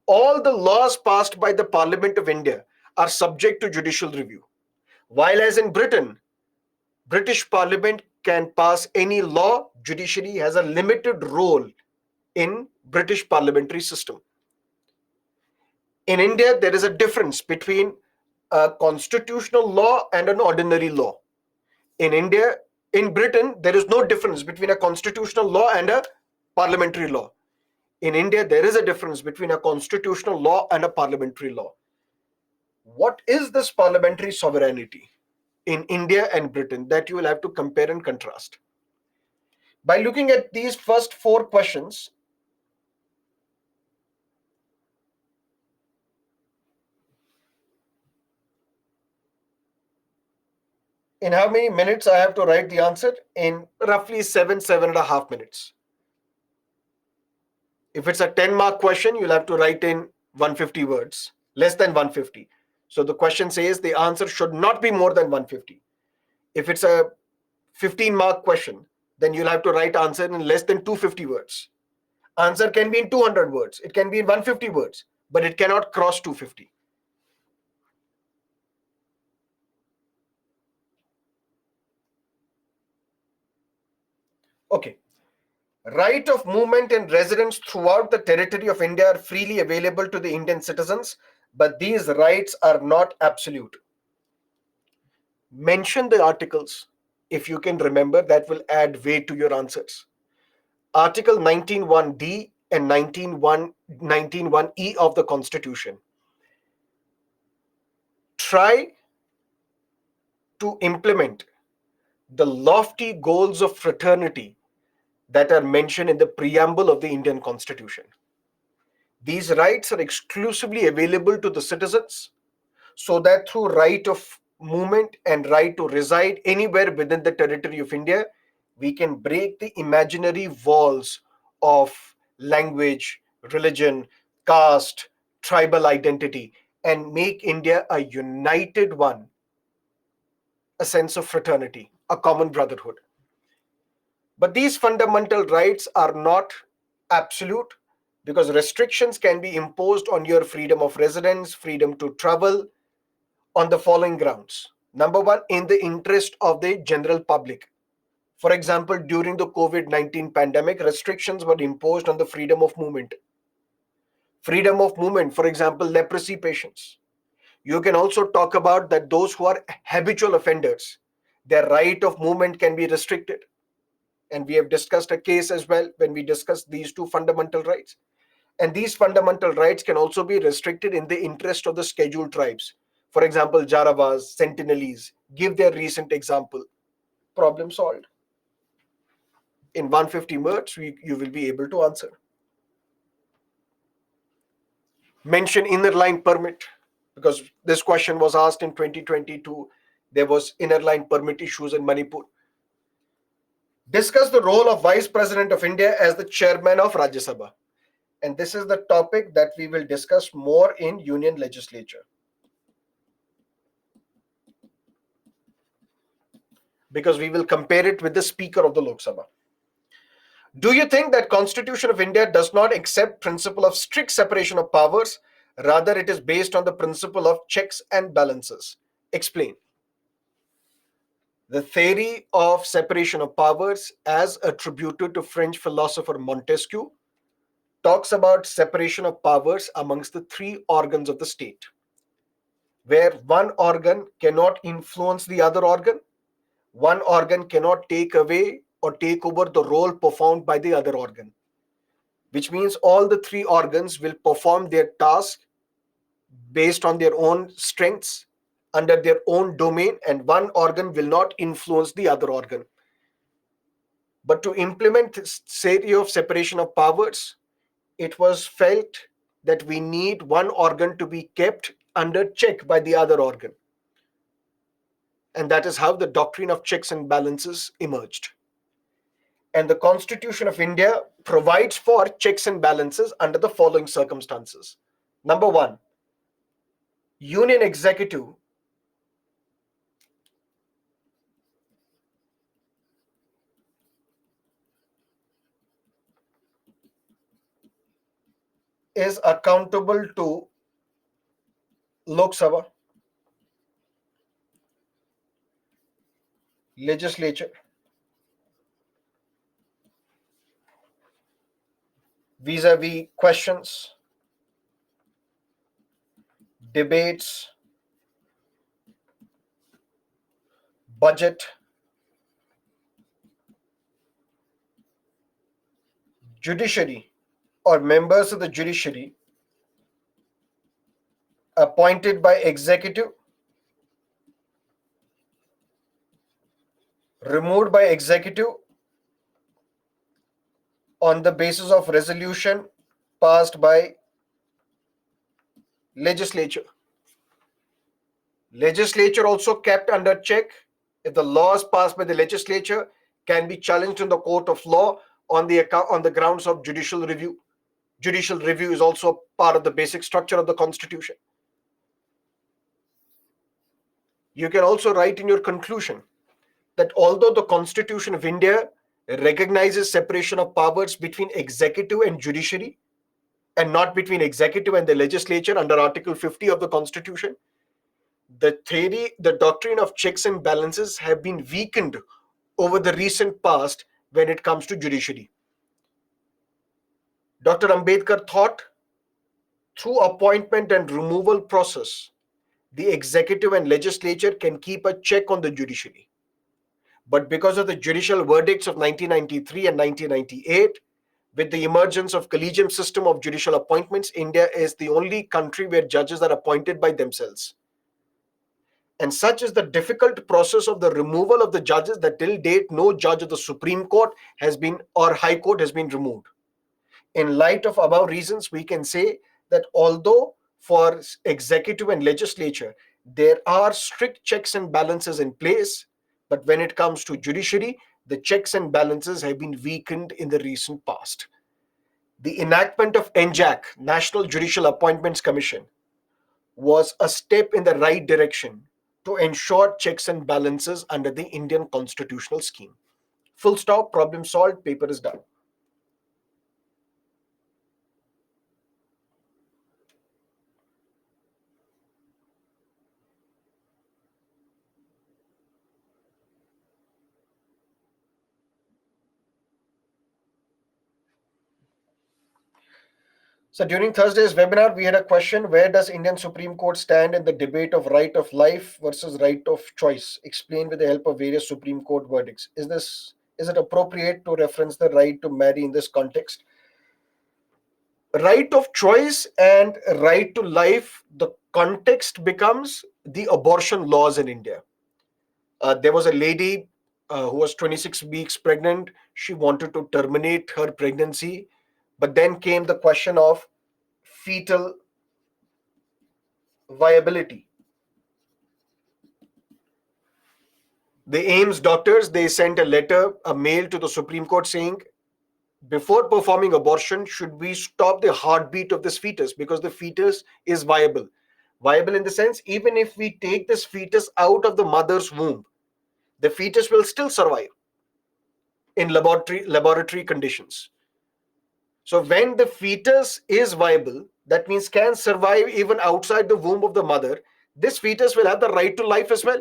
All the laws passed by the Parliament of India are subject to judicial review. While as in Britain, British Parliament can pass any law, judiciary has a limited role in British parliamentary system. In India, there is a difference between a constitutional law and an ordinary law. In Britain, there is no difference between a constitutional law and a parliamentary law. In India, there is a difference between a constitutional law and a parliamentary law. What is this parliamentary sovereignty in India and Britain that you will have to compare and contrast? By looking at these first four questions, in how many minutes I have to write the answer? In roughly 7.5 minutes. If it's a 10-mark question, you'll have to write in 150 words, less than 150. So the question says the answer should not be more than 150. If it's a 15-mark question, then you'll have to write answer in less than 250 words. Answer can be in 200 words. It can be in 150 words, but it cannot cross 250. Okay. Right of movement and residence throughout the territory of India are freely available to the Indian citizens, but these rights are not absolute. Mention the articles if you can remember, that will add weight to your answers. Article 19(1)(d) and 19(1)(e) of the Constitution. Try to implement the lofty goals of fraternity that are mentioned in the preamble of the Indian Constitution. These rights are exclusively available to the citizens so that through right of movement and right to reside anywhere within the territory of India, we can break the imaginary walls of language, religion, caste, tribal identity, and make India a united one, a sense of fraternity, a common brotherhood. But these fundamental rights are not absolute. because restrictions can be imposed on your freedom of residence, freedom to travel on the following grounds. Number one, in the interest of the general public. For example, during the COVID-19 pandemic, restrictions were imposed on the freedom of movement. Freedom of movement, for example, leprosy patients. You can also talk about that those who are habitual offenders, their right of movement can be restricted. And we have discussed a case as well when we discussed these two fundamental rights. And these fundamental rights can also be restricted in the interest of the scheduled tribes. For example, Jarawas, Sentinelese, give their recent example. Problem solved. In 150 words, you will be able to answer. Mention inner line permit, because this question was asked in 2022. There was inner line permit issues in Manipur. Discuss the role of Vice President of India as the chairman of Rajya Sabha. And this is the topic that we will discuss more in Union Legislature, because we will compare it with the Speaker of the Lok Sabha. Do you think that Constitution of India does not accept principle of strict separation of powers? Rather, it is based on the principle of checks and balances. Explain. The theory of separation of powers, as attributed to French philosopher Montesquieu, talks about separation of powers amongst the three organs of the state, where one organ cannot influence the other organ, one organ cannot take away or take over the role performed by the other organ, which means all the three organs will perform their task based on their own strengths, under their own domain, and one organ will not influence the other organ. But to implement this theory of separation of powers, it was felt that we need one organ to be kept under check by the other organ. And that is how the doctrine of checks and balances emerged. And the Constitution of India provides for checks and balances under the following circumstances. Number one, Union Executive is accountable to Lok Sabha, legislature, vis-a-vis questions, debates, budget, judiciary, or members of the judiciary appointed by executive, removed by executive on the basis of resolution passed by legislature. Legislature also kept under check. If the laws passed by the legislature can be challenged in the court of law on the grounds of judicial review. Judicial review is also part of the basic structure of the Constitution. You can also write in your conclusion that although the Constitution of India recognizes separation of powers between executive and judiciary, and not between executive and the legislature under Article 50 of the Constitution, the doctrine of checks and balances have been weakened over the recent past when it comes to judiciary. Dr. Ambedkar thought through appointment and removal process, the executive and legislature can keep a check on the judiciary. But because of the judicial verdicts of 1993 and 1998, with the emergence of collegium system of judicial appointments, India is the only country where judges are appointed by themselves. And such is the difficult process of the removal of the judges that till date no judge of the Supreme Court has been or High Court has been removed. In light of above reasons, we can say that although for executive and legislature there are strict checks and balances in place, but when it comes to judiciary, the checks and balances have been weakened in the recent past. The enactment of NJAC, National Judicial Appointments Commission, was a step in the right direction to ensure checks and balances under the Indian constitutional scheme. Full stop, problem solved, paper is done. So during Thursday's webinar, we had a question: where does Indian Supreme Court stand in the debate of right of life versus right of choice? Explain with the help of various Supreme Court verdicts. Is it appropriate to reference the right to marry in this context? Right of choice and right to life, the context becomes the abortion laws in India. There was a lady who was 26 weeks pregnant. She wanted to terminate her pregnancy, but then came the question of fetal viability. The AIMS doctors, they sent a letter, a mail to the Supreme Court saying, before performing abortion, should we stop the heartbeat of this fetus because the fetus is viable? Viable in the sense, even if we take this fetus out of the mother's womb, the fetus will still survive in laboratory conditions. So when the fetus is viable, that means can survive even outside the womb of the mother, this fetus will have the right to life as well.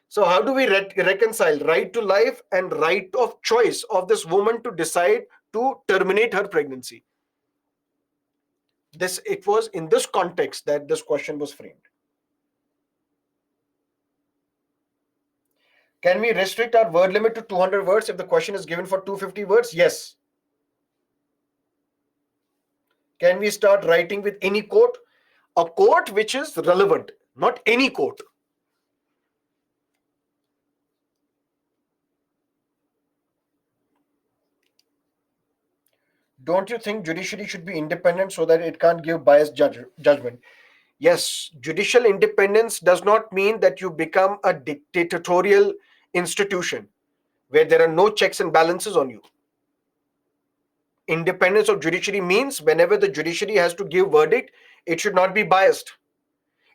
So how do we reconcile right to life and right of choice of this woman to decide to terminate her pregnancy? It was in this context that this question was framed. Can we restrict our word limit to 200 words if the question is given for 250 words? Yes. Can we start writing with any quote? A quote which is relevant, not any quote. Don't you think judiciary should be independent so that it can't give biased judgment? Yes, judicial independence does not mean that you become a dictatorial institution where there are no checks and balances on you. Independence of judiciary means whenever the judiciary has to give verdict, it should not be biased.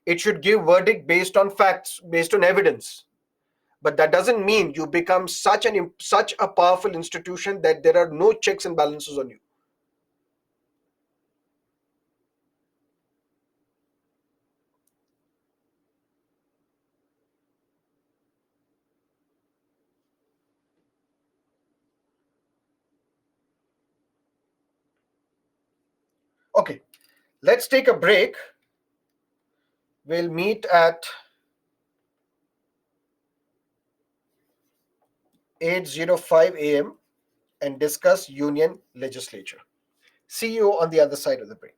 It should give verdict based on facts, based on evidence. But that doesn't mean you become such a powerful institution that there are no checks and balances on you. Okay, let's take a break. We'll meet at 8:05 a.m. and discuss union legislature. See you on the other side of the break.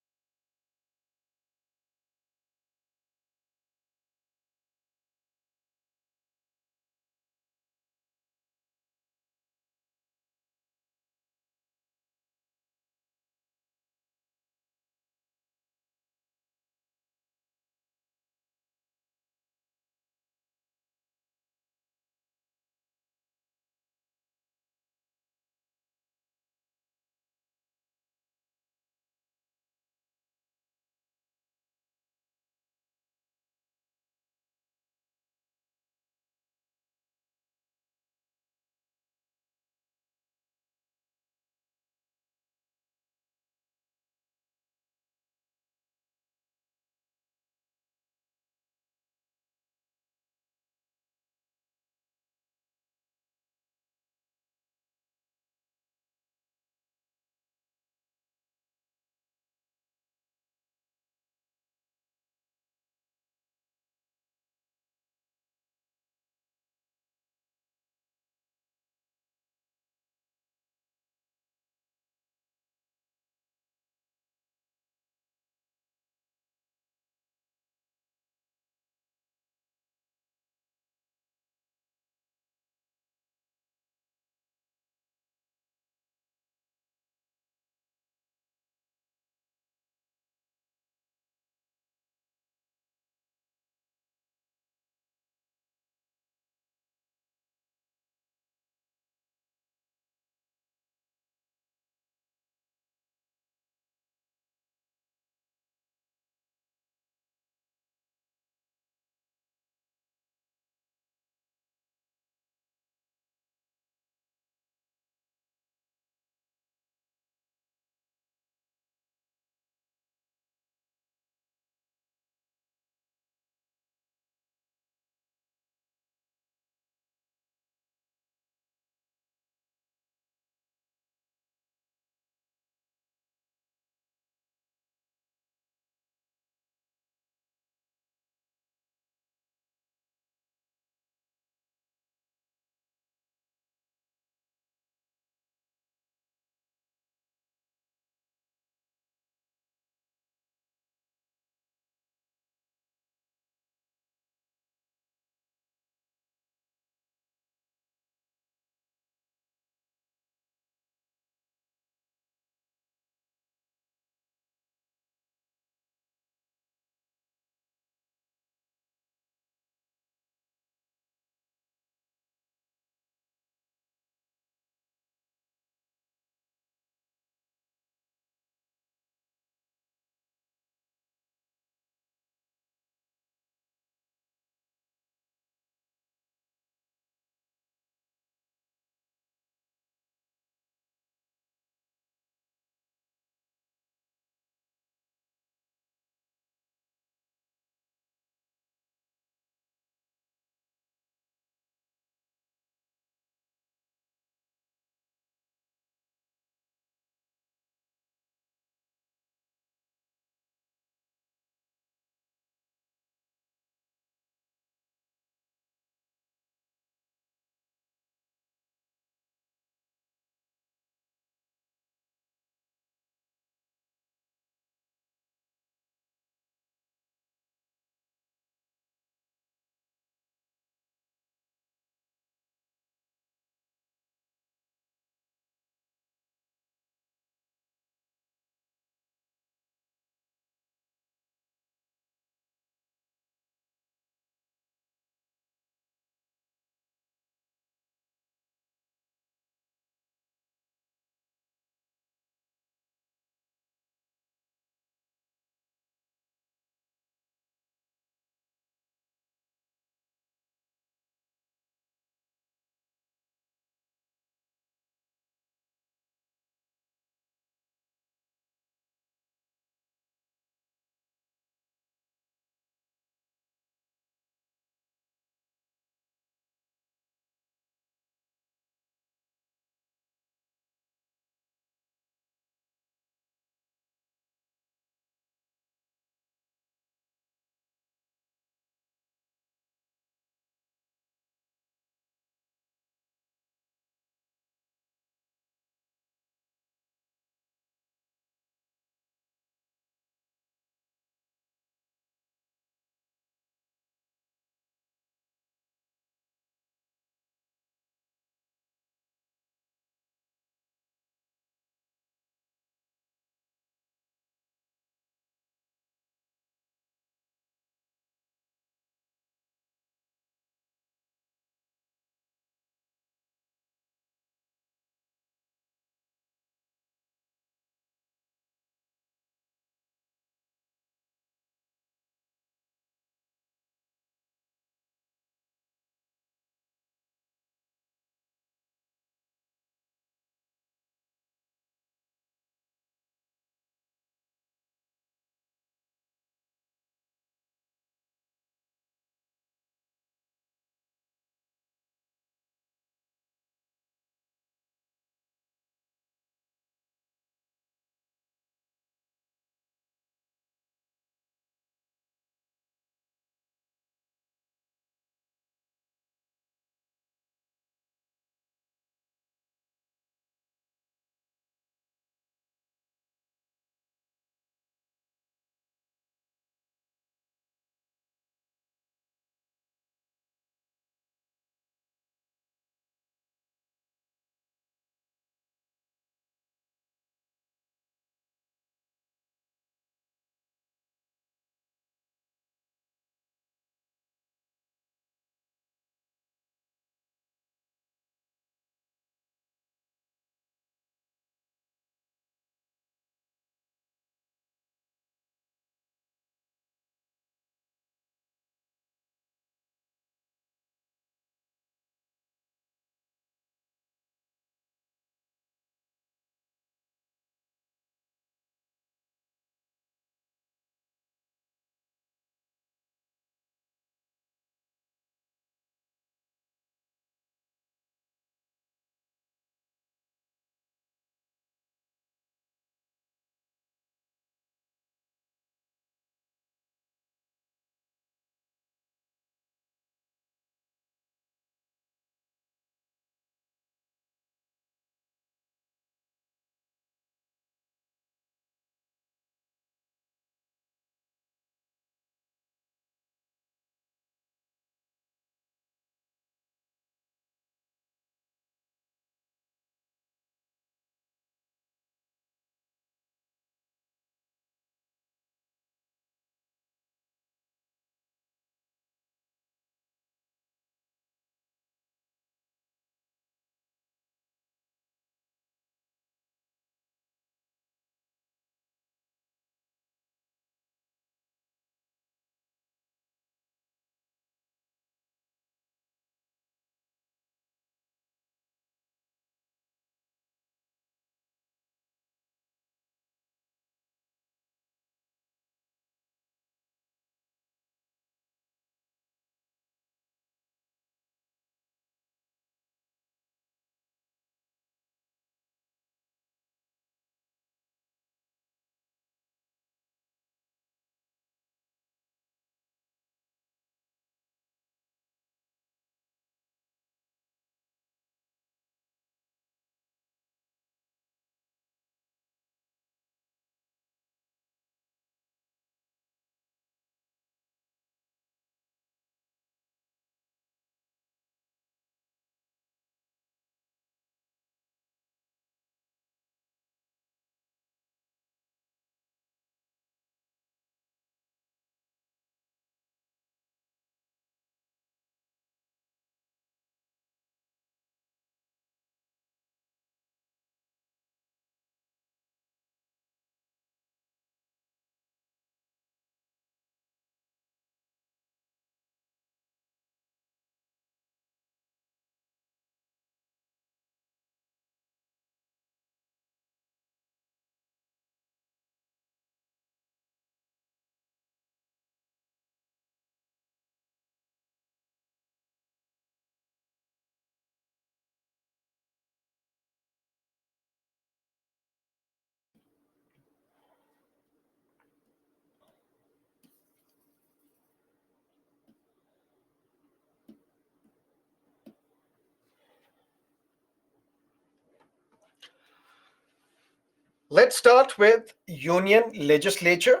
Let's start with Union Legislature.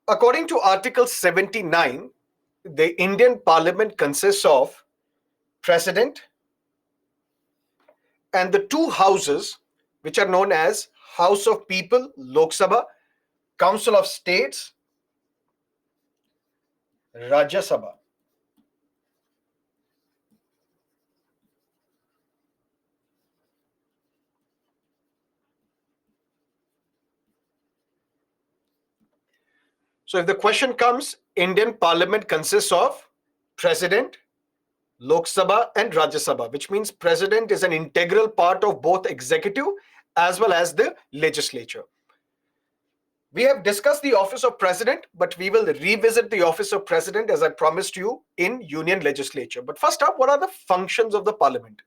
According to Article 79, the Indian Parliament consists of President and the two houses, which are known as House of People, Lok Sabha, Council of States, Rajya Sabha. So if the question comes, Indian Parliament consists of President, Lok Sabha and Rajya Sabha, which means President is an integral part of both executive as well as the legislature. We have discussed the office of President, but we will revisit the office of President as I promised you in Union Legislature. But first up, what are the functions of the Parliament?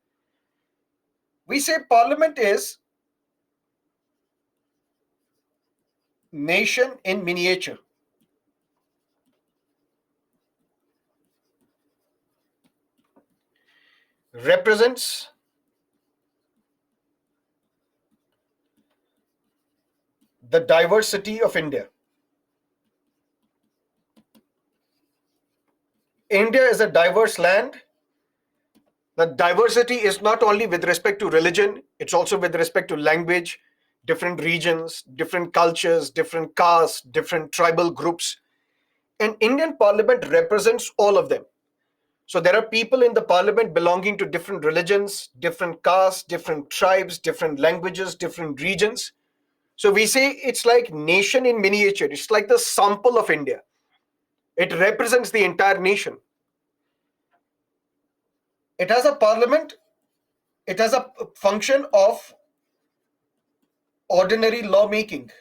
We say Parliament is nation in miniature. Represents the diversity of India. India is a diverse land. The diversity is not only with respect to religion, it's also with respect to language, different regions, different cultures, different castes, different tribal groups. And Indian Parliament represents all of them. So there are people in the parliament belonging to different religions, different castes, different tribes, different languages, different regions. So we say it's like nation in miniature. It's like the sample of India. It represents the entire nation. It has a parliament. It has a function of ordinary lawmaking.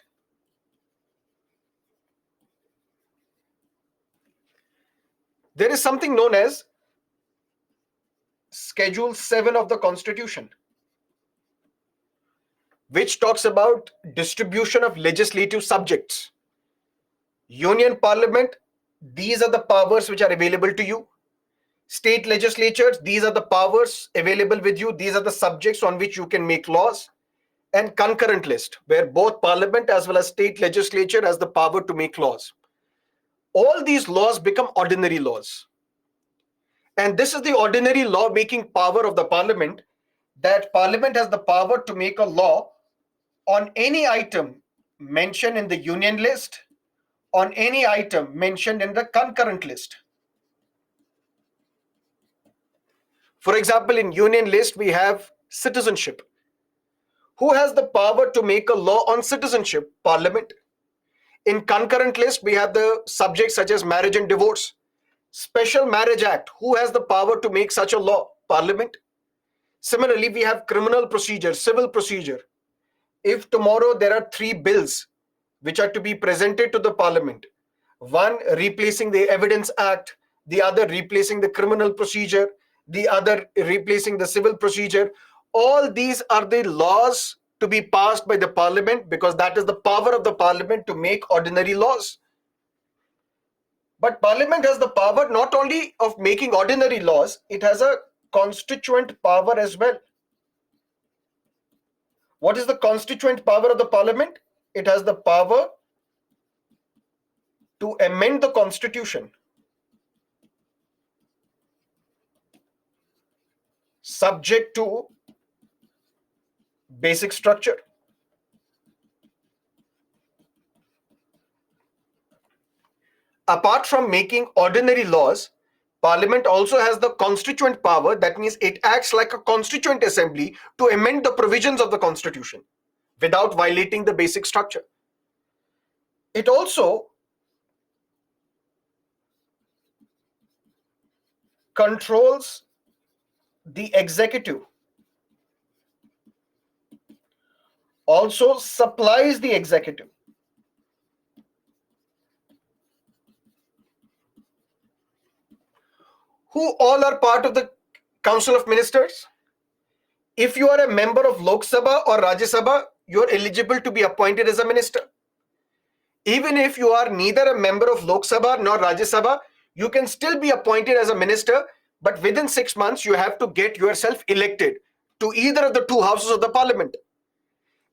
There is something known as Schedule 7 of the Constitution, which talks about distribution of legislative subjects. Union Parliament, these are the powers which are available to you. State legislatures, these are the powers available with you. These are the subjects on which you can make laws. And concurrent list, where both Parliament as well as state legislature has the power to make laws. All these laws become ordinary laws. And this is the ordinary law-making power of the Parliament, that Parliament has the power to make a law on any item mentioned in the union list, on any item mentioned in the concurrent list. For example, in union list, we have citizenship. Who has the power to make a law on citizenship? Parliament. In concurrent list, we have the subjects such as marriage and divorce. Special Marriage Act. Who has the power to make such a law? Parliament. Similarly, we have criminal procedure, civil procedure. If tomorrow there are 3 bills which are to be presented to the Parliament, one replacing the Evidence Act, the other replacing the criminal procedure, the other replacing the civil procedure, all these are the laws to be passed by the Parliament, because that is the power of the Parliament to make ordinary laws. But Parliament has the power not only of making ordinary laws, it has a constituent power as well. What is the constituent power of the Parliament? It has the power to amend the Constitution, subject to basic structure. Apart from making ordinary laws, Parliament also has the constituent power. That means it acts like a constituent assembly to amend the provisions of the Constitution without violating the basic structure. It also controls the executive, also supplies the executive. Who all are part of the Council of Ministers? If you are a member of Lok Sabha or Rajya Sabha, you are eligible to be appointed as a minister. Even if you are neither a member of Lok Sabha nor Rajya Sabha, you can still be appointed as a minister, but within 6 months, you have to get yourself elected to either of the two houses of the Parliament.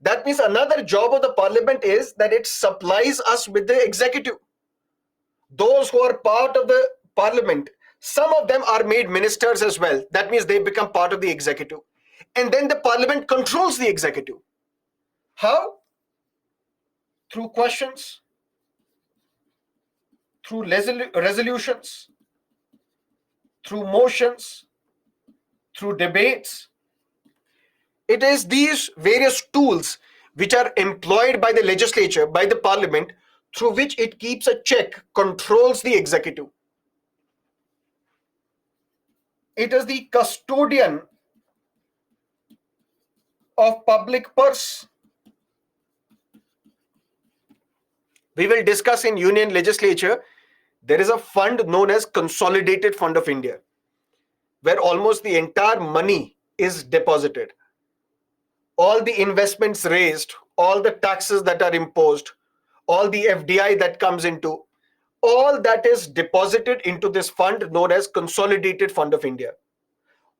That means another job of the parliament is that it supplies us with the executive. Those who are part of the parliament, some of them are made ministers as well. That means they become part of the executive. And then the parliament controls the executive. How? Through questions, through resolutions, through motions, through debates. It is these various tools which are employed by the legislature, by the parliament, through which it keeps a check, controls the executive. It is the custodian of public purse. We will discuss in union legislature, there is a fund known as Consolidated Fund of India, where almost the entire money is deposited. All the investments raised, all the taxes that are imposed, all the FDI that comes into, all that is deposited into this fund known as Consolidated Fund of India.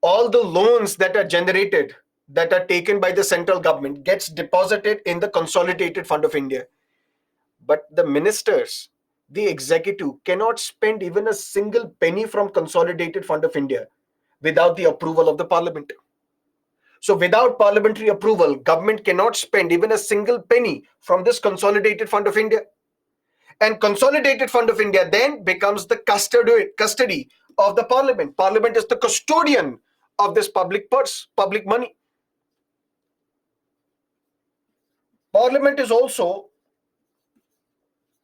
All the loans that are generated, that are taken by the central government, gets deposited in the Consolidated Fund of India. But the ministers, the executive cannot spend even a single penny from Consolidated Fund of India without the approval of the parliament. So without parliamentary approval, government cannot spend even a single penny from this Consolidated Fund of India. And Consolidated Fund of India then becomes the custody of the parliament. Parliament is the custodian of this public purse, public money. Parliament is also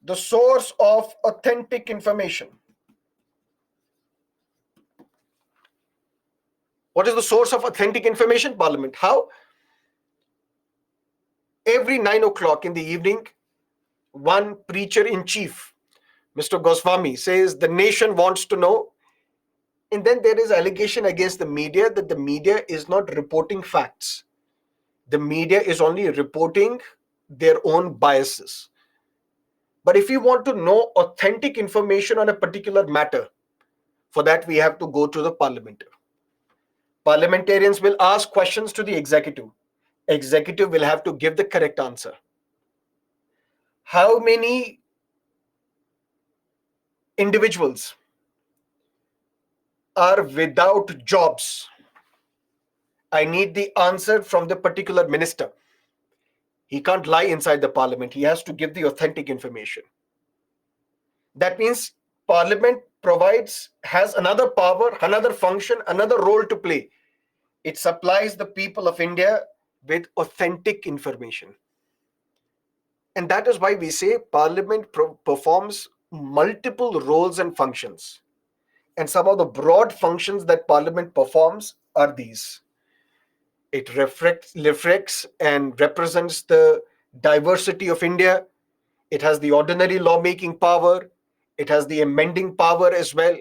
the source of authentic information. What is the source of authentic information? Parliament. How? Every 9 o'clock in the evening, one preacher in chief, Mr. Goswami, says the nation wants to know. And then there is allegation against the media that the media is not reporting facts. The media is only reporting their own biases. But if we want to know authentic information on a particular matter, for that we have to go to the parliament. Parliamentarians will ask questions to the executive. Executive will have to give the correct answer. How many individuals are without jobs? I need the answer from the particular minister. He can't lie inside the parliament. He has to give the authentic information. That means parliament has another power, another function, another role to play. It supplies the people of India with authentic information. And that is why we say parliament performs multiple roles and functions. And some of the broad functions that parliament performs are these. It reflects and represents the diversity of India. It has the ordinary lawmaking power. It has the amending power as well.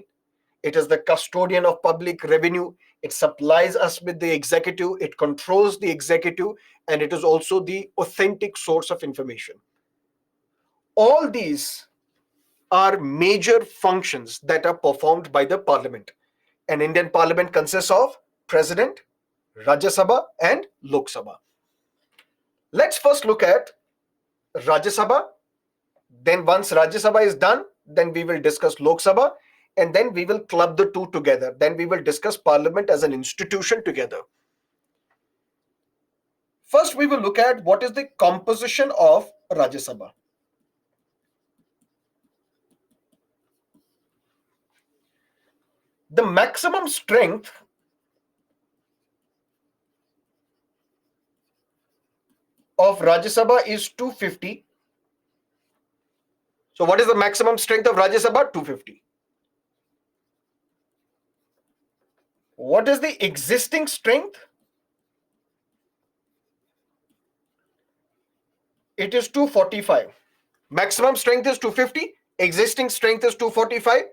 It is the custodian of public revenue. It supplies us with the executive. It controls the executive. And it is also the authentic source of information. All these are major functions that are performed by the parliament. An Indian parliament consists of president, Rajya Sabha, and Lok Sabha. Let's first look at Rajya Sabha. Then once Rajya Sabha is done, then we will discuss Lok Sabha, and then we will club the two together. Then we will discuss parliament as an institution together. First, we will look at what is the composition of Rajya Sabha. The maximum strength of Rajya Sabha is 250. So what is the maximum strength of Rajya Sabha? 250. What is the existing strength? It is 245. Maximum strength is 250. Existing strength is 245,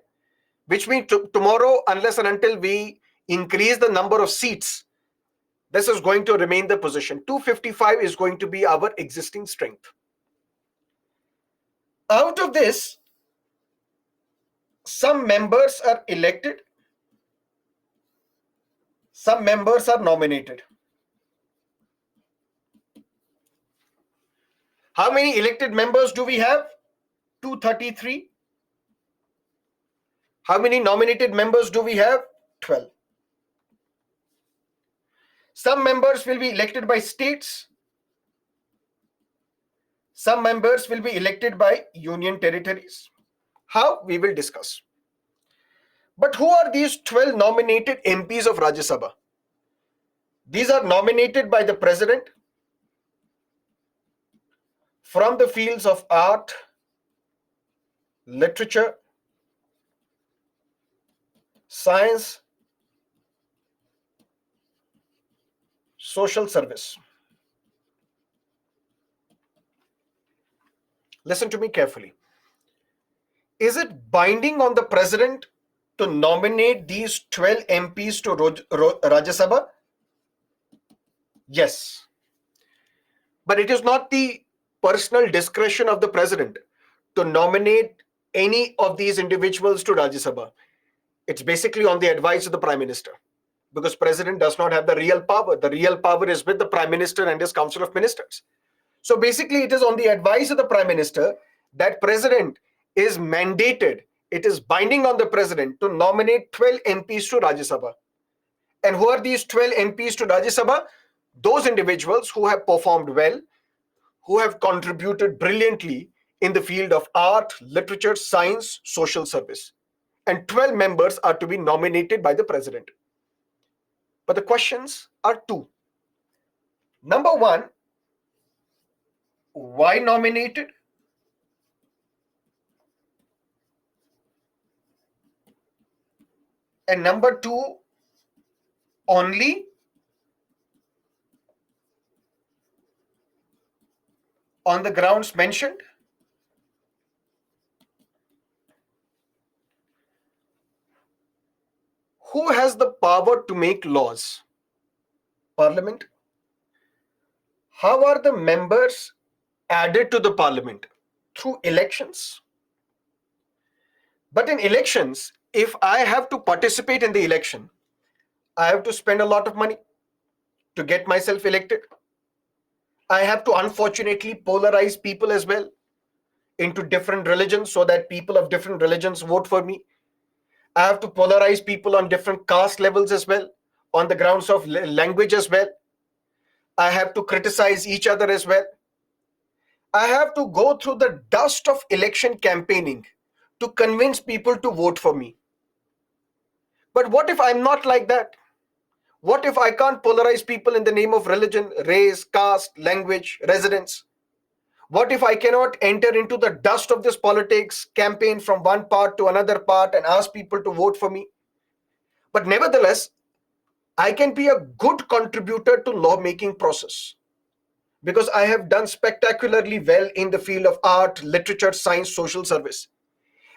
which means tomorrow, unless and until we increase the number of seats, this is going to remain the position. 255 is going to be our existing strength. Out of this, some members are elected, some members are nominated. How many elected members do we have? 233. How many nominated members do we have? 12. Some members will be elected by states. Some members will be elected by union territories. How? We will discuss. But who are these 12 nominated MPs of Rajya Sabha? These are nominated by the president from the fields of art, literature, science, social service. Listen to me carefully. Is it binding on the president to nominate these 12 MPs to Rajya Sabha? Yes. But it is not the personal discretion of the president to nominate any of these individuals to Rajya Sabha. It's basically on the advice of the Prime Minister, because President does not have the real power. The real power is with the Prime Minister and his Council of Ministers. So basically, it is on the advice of the Prime Minister that President is mandated, it is binding on the President to nominate 12 MPs to Rajya Sabha. And who are these 12 MPs to Rajya Sabha? Those individuals who have performed well, who have contributed brilliantly in the field of art, literature, science, social service. And 12 members are to be nominated by the President. But the questions are two. Number one, why nominated? And number two, only? On the grounds mentioned? Who has the power to make laws? Parliament. How are the members added to the parliament? Through elections. But in elections, if I have to participate in the election, I have to spend a lot of money to get myself elected. I have to unfortunately polarize people as well into different religions so that people of different religions vote for me. I have to polarize people on different caste levels as well, on the grounds of language as well. I have to criticize each other as well. I have to go through the dust of election campaigning to convince people to vote for me. But what if I'm not like that? What if I can't polarize people in the name of religion, race, caste, language, residence? What if I cannot enter into the dust of this politics, campaign from one part to another part and ask people to vote for me? But nevertheless, I can be a good contributor to lawmaking process because I have done spectacularly well in the field of art, literature, science, social service.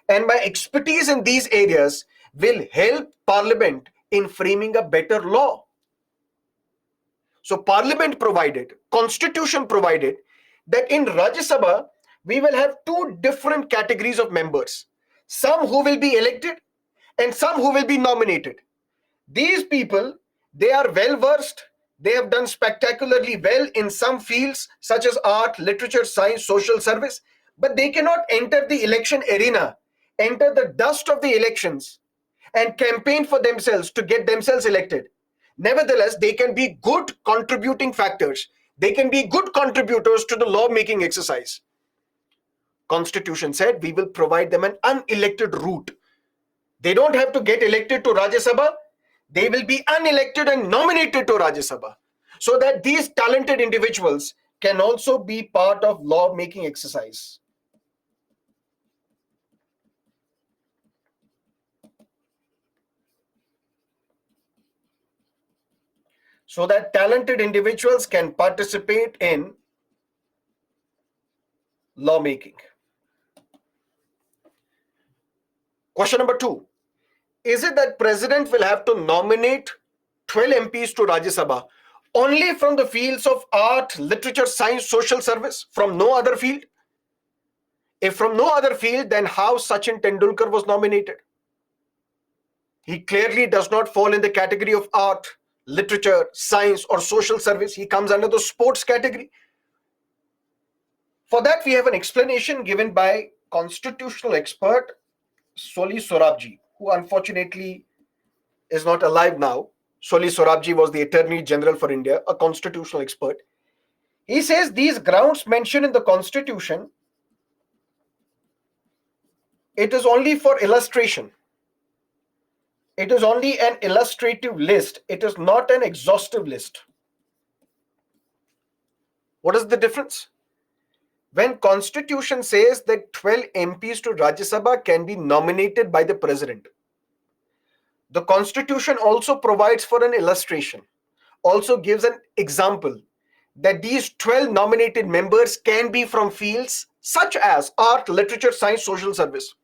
And my expertise in these areas will help Parliament in framing a better law. So Parliament provided, Constitution provided that in Rajya Sabha, we will have two different categories of members. Some who will be elected and some who will be nominated. These people, they are well versed. They have done spectacularly well in some fields such as art, literature, science, social service, but they cannot enter the election arena, enter the dust of the elections and campaign for themselves to get themselves elected. Nevertheless, they can be good contributing factors. They can be good contributors to the lawmaking exercise. Constitution said we will provide them an unelected route. They don't have to get elected to Rajya Sabha. They will be unelected and nominated to Rajya Sabha so that these talented individuals can also be part of lawmaking exercise. So that talented individuals can participate in lawmaking. Question number two. Is it that President will have to nominate 12 MPs to Rajya Sabha only from the fields of art, literature, science, social service, from no other field? If from no other field, then how Sachin Tendulkar was nominated? He clearly does not fall in the category of art, literature, science, or social service. He comes under the sports category. For that, we have an explanation given by constitutional expert Soli Sorabji, who unfortunately is not alive now. Soli Sorabji was the Attorney General for India, a constitutional expert. He says these grounds mentioned in the Constitution, it is only for illustration. It is only an illustrative list. It is not an exhaustive list. What is the difference? When Constitution says that 12 MPs to Rajya Sabha can be nominated by the President, the Constitution also provides for an illustration, also gives an example that these 12 nominated members can be from fields such as art, literature, science, social service.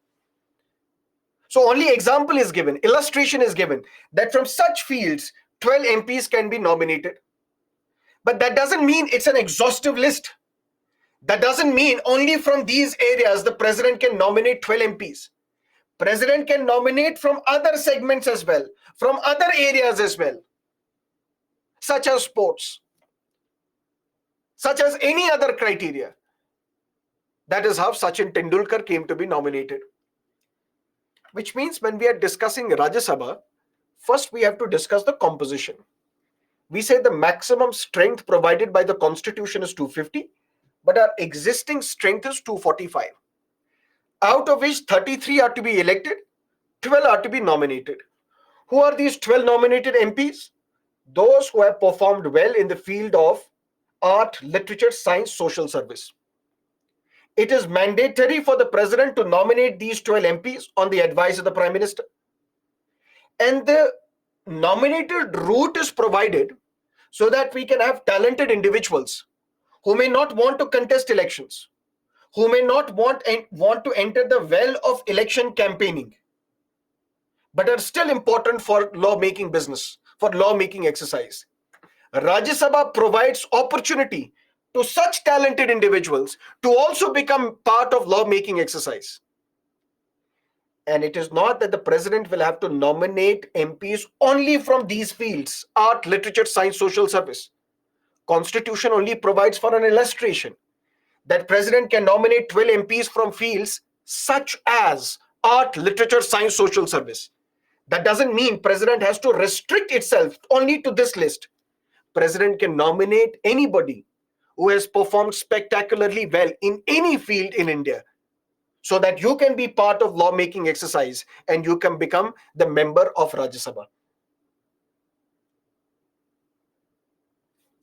So only example is given, illustration is given that from such fields 12 MPs can be nominated. But that doesn't mean it's an exhaustive list. That doesn't mean only from these areas the president can nominate 12 MPs. President can nominate from other segments as well, from other areas as well, such as sports, such as any other criteria. That is how Sachin Tendulkar came to be nominated. Which means when we are discussing Rajya Sabha, first we have to discuss the composition. We say the maximum strength provided by the Constitution is 250, but our existing strength is 245. Out of which 33 are to be elected, 12 are to be nominated. Who are these 12 nominated MPs? Those who have performed well in the field of art, literature, science, social service. It is mandatory for the president to nominate these 12 MPs on the advice of the Prime Minister. And the nominated route is provided so that we can have talented individuals who may not want to contest elections, who may not want to enter the well of election campaigning, but are still important for lawmaking business, for lawmaking exercise. Rajya Sabha provides opportunity to such talented individuals to also become part of lawmaking exercise. And it is not that the president will have to nominate MPs only from these fields, art, literature, science, social service. Constitution only provides for an illustration that president can nominate 12 MPs from fields such as art, literature, science, social service. That doesn't mean president has to restrict itself only to this list. President can nominate anybody who has performed spectacularly well in any field in India, so that you can be part of lawmaking exercise and you can become the member of Rajya Sabha.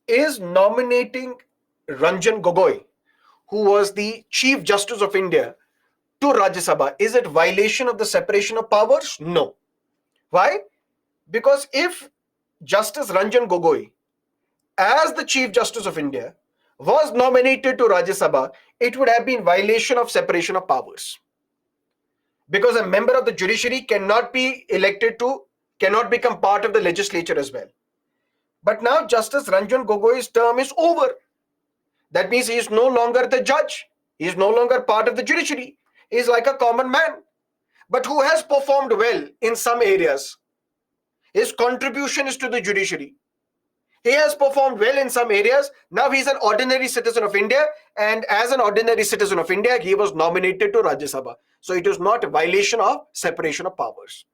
Is nominating Ranjan Gogoi, who was the Chief Justice of India, to Rajya Sabha, is it violation of the separation of powers? No. Why? Because if Justice Ranjan Gogoi, as the Chief Justice of India, was nominated to Rajya Sabha, it would have been violation of separation of powers. Because a member of the judiciary cannot be elected cannot become part of the legislature as well. But now Justice Ranjan Gogoi's term is over. That means he is no longer the judge. He is no longer part of the judiciary. He is like a common man, but who has performed well in some areas. His contribution is to the judiciary. He has performed well in some areas. Now he is an ordinary citizen of India, and as an ordinary citizen of India, he was nominated to Rajya Sabha. So it is not a violation of separation of powers.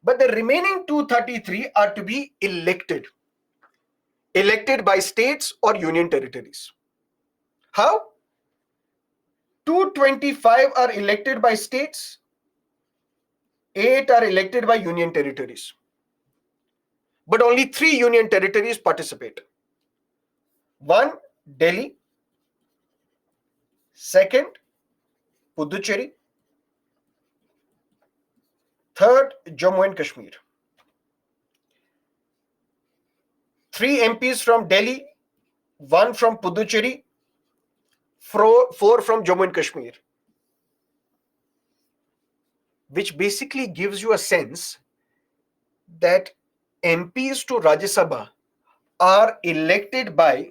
But the remaining 233 are to be elected by states or union territories. How? 225 are elected by states, 8 are elected by union territories. But only 3 union territories participate. 1, Delhi. 2nd, Puducherry. 3rd, Jammu and Kashmir. 3 MPs from Delhi, 1 from Puducherry, 4 from Jammu and Kashmir. Which basically gives you a sense that MPs to Rajya Sabha are elected by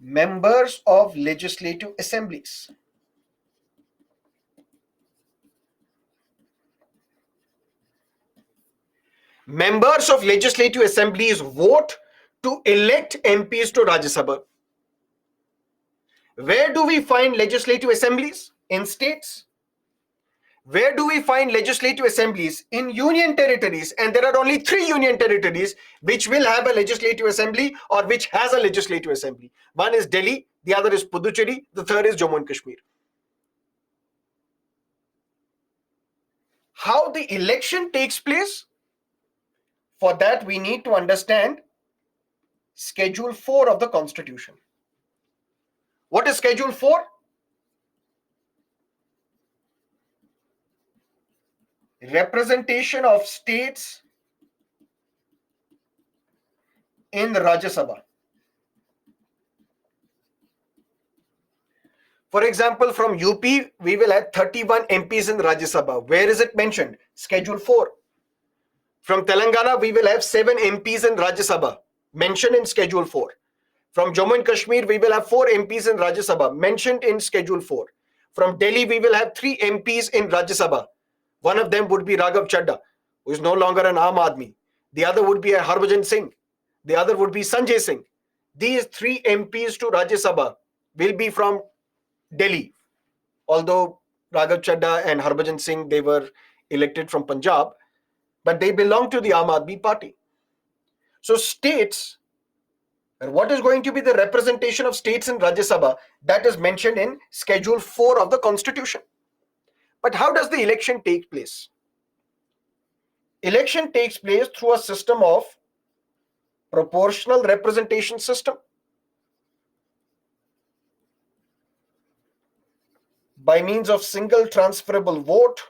members of legislative assemblies. Members of legislative assemblies vote to elect MPs to Rajya Sabha. Where do we find legislative assemblies? In states. Where do we find legislative assemblies? In union territories. And there are only 3 union territories which will have a legislative assembly or which has a legislative assembly. One is Delhi, the other is Puducherry, the third is Jammu and Kashmir. How the election takes place? For that, we need to understand Schedule 4 of the Constitution. What is Schedule 4? Representation of states in Rajya Sabha. For example, from UP, we will have 31 MPs in Rajya Sabha. Where is it mentioned? Schedule 4. From Telangana, we will have 7 MPs in Rajya Sabha, mentioned in Schedule 4. From Jammu and Kashmir, we will have 4 MPs in Rajya Sabha, mentioned in Schedule 4. From Delhi, we will have 3 MPs in Rajya Sabha. One of them would be Raghav Chadha, who is no longer an Aam Aadmi. The other would be Harbhajan Singh. The other would be Sanjay Singh. These 3 MPs to Rajya Sabha will be from Delhi. Although Raghav Chadha and Harbhajan Singh, they were elected from Punjab, but they belong to the Aam Aadmi party. So states, what is going to be the representation of states in Rajya Sabha? That is mentioned in Schedule 4 of the Constitution. But how does the election take place? Election takes place through a system of proportional representation system, by means of single transferable vote,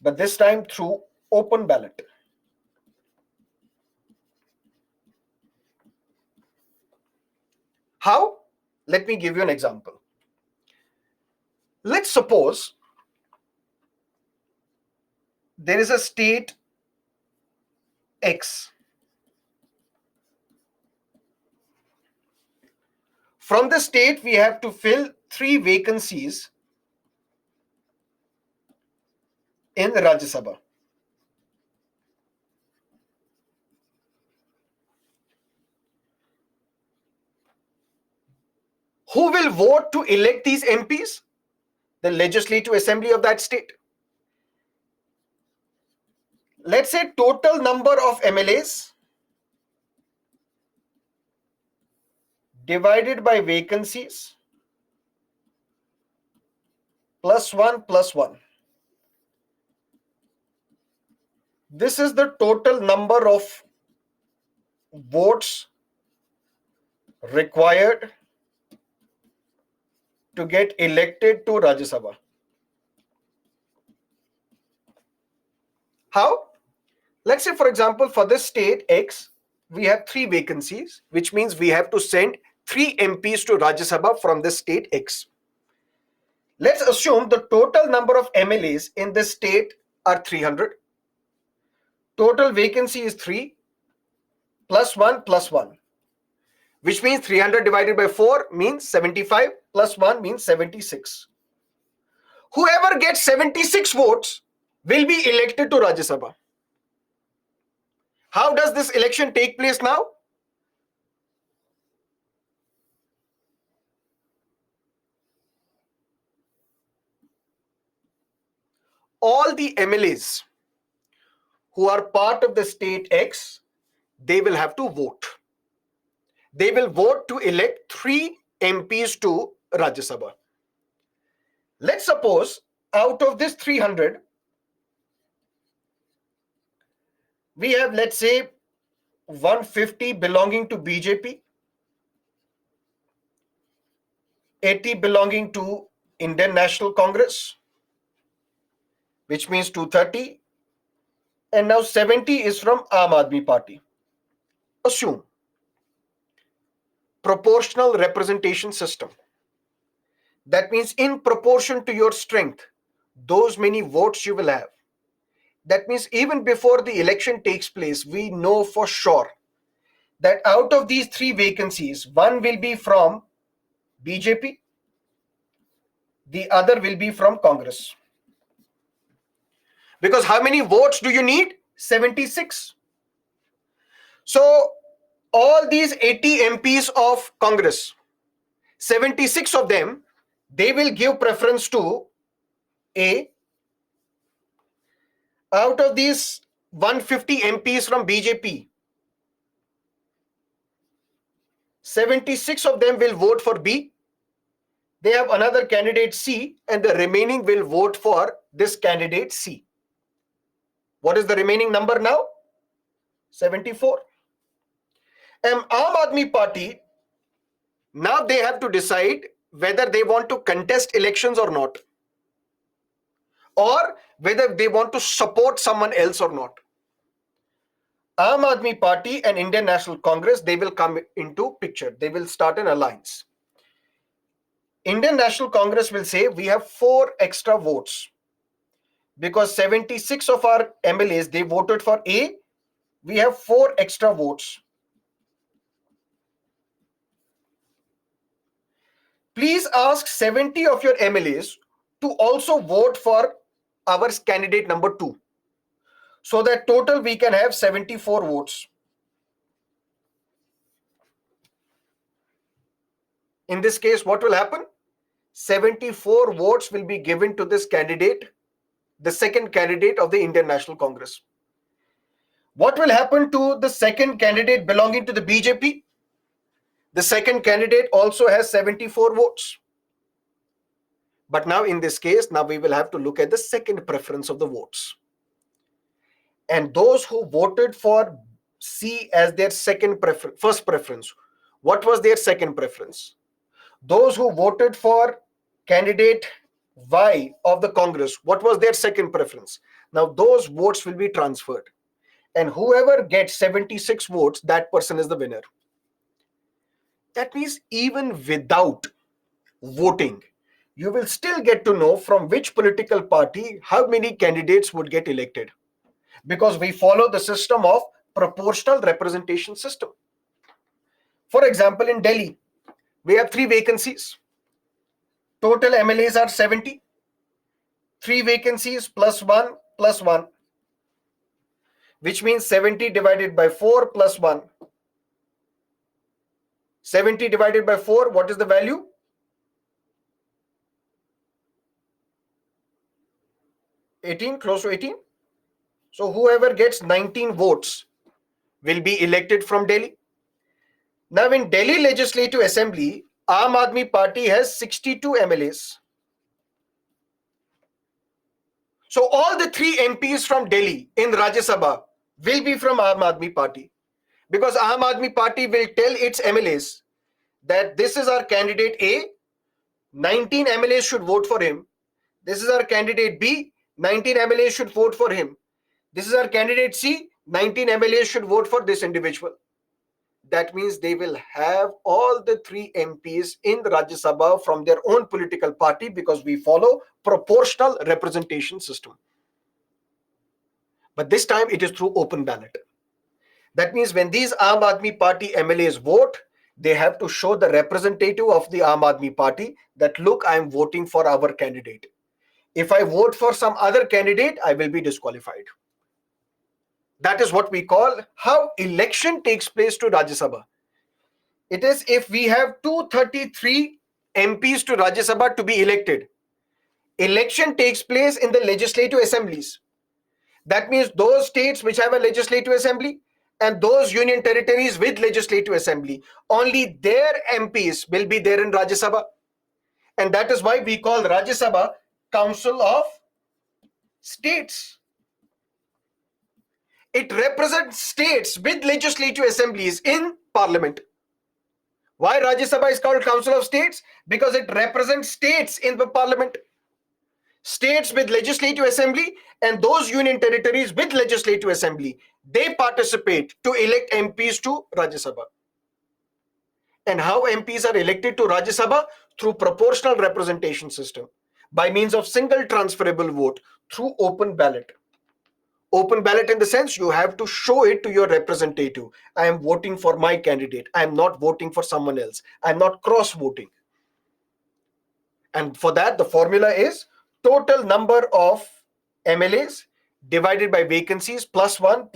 but this time through open ballot. How? Let me give you an example. Let's suppose there is a state X. From the state, we have to fill 3 vacancies in Rajya Sabha. Who will vote to elect these MPs? The Legislative Assembly of that state. Let's say total number of MLAs divided by vacancies +1 +1. This is the total number of votes required to get elected to Rajya Sabha. How? Let's say, for example, for this state X, we have 3 vacancies, which means we have to send 3 MPs to Rajya Sabha from this state X. Let's assume the total number of MLAs in this state are 300. Total vacancy is 3 +1 +1, which means 300 divided by 4 means 75, +1 means 76. Whoever gets 76 votes will be elected to Rajya Sabha. How does this election take place now? All the MLAs who are part of the state X, they will have to vote. They will vote to elect 3 MPs to Rajya Sabha. Let's suppose out of this 300, we have, let's say, 150 belonging to BJP, 80 belonging to Indian National Congress, which means 230, and now 70 is from Aam Aadmi Party. Assume proportional representation system. That means in proportion to your strength, those many votes you will have. That means even before the election takes place, we know for sure that out of these 3 vacancies, one will be from BJP, the other will be from Congress. Because how many votes do you need? 76. So all these 80 MPs of Congress, 76 of them, they will give preference to A. Out of these 150 MPs from BJP, 76 of them will vote for B. They have another candidate C, and the remaining will vote for this candidate C. What is the remaining number now? 74. And Aam Aadmi Party, now they have to decide whether they want to contest elections or not, or whether they want to support someone else or not. Aam Aadmi Party and Indian National Congress, they will come into picture. They will start an alliance. Indian National Congress will say we have 4 extra votes because 76 of our MLAs, they voted for A. We have 4 extra votes. Please ask 70 of your MLAs to also vote for our candidate number 2. So that total we can have 74 votes. In this case, what will happen? 74 votes will be given to this candidate, the second candidate of the Indian National Congress. What will happen to the second candidate belonging to the BJP? The second candidate also has 74 votes. But now in this case, now we will have to look at the second preference of the votes. And those who voted for C as their first preference, what was their second preference? Those who voted for candidate Y of the Congress, what was their second preference? Now those votes will be transferred. And whoever gets 76 votes, that person is the winner. That means even without voting, you will still get to know from which political party how many candidates would get elected, because we follow the system of proportional representation system. For example, in Delhi, we have 3 vacancies. Total MLAs are 70. 3 vacancies plus 1 plus 1, which means 70 divided by 4 plus 1. 70 divided by 4, what is the value? 18, close to 18. So whoever gets 19 votes will be elected from Delhi. Now in Delhi Legislative Assembly, Aam Aadmi Party has 62 MLAs. So all the 3 MPs from Delhi in Rajya Sabha will be from Aam Aadmi Party, because Aam Aadmi Party will tell its MLAs that this is our candidate A, 19 MLAs should vote for him. This is our candidate B, 19 MLAs should vote for him. This is our candidate C, 19 MLAs should vote for this individual. That means they will have all the 3 MPs in the Rajya Sabha from their own political party, because we follow proportional representation system. But this time it is through open ballot. That means when these Aam Aadmi Party MLAs vote, they have to show the representative of the Aam Aadmi Party that, look, I am voting for our candidate. If I vote for some other candidate, I will be disqualified. That is what we call how election takes place to Rajya Sabha. It is if we have 233 MPs to Rajya Sabha to be elected, election takes place in the legislative assemblies. That means those states which have a legislative assembly and those union territories with legislative assembly, only their MPs will be there in Rajya Sabha. And that is why we call Rajya Sabha Council of States. It represents states with legislative assemblies in parliament. Why Rajya Sabha is called Council of States? Because it represents states in the parliament. States with legislative assembly and those union territories with legislative assembly, they participate to elect MPs to Rajya Sabha. And how MPs are elected to Rajya Sabha? Through proportional representation system, by means of single transferable vote, through open ballot. Open ballot in the sense you have to show it to your representative. I am voting for my candidate. I am not voting for someone else. I am not cross-voting. And for that, the formula is total number of MLAs divided by vacancies plus 1,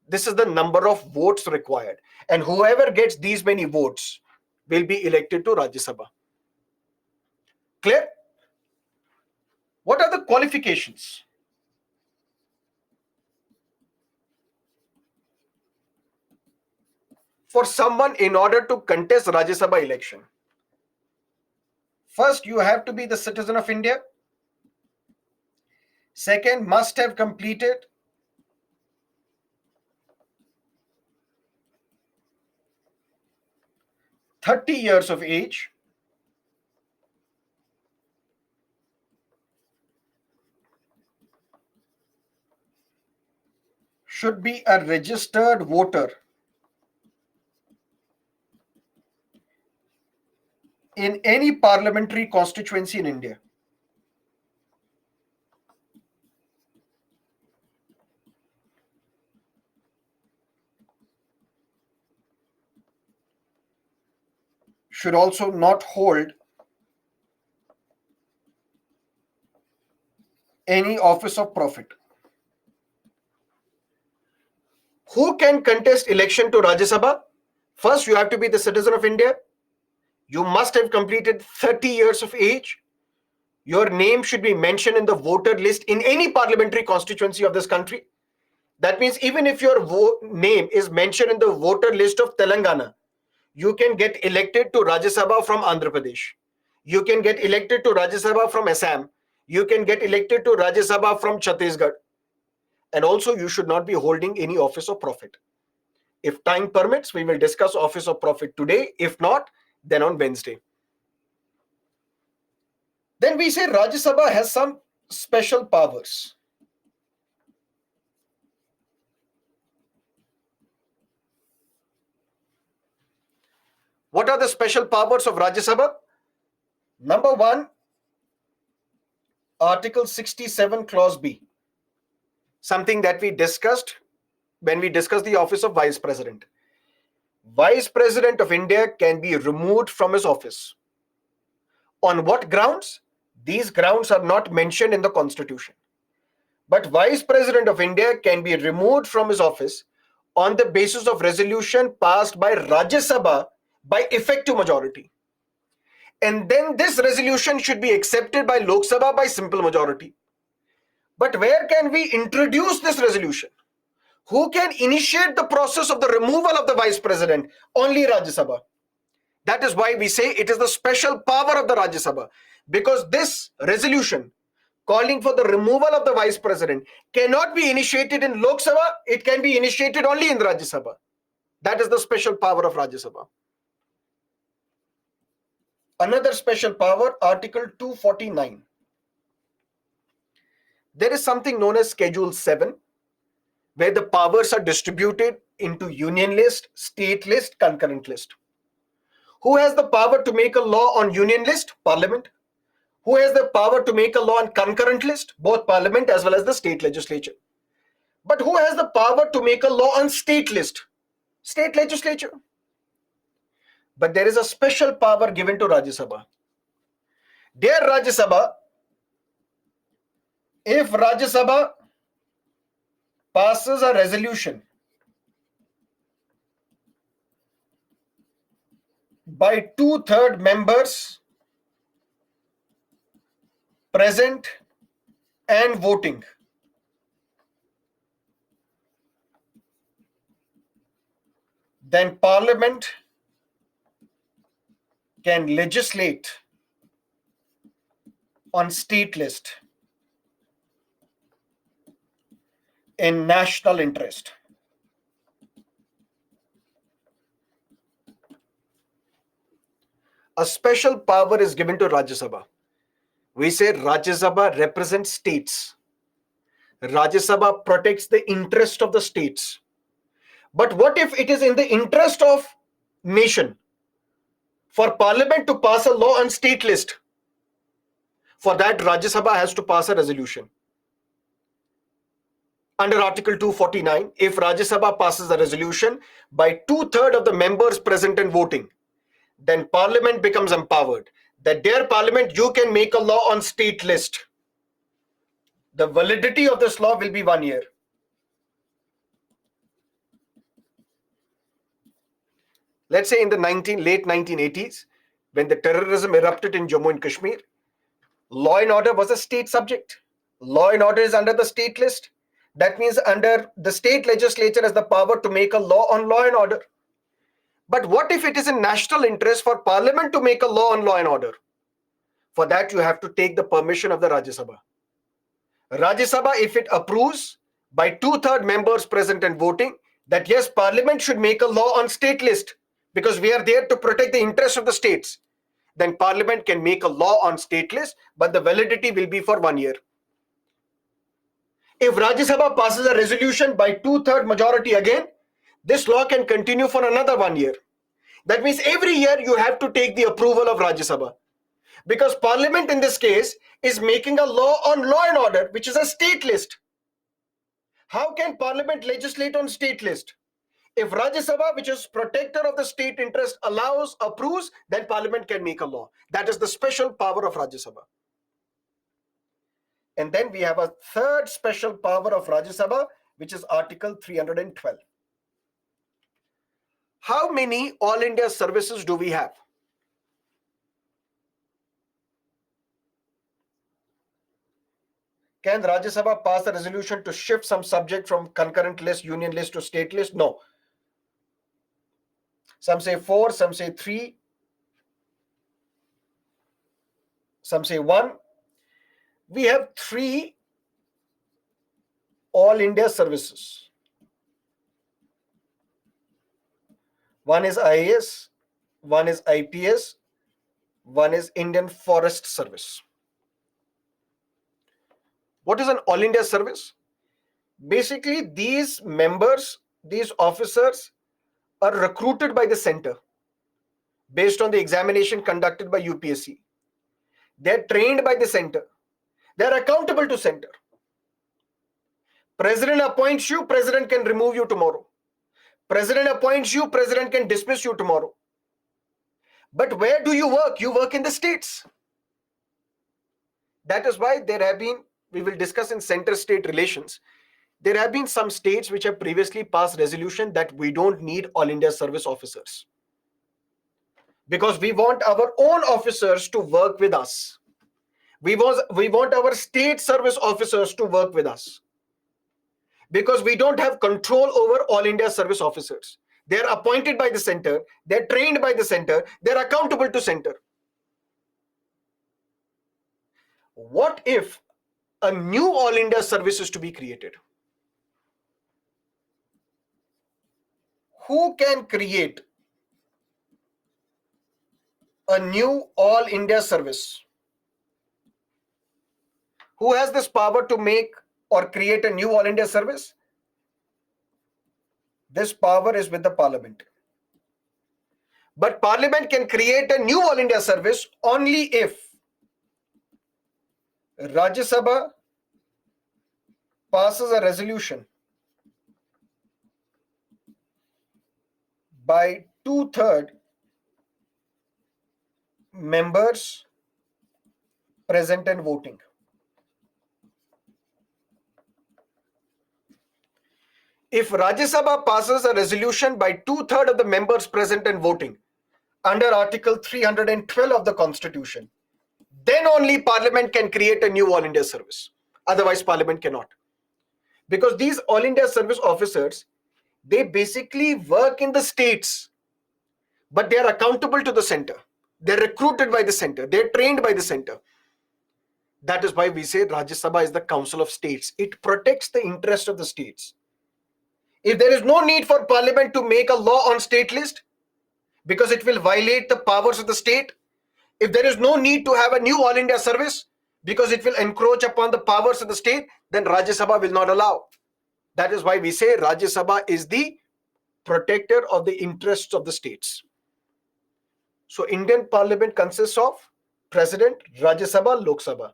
This is the number of votes required. And whoever gets these many votes will be elected to Rajya Sabha. Clear? What are the qualifications? For someone in order to contest Rajya Sabha election? First, you have to be the citizen of India. Second, must have completed 30 years of age. Should be a registered voter in any parliamentary constituency in India. Should also not hold any office of profit. Who can contest election to Rajya Sabha? First, you have to be the citizen of India. You must have completed 30 years of age. Your name should be mentioned in the voter list in any parliamentary constituency of this country. That means even if your name is mentioned in the voter list of Telangana, you can get elected to Rajya Sabha from Andhra Pradesh. You can get elected to Rajya Sabha from Assam. You can get elected to Rajya Sabha from Chhattisgarh. And also, you should not be holding any office of profit. If time permits, we will discuss office of profit today. If not, then on Wednesday. Then we say Rajya Sabha has some special powers. What are the special powers of Rajya Sabha? Number one, Article 67, Clause B. Something that we discussed when we discussed the office of Vice President. Vice President of India can be removed from his office. On what grounds? These grounds are not mentioned in the Constitution. But Vice President of India can be removed from his office on the basis of resolution passed by Rajya Sabha by effective majority. And then this resolution should be accepted by Lok Sabha by simple majority. But where can we introduce this resolution? Who can initiate the process of the removal of the Vice President? Only Rajya Sabha. That is why we say it is the special power of the Rajya Sabha. Because this resolution calling for the removal of the Vice President cannot be initiated in Lok Sabha. It can be initiated only in Rajya Sabha. That is the special power of Rajya Sabha. Another special power, Article 249. There is something known as Schedule 7, where the powers are distributed into union list, state list, concurrent list. Who has the power to make a law on union list? Parliament. Who has the power to make a law on concurrent list? Both Parliament as well as the state legislature. But who has the power to make a law on state list? State legislature. But there is a special power given to Rajya Sabha. Dear Rajya Sabha, if Rajya Sabha passes a resolution by 2/3 members present and voting, then Parliament can legislate on state list in national interest. A special power is given to Rajya Sabha. We say Rajya Sabha represents states. Rajya Sabha protects the interest of the states. But what if it is in the interest of nation for Parliament to pass a law on state list? For that, Rajya Sabha has to pass a resolution. Under Article 249, if Rajya Sabha passes a resolution by 2/3 of the members present and voting, then Parliament becomes empowered. That dear Parliament, you can make a law on state list. The validity of this law will be 1 year. let's say in the late 1980s, when the terrorism erupted in Jammu and Kashmir, law and order was a state subject. Law and order is under the state list. That means under the state legislature has the power to make a law on law and order. But what if it is in national interest for parliament to make a law on law and order? For that, you have to take the permission of the Rajya Sabha. Rajya Sabha, if it approves by 2/3 members present and voting, that yes, parliament should make a law on state list because we are there to protect the interests of the states, then parliament can make a law on state list, but the validity will be for 1 year. If Rajya Sabha passes a resolution by 2/3 majority again, this law can continue for another 1 year. That means every year you have to take the approval of Rajya Sabha. Because parliament in this case is making a law on law and order, which is a state list. How can parliament legislate on state list? If Rajya Sabha, which is protector of the state interest, allows, approves, then parliament can make a law. That is the special power of Rajya Sabha. And then we have a third special power of Rajya Sabha, which is Article 312. How many All India services do we have? Can Rajya Sabha pass a resolution to shift some subject from concurrent list, union list to state list? No. Some say 4, some say 3, some say 1. We have 3 All India services. One is IAS, one is IPS, one is Indian Forest Service. What is an All India service? Basically, these members, these officers are recruited by the center based on the examination conducted by UPSC. They're trained by the center. They're accountable to center. President appoints you, president can remove you tomorrow. President appoints you, president can dismiss you tomorrow. But where do you work? You work in the states. That is why there have been, we will discuss in center-state relations, there have been some states which have previously passed resolution that we don't need All India service officers. Because we want our own officers to work with us. We want our state service officers to work with us. Because we don't have control over All India service officers. They're appointed by the center, they're trained by the center, they're accountable to center. What if a new All India service is to be created? Who can create a new All India service? Who has this power to make or create a new All India service? This power is with the parliament. But parliament can create a new All India service only if Rajya Sabha passes a resolution by 2/3 members present and voting. If Rajya Sabha passes a resolution by 2/3 of the members present and voting under Article 312 of the Constitution, then only Parliament can create a new All India service. Otherwise, Parliament cannot. Because these All India service officers, they basically work in the states, but they are accountable to the center. They're recruited by the center. They're trained by the center. That is why we say Rajya Sabha is the Council of States. It protects the interest of the states. If there is no need for Parliament to make a law on state list, because it will violate the powers of the state, if there is no need to have a new All India service, because it will encroach upon the powers of the state, then Rajya Sabha will not allow. That is why we say Rajya Sabha is the protector of the interests of the states. So Indian Parliament consists of President, Rajya Sabha, Lok Sabha.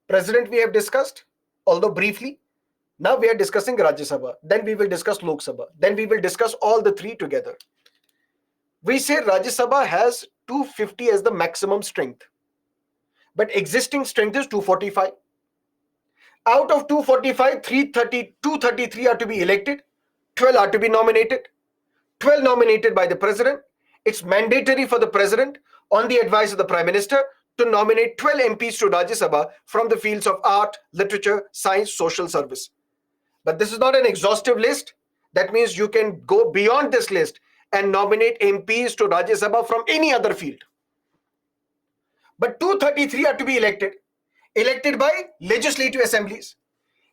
President we have discussed, although briefly. Now we are discussing Rajya Sabha. Then we will discuss Lok Sabha. Then we will discuss all the three together. We say Rajya Sabha has 250 as the maximum strength. But existing strength is 245. Out of 245, 233 are to be elected, 12 are to be nominated, 12 nominated by the president, It's mandatory for the president, on the advice of the prime minister, to nominate 12 MPs to Rajya Sabha from the fields of art, literature, science, social service. But this is not an exhaustive list. That means you can go beyond this list and nominate MPs to Rajya Sabha from any other field. But 233 are to be elected by legislative assemblies.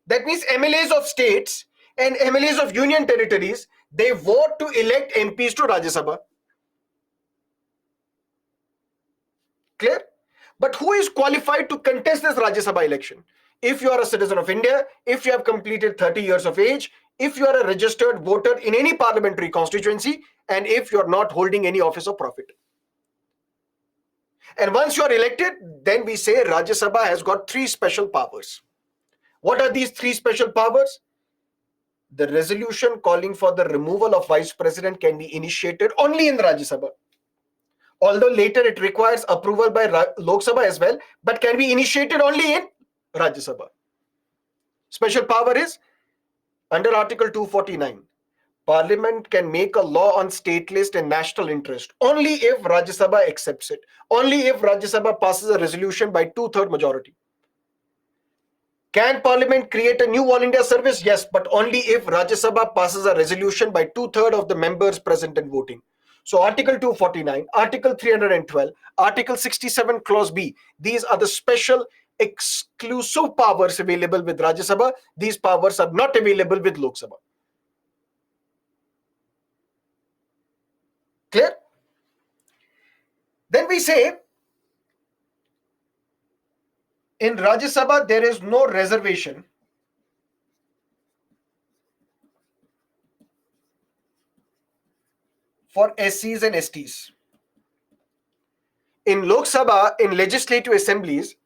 That means MLAs of states and MLAs of union territories, they vote to elect MPs to Rajya Sabha. Clear? But who is qualified to contest this Rajya Sabha election? If you are a citizen of India, if you have completed 30 years of age, if you are a registered voter in any parliamentary constituency, and if you are not holding any office of profit. And once you are elected, then we say Rajya Sabha has got 3 special powers. What are these 3 special powers? The resolution calling for the removal of vice president can be initiated only in Rajya Sabha. Although later it requires approval by Lok Sabha as well, but can be initiated only in Rajya Sabha. Special power is under Article 249. Parliament can make a law on state list and national interest only if Rajya Sabha accepts it. Only if Rajya Sabha passes a resolution by 2/3 majority. Can Parliament create a new All India service? Yes, but only if Rajya Sabha passes a resolution by 2/3 of the members present and voting. So Article 249, Article 312, Article 67 Clause B, these are the special exclusive powers available with Rajya Sabha. These powers are not available with Lok Sabha. Clear? Then we say, in Rajya Sabha, there is no reservation for SCs and STs. In Lok Sabha, in legislative assemblies,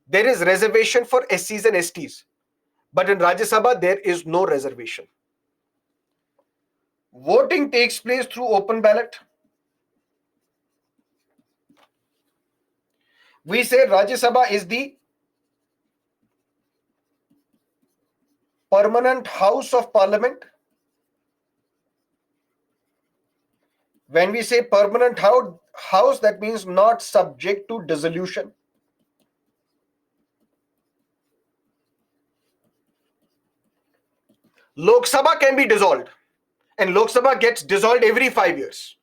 there is reservation for SCs and STs. But in Rajya Sabha, there is no reservation. Voting takes place through open ballot. We say Rajya Sabha is the permanent house of parliament. When we say permanent house, that means not subject to dissolution. Lok Sabha can be dissolved, and Lok Sabha gets dissolved every 5 years.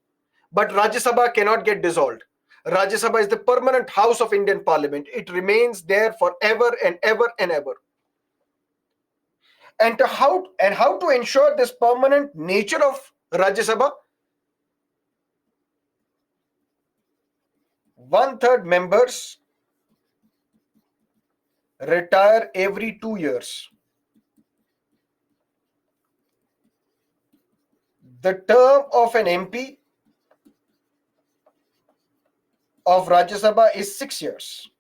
But Rajya Sabha cannot get dissolved. Rajya Sabha is the permanent house of Indian Parliament. It remains there forever and ever and ever. And how to ensure this permanent nature of Rajya Sabha? 1/3 members retire every 2 years. The term of an MP of Rajya Sabha is 6 years.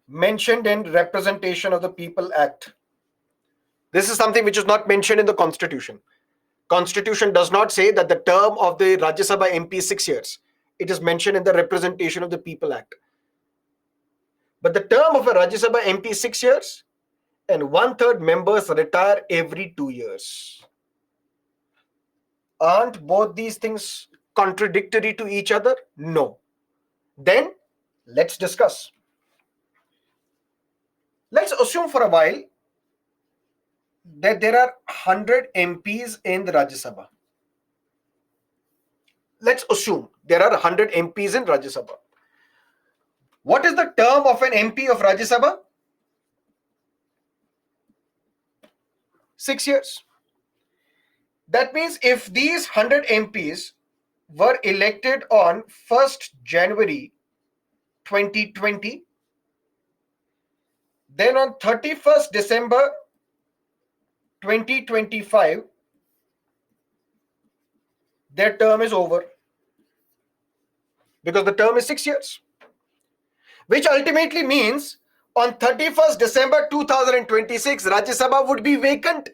Mentioned in Representation of the People Act. This is something which is not mentioned in the Constitution. Constitution does not say that the term of the Rajya Sabha MP is 6 years. It is mentioned in the Representation of the People Act. But the term of a Rajya Sabha MP is 6 years, and 1/3 members retire every 2 years. Aren't both these things contradictory to each other? No. Then let's discuss. Let's assume for a while that there are 100 MPs in the Rajya Sabha. Let's assume there are 100 MPs in Rajya Sabha. What is the term of an MP of Rajya Sabha? 6 years. That means if these 100 MPs were elected on 1st January 2020, then on 31st December 2025, their term is over. Because the term is 6 years. Which ultimately means on 31st December 2026, Rajya Sabha would be vacant.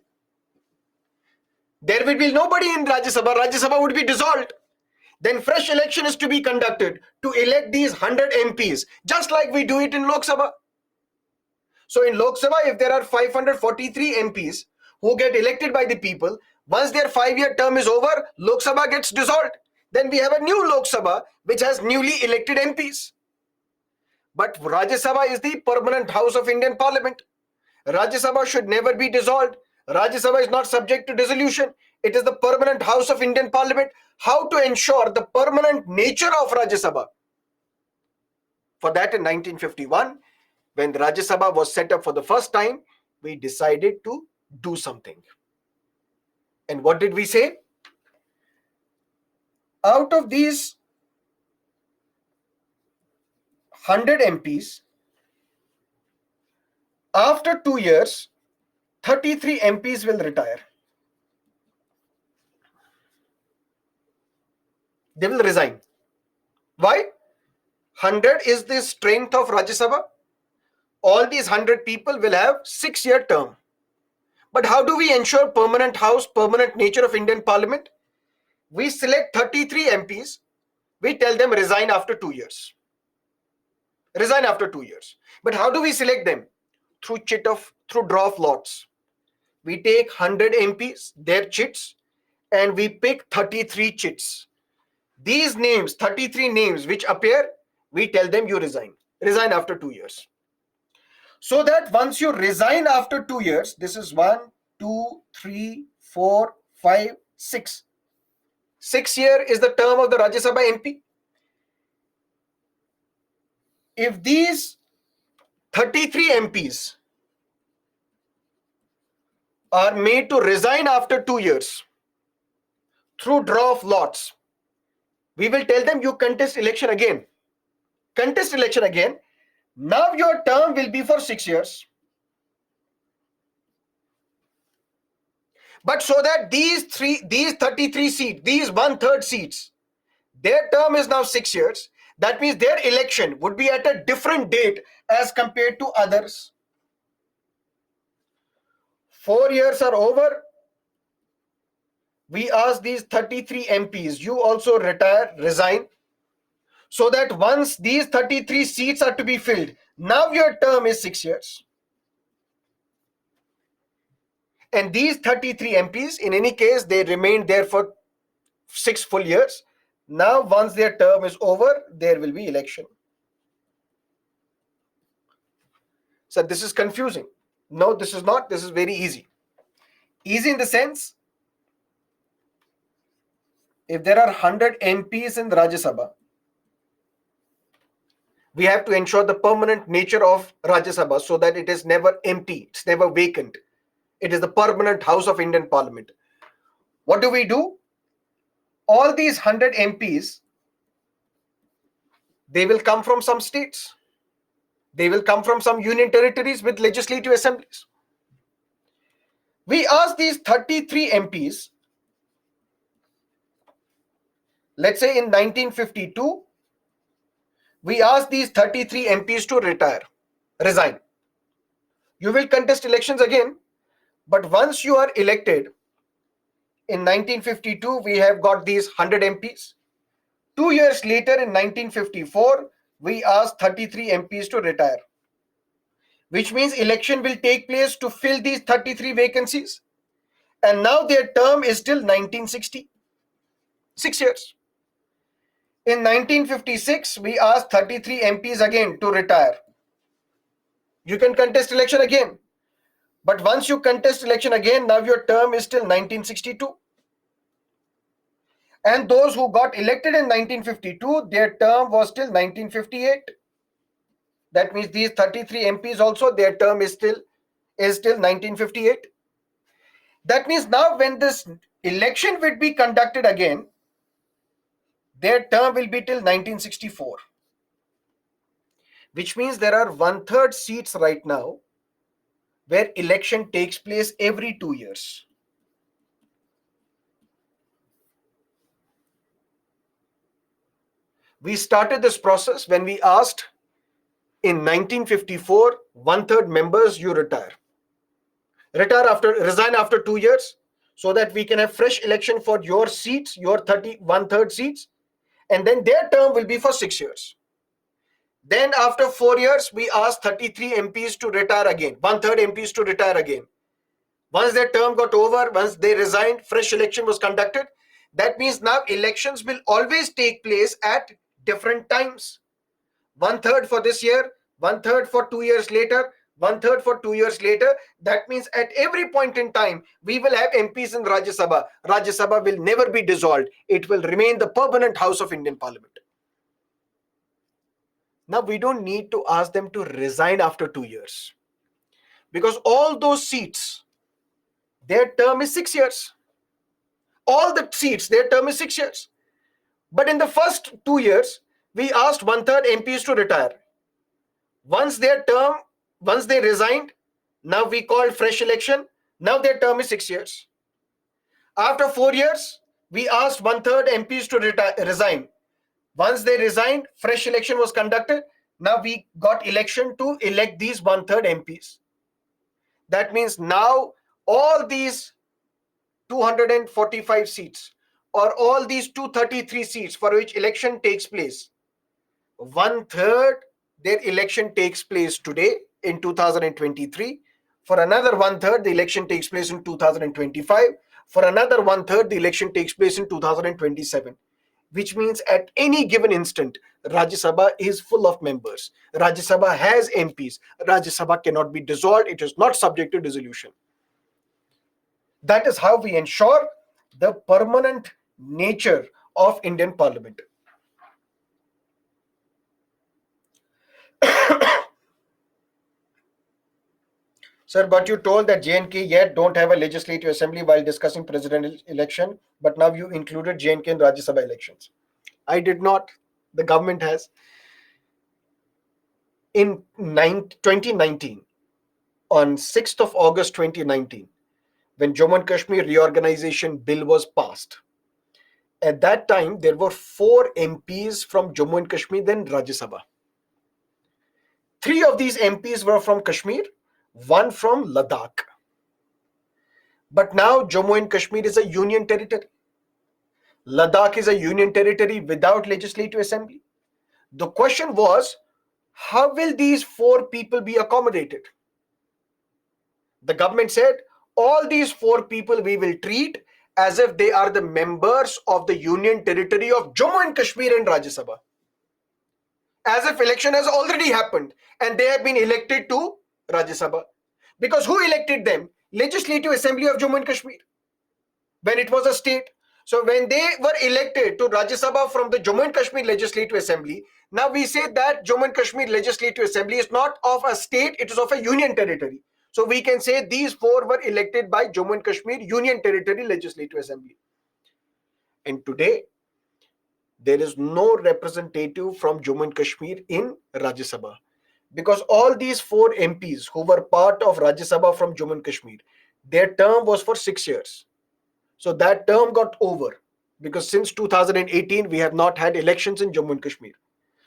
There will be nobody in Rajya Sabha. Rajya Sabha would be dissolved. Then fresh election is to be conducted to elect these 100 MPs, just like we do it in Lok Sabha. So in Lok Sabha, if there are 543 MPs, who get elected by the people, once their 5-year term is over, Lok Sabha gets dissolved. Then we have a new Lok Sabha which has newly elected MPs. But Rajya Sabha is the permanent house of Indian Parliament. Rajya Sabha should never be dissolved. Rajya Sabha is not subject to dissolution. It is the permanent house of Indian Parliament. How to ensure the permanent nature of Rajya Sabha? For that, in 1951, when the Rajya Sabha was set up for the first time, we decided to do something. And what did we say? Out of these 100 MPs, after 2 years, 33 MPs will retire. They will resign. Why? 100 is the strength of Rajya Sabha. All these 100 people will have 6-year term. But how do we ensure permanent house, permanent nature of Indian Parliament? We select 33 MPs. We tell them resign after 2 years. Resign after 2 years. But how do we select them? Through draw of lots. We take 100 MPs, their chits, and we pick 33 chits. These names, 33 names which appear, we tell them you resign. Resign after 2 years. So that once you resign after 2 years, this is 1, 2, 3, 4, 5, 6. 6 year is the term of the Rajya Sabha MP. If these 33 MPs are made to resign after 2 years through draw of lots, we will tell them you contest election again. Contest election again. Now your term will be for 6 years. But so that these 33 seats, these 1/3 seats, their term is now 6 years. That means their election would be at a different date as compared to others. 4 years are over. We ask these 33 MPs, you also retire, resign, so that once these 33 seats are to be filled, now your term is 6 years. And these 33 MPs, in any case, they remained there for 6 full years. Now, once their term is over, there will be election. So this is confusing. No, this is not. This is very easy. Easy in the sense, if there are 100 MPs in the Rajya Sabha, we have to ensure the permanent nature of Rajya Sabha so that it is never empty, it's never vacant. It is the permanent house of Indian Parliament. What do? All these 100 MPs, they will come from some states. They will come from some union territories with legislative assemblies. We ask these 33 MPs, let's say in 1952, we ask these 33 MPs to resign. You will contest elections again, but once you are elected, in 1952, we have got these 100 MPs. 2 years later, in 1954, we asked 33 MPs to retire, which means election will take place to fill these 33 vacancies. And now their term is till 1960, 6 years. In 1956, we asked 33 MPs again to retire. You can contest election again. But once you contest election again, now your term is till 1962. And those who got elected in 1952, their term was till 1958. That means these 33 MPs also, their term is till 1958. That means now when this election will be conducted again, their term will be till 1964. Which means there are 1/3 seats right now where election takes place every 2 years. We started this process when we asked in 1954, 1/3 members, you resign after 2 years, so that we can have fresh election for your seats, your 1/3 seats, and then their term will be for 6 years. Then after 4 years, we asked 33 MPs to retire again, 1/3 MPs to retire again. Once their term got over, once they resigned, fresh election was conducted. That means now elections will always take place at different times. One third for this year, one third for 2 years later, one third for 2 years later. That means at every point in time, we will have MPs in Rajya Sabha. Rajya Sabha will never be dissolved. It will remain the permanent house of Indian Parliament. Now, we don't need to ask them to resign after 2 years, because all those seats, their term is 6 years. All the seats, their term is 6 years. But in the first 2 years, we asked one third MPs to retire. Once their term, once they resigned, now we called fresh election. Now their term is 6 years. After 4 years, we asked one third MPs to resign. Once they resigned, fresh election was conducted. Now we got election to elect these one third MPs. That means now all these 245 seats or all these 233 seats for which election takes place, one third their election takes place today in 2023. For another one third, the election takes place in 2025. For another one third, the election takes place in 2027. Which means at any given instant, Rajya Sabha is full of members. Rajya Sabha has MPs. Rajya Sabha cannot be dissolved. It is not subject to dissolution. That is how we ensure the permanent nature of Indian Parliament. Sir, but you told that J&K yet don't have a legislative assembly while discussing presidential election, but now you included J&K in Rajya Sabha elections. I did not. The government has. In 2019, on 6th of August 2019, when Jammu and Kashmir reorganization bill was passed, at that time there were 4 MPs from Jammu and Kashmir in Rajya Sabha. 3 of these MPs were from Kashmir, 1 from Ladakh. But now Jammu and Kashmir is a union territory. Ladakh is a union territory without legislative assembly. The question was, how will these 4 people be accommodated? The government said, all these 4 people we will treat as if they are the members of the union territory of Jammu and Kashmir and Rajya Sabha. As if election has already happened and they have been elected to Rajya Sabha. Because who elected them? Legislative Assembly of Jammu and Kashmir, when it was a state. So when they were elected to Rajya Sabha from the Jammu and Kashmir Legislative Assembly, now we say that Jammu and Kashmir Legislative Assembly is not of a state, it is of a union territory. So we can say these 4 were elected by Jammu and Kashmir Union Territory Legislative Assembly. And today, there is no representative from Jammu and Kashmir in Rajya Sabha. Because all these 4 MPs who were part of Rajya Sabha from Jammu and Kashmir, their term was for 6 years. So that term got over, because since 2018, we have not had elections in Jammu and Kashmir.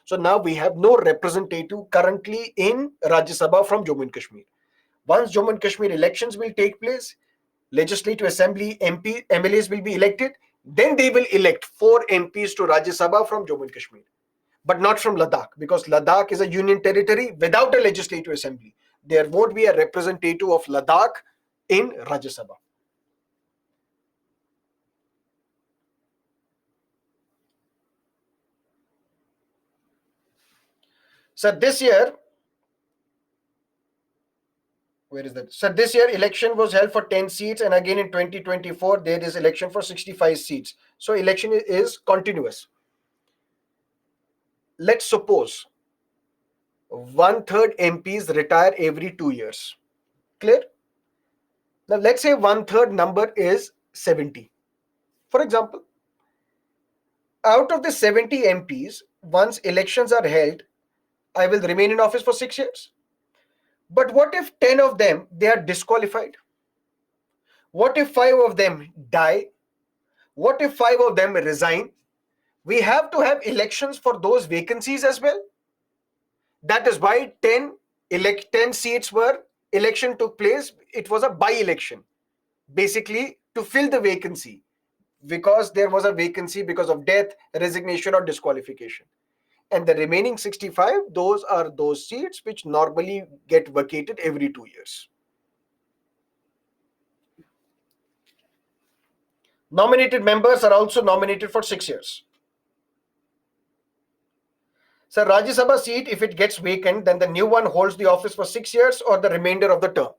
So now we have no representative currently in Rajya Sabha from Jammu and Kashmir. Once Jammu and Kashmir elections will take place, Legislative Assembly MLAs will be elected, then they will elect 4 MPs to Rajya Sabha from Jammu and Kashmir, but not from Ladakh, because Ladakh is a union territory without a Legislative Assembly. There won't be a representative of Ladakh in Rajya Sabha. So this year, where is that? So this year election was held for 10 seats, and again in 2024 there is election for 65 seats. So election is continuous. Let's suppose one third MPs retire every 2 years. Clear? Now let's say one third number is 70. For example, out of the 70 MPs, once elections are held, I will remain in office for 6 years. But what if 10 of them, they are disqualified? What if 5 of them die? What if 5 of them resign? We have to have elections for those vacancies as well. That is why 10 seats were, election took place. It was a by-election, basically to fill the vacancy, because there was a vacancy because of death, resignation, or disqualification. And the remaining 65, those are those seats which normally get vacated every 2 years. Nominated members are also nominated for 6 years. So Rajya Sabha seat, if it gets vacant, then the new one holds the office for 6 years or the remainder of the term.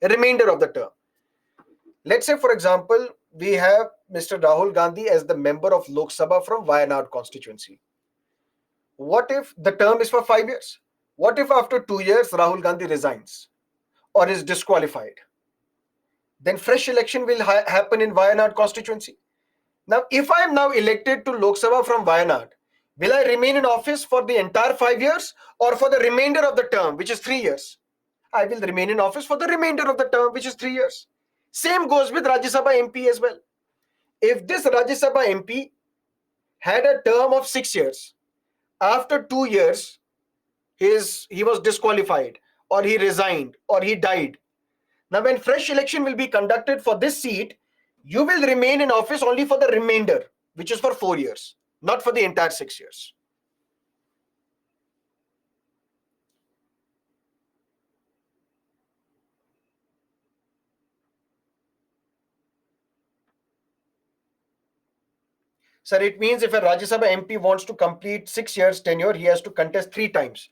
Remainder of the term. Let's say, for example, we have Mr. Rahul Gandhi as the member of Lok Sabha from Wayanad constituency. What if the term is for 5 years? What if after 2 years Rahul Gandhi resigns or is disqualified? Then fresh election will happen in Wayanad constituency. Now, if I am now elected to Lok Sabha from Wayanad, will I remain in office for the entire 5 years or for the remainder of the term, which is 3 years? I will remain in office for the remainder of the term, which is 3 years. Same goes with Rajya Sabha MP as well. If this Rajya Sabha MP had a term of 6 years, after 2 years, he was disqualified or he resigned or he died. Now, when fresh election will be conducted for this seat, you will remain in office only for the remainder, which is for 4 years, not for the entire 6 years. Sir, it means if a Rajya Sabha MP wants to complete 6 years tenure, he has to contest 3 times.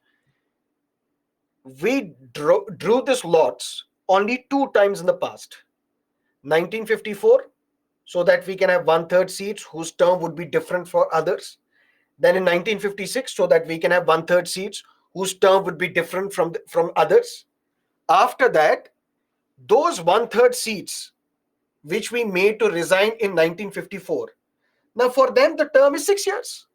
We drew this lots only 2 times in the past. 1954, so that we can have 1/3 seats whose term would be different for others. Then in 1956, so that we can have 1/3 seats whose term would be different from others. After that, those 1/3 seats which we made to resign in 1954, now for them the term is 6 years.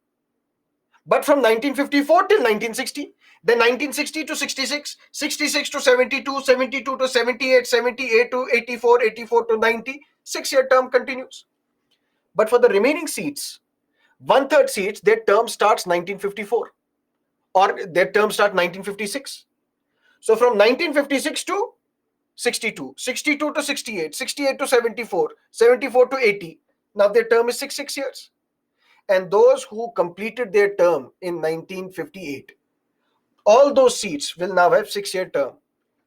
But from 1954 till 1960, then 1960 to 66, 66 to 72, 72 to 78, 78 to 84, 84 to 90, 6-year term continues. But for the remaining seats, 1/3 seats, their term starts 1954 or their term starts 1956. So from 1956 to 62, 62 to 68, 68 to 74, 74 to 80, now their term is 6 years. And those who completed their term in 1958, all those seats will now have 6-year term.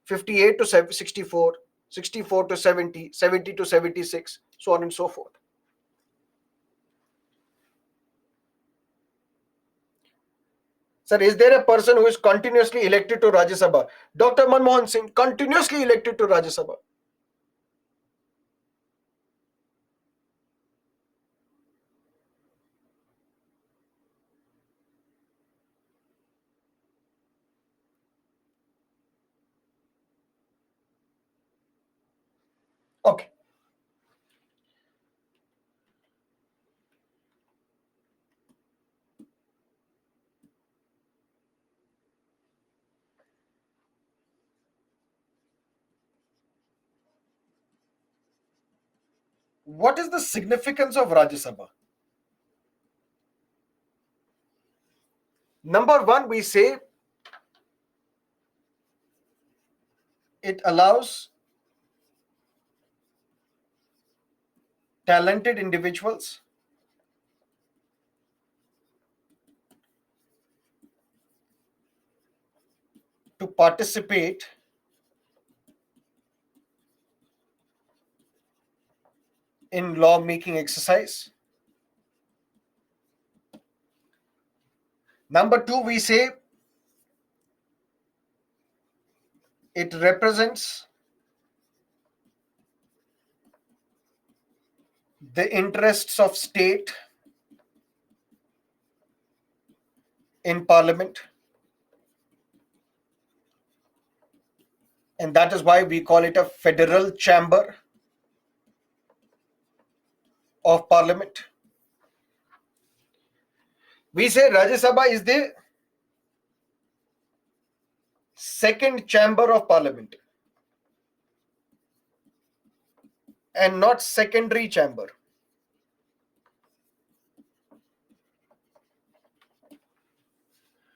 58 to 64, 64 to 70, 70 to 76, so on and so forth. Sir, is there a person who is continuously elected to Rajya Sabha? Dr. Manmohan Singh, continuously elected to Rajya Sabha. Okay. What is the significance of Rajya Sabha? Number one, we say it allows talented individuals to participate in law-making exercise. Number two, we say it represents the interests of state in parliament, and that is why we call it a federal chamber of parliament. We say Rajya Sabha is the second chamber of parliament and not secondary chamber.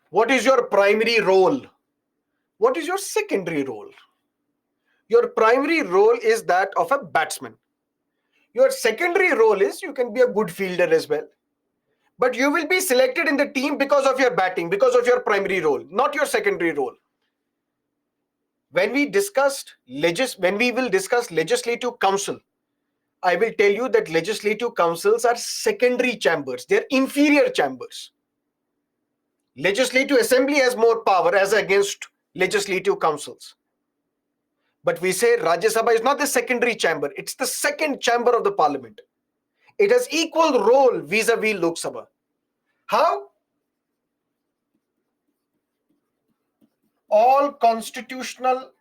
What is your primary role? What is your secondary role? Your primary role is that of a batsman. Your secondary role is you can be a good fielder as well. But you will be selected in the team because of your batting, because of your primary role, not your secondary role. When we will discuss legislative council, I will tell you that legislative councils are secondary chambers. They're inferior chambers. Legislative assembly has more power as against legislative councils. But we say Rajya Sabha is not the secondary chamber. It's the second chamber of the parliament. It has equal role vis-a-vis Lok Sabha. How? All constitutional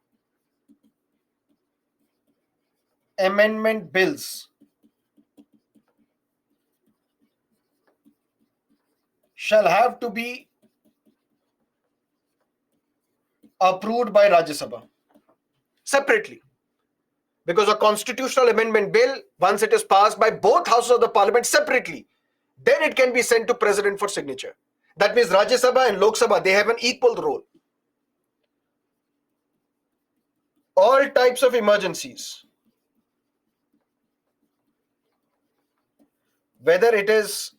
amendment bills shall have to be approved by Rajya Sabha separately. Because a constitutional amendment bill, once it is passed by both houses of the parliament separately, then it can be sent to president for signature. That means Rajya Sabha and Lok Sabha, they have an equal role. All types of emergencies, whether it is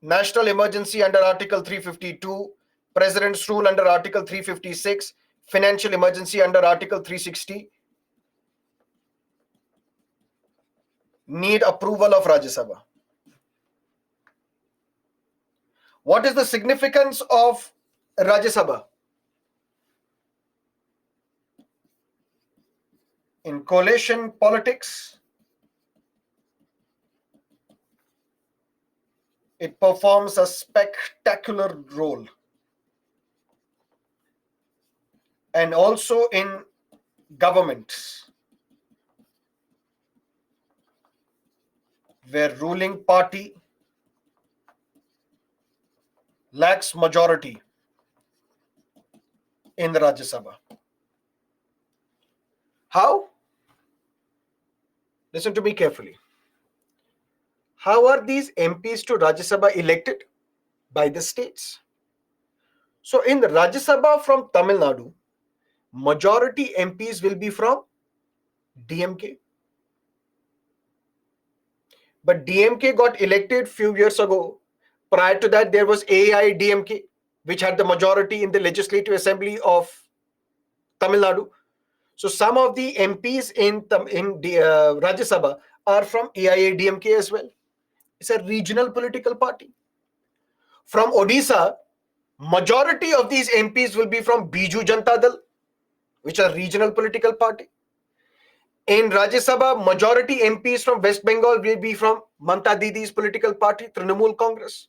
national emergency under Article 352, President's rule under Article 356, financial emergency under Article 360, need approval of Rajya Sabha. What is the significance of Rajya Sabha? In coalition politics, it performs a spectacular role. And also in governments, where ruling party lacks majority in the Rajya Sabha. How? Listen to me carefully. How are these MPs to Rajya Sabha elected? By the states. So in the Rajya Sabha from Tamil Nadu, majority MPs will be from DMK. But DMK got elected few years ago. Prior to that, there was AIDMK, which had the majority in the Legislative Assembly of Tamil Nadu. So some of the MPs in Rajya Sabha are from AIADMK as well. It's a regional political party. From Odisha, majority of these MPs will be from Biju Janata Dal, which are regional political party. In Rajya Sabha, majority MPs from West Bengal will be from Mamta Didi's political party, Trinamool Congress.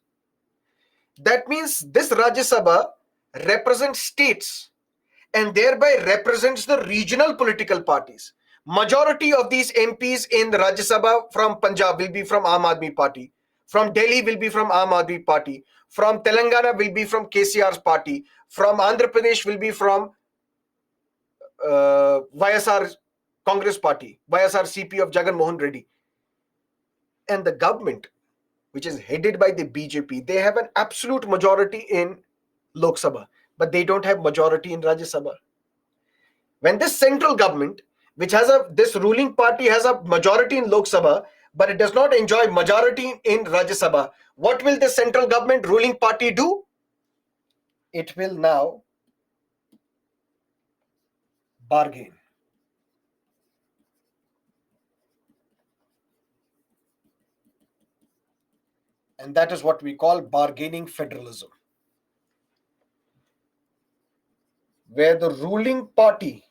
That means this Rajya Sabha represents states and thereby represents the regional political parties. Majority of these MPs in the Rajya Sabha from Punjab will be from Aam Aadmi Party. From Delhi will be from Aam Aadmi Party. From Telangana will be from KCR's party. From Andhra Pradesh will be from YSR Congress Party, YSR CP of Jagan Mohan Reddy. And the government, which is headed by the BJP, they have an absolute majority in Lok Sabha, but they don't have majority in Rajya Sabha. When this central government, which has this ruling party has a majority in Lok Sabha, but it does not enjoy majority in Rajya Sabha, what will the central government ruling party do? It will now bargain. And that is what we call bargaining federalism, where the ruling party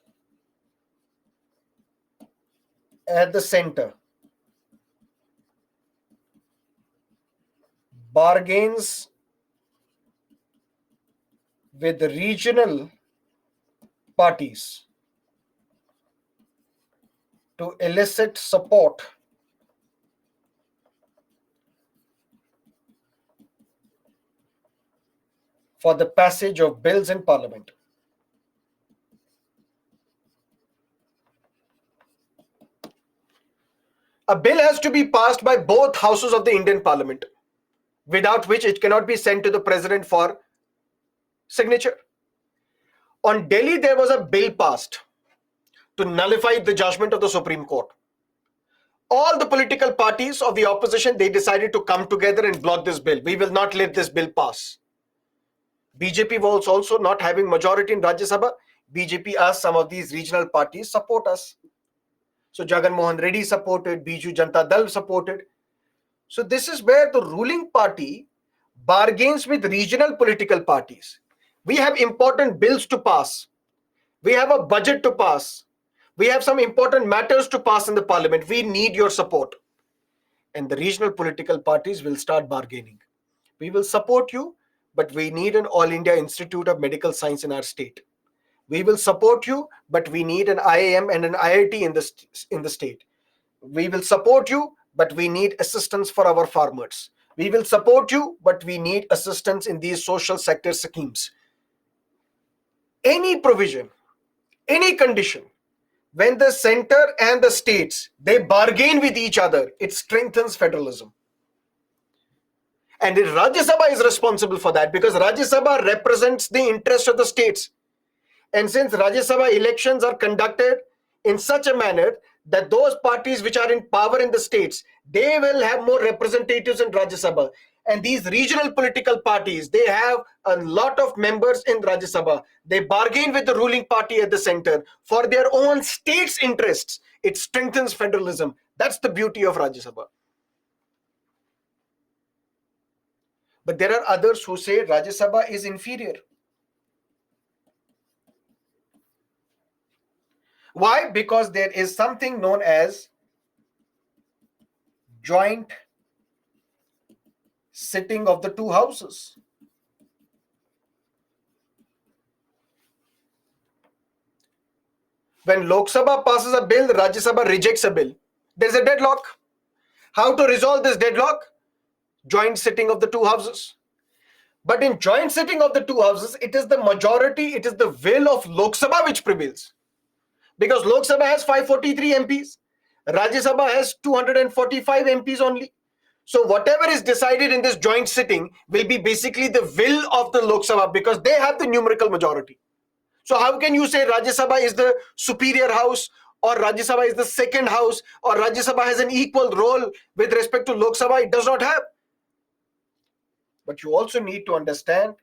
at the center bargains with the regional parties to elicit support for the passage of bills in Parliament. A bill has to be passed by both houses of the Indian Parliament, without which it cannot be sent to the President for signature. On Delhi, there was a bill passed to nullify the judgment of the Supreme Court. All the political parties of the opposition, they decided to come together and block this bill. We will not let this bill pass. BJP was also not having majority in Rajya Sabha. BJP asked some of these regional parties, support us. So Jagan Mohan Reddy supported, Biju Janata Dal supported. So this is where the ruling party bargains with regional political parties. We have important bills to pass. We have a budget to pass. We have some important matters to pass in the parliament. We need your support. And the regional political parties will start bargaining. We will support you, but we need an All India Institute of Medical Science in our state. We will support you, but we need an IIM and an IIT in the state. We will support you, but we need assistance for our farmers. We will support you, but we need assistance in these social sector schemes. Any provision, any condition, when the center and the states, they bargain with each other, it strengthens federalism. And Rajya Sabha is responsible for that because Rajya Sabha represents the interest of the states. And since Rajya Sabha elections are conducted in such a manner that those parties which are in power in the states, they will have more representatives in Rajya Sabha. And these regional political parties, they have a lot of members in Rajya Sabha. They bargain with the ruling party at the center for their own state's interests. It strengthens federalism. That's the beauty of Rajya Sabha. But there are others who say Rajya Sabha is inferior. Why? Because there is something known as joint sitting of the two houses. When Lok Sabha passes a bill, Rajya Sabha rejects a bill. There's a deadlock. How to resolve this deadlock? Joint sitting of the two houses. But in joint sitting of the two houses, it is the majority, it is the will of Lok Sabha which prevails. Because Lok Sabha has 543 MPs. Rajya Sabha has 245 MPs only. So whatever is decided in this joint sitting will be basically the will of the Lok Sabha because they have the numerical majority. So how can you say Rajya Sabha is the superior house or Rajya Sabha is the second house or Rajya Sabha has an equal role with respect to Lok Sabha? It does not have. But you also need to understand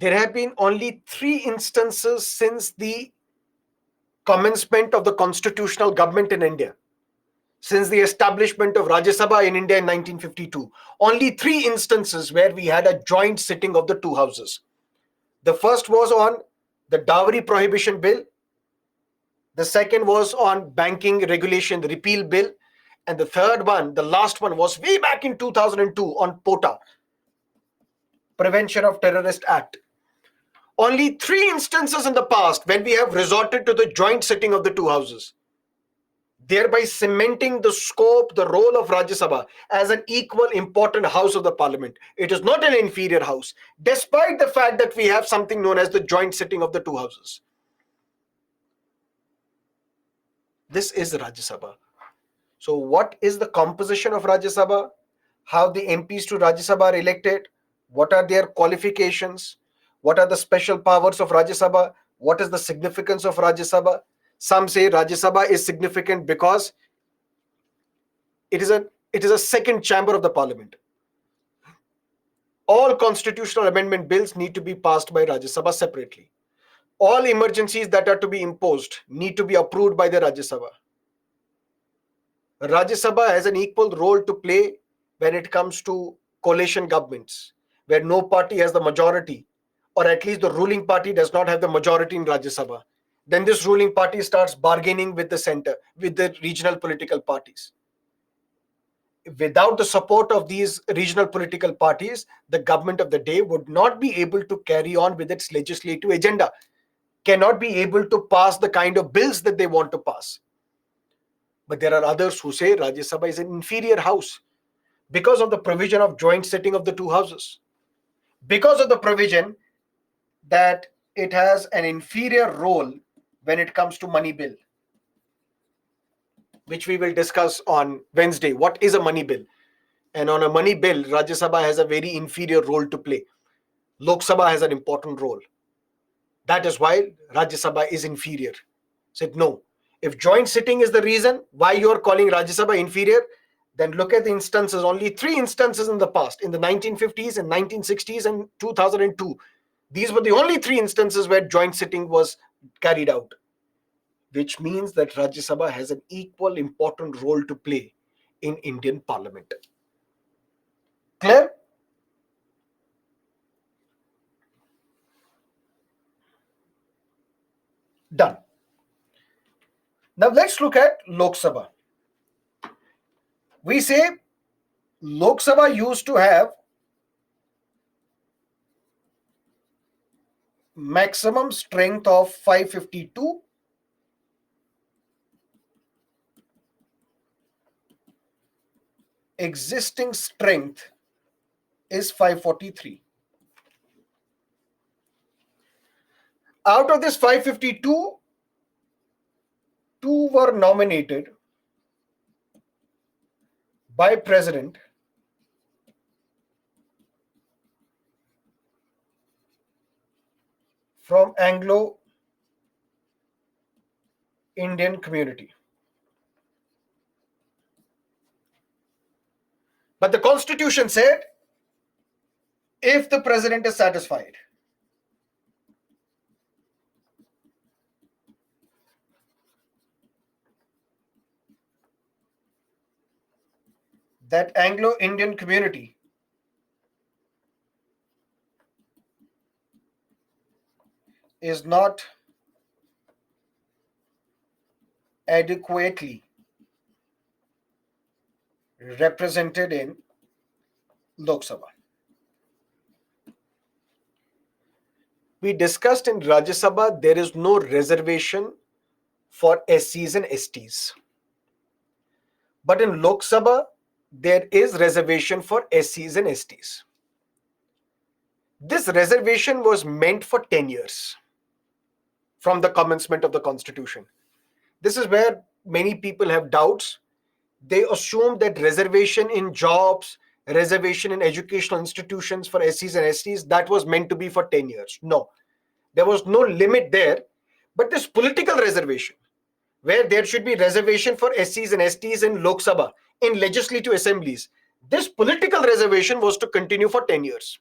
there have been only 3 instances since the commencement of the constitutional government in India, since the establishment of Rajya Sabha in India in 1952. Only 3 instances where we had a joint sitting of the two houses. The first was on the dowry prohibition bill. The second was on banking regulation repeal bill. And the third one, the last one, was way back in 2002 on POTA, Prevention of Terrorist Act. Only 3 instances in the past when we have resorted to the joint sitting of the two houses, thereby cementing the scope, the role of Rajya Sabha as an equal important house of the parliament. It is not an inferior house, despite the fact that we have something known as the joint sitting of the two houses. This is Rajya Sabha. So what is the composition of Rajya Sabha? How the MPs to Rajya Sabha are elected? What are their qualifications? What are the special powers of Rajya Sabha? What is the significance of Rajya Sabha? Some say Rajya Sabha is significant because it is a second chamber of the parliament. All constitutional amendment bills need to be passed by Rajya Sabha separately. All emergencies that are to be imposed need to be approved by the Rajya Sabha. Rajya Sabha has an equal role to play when it comes to coalition governments, where no party has the majority, or at least the ruling party does not have the majority in Rajya Sabha. Then this ruling party starts bargaining with the center, with the regional political parties. Without the support of these regional political parties, the government of the day would not be able to carry on with its legislative agenda, cannot be able to pass the kind of bills that they want to pass. But there are others who say Rajya Sabha is an inferior house because of the provision of joint sitting of the two houses, because of the provision that it has an inferior role when it comes to money bill. which we will discuss on Wednesday. What is a money bill? And on a money bill, Rajya Sabha has a very inferior role to play. Lok Sabha has an important role. That is why Rajya Sabha is inferior. Said no. If joint sitting is the reason why you are calling Rajya Sabha inferior, then look at the instances, only 3 instances in the past, in the 1950s and 1960s and 2002. These were the only 3 instances where joint sitting was carried out, which means that Rajya Sabha has an equal important role to play in Indian Parliament. Clear? Done. Now let's look at Lok Sabha. We say Lok Sabha used to have maximum strength of 552, existing strength is 543. Out of this 552, 2 were nominated by President from Anglo-Indian community. But the Constitution said, if the President is satisfied that Anglo-Indian community is not adequately represented in Lok Sabha. We discussed in Rajya Sabha there is no reservation for SCs and STs. But in Lok Sabha, there is reservation for SCs and STs. This reservation was meant for 10 years from the commencement of the Constitution. This is where many people have doubts. They assume that reservation in jobs, reservation in educational institutions for SCs and STs, that was meant to be for 10 years. No, there was no limit there. But this political reservation, where there should be reservation for SCs and STs in Lok Sabha, in legislative assemblies, this political reservation was to continue for 10 years.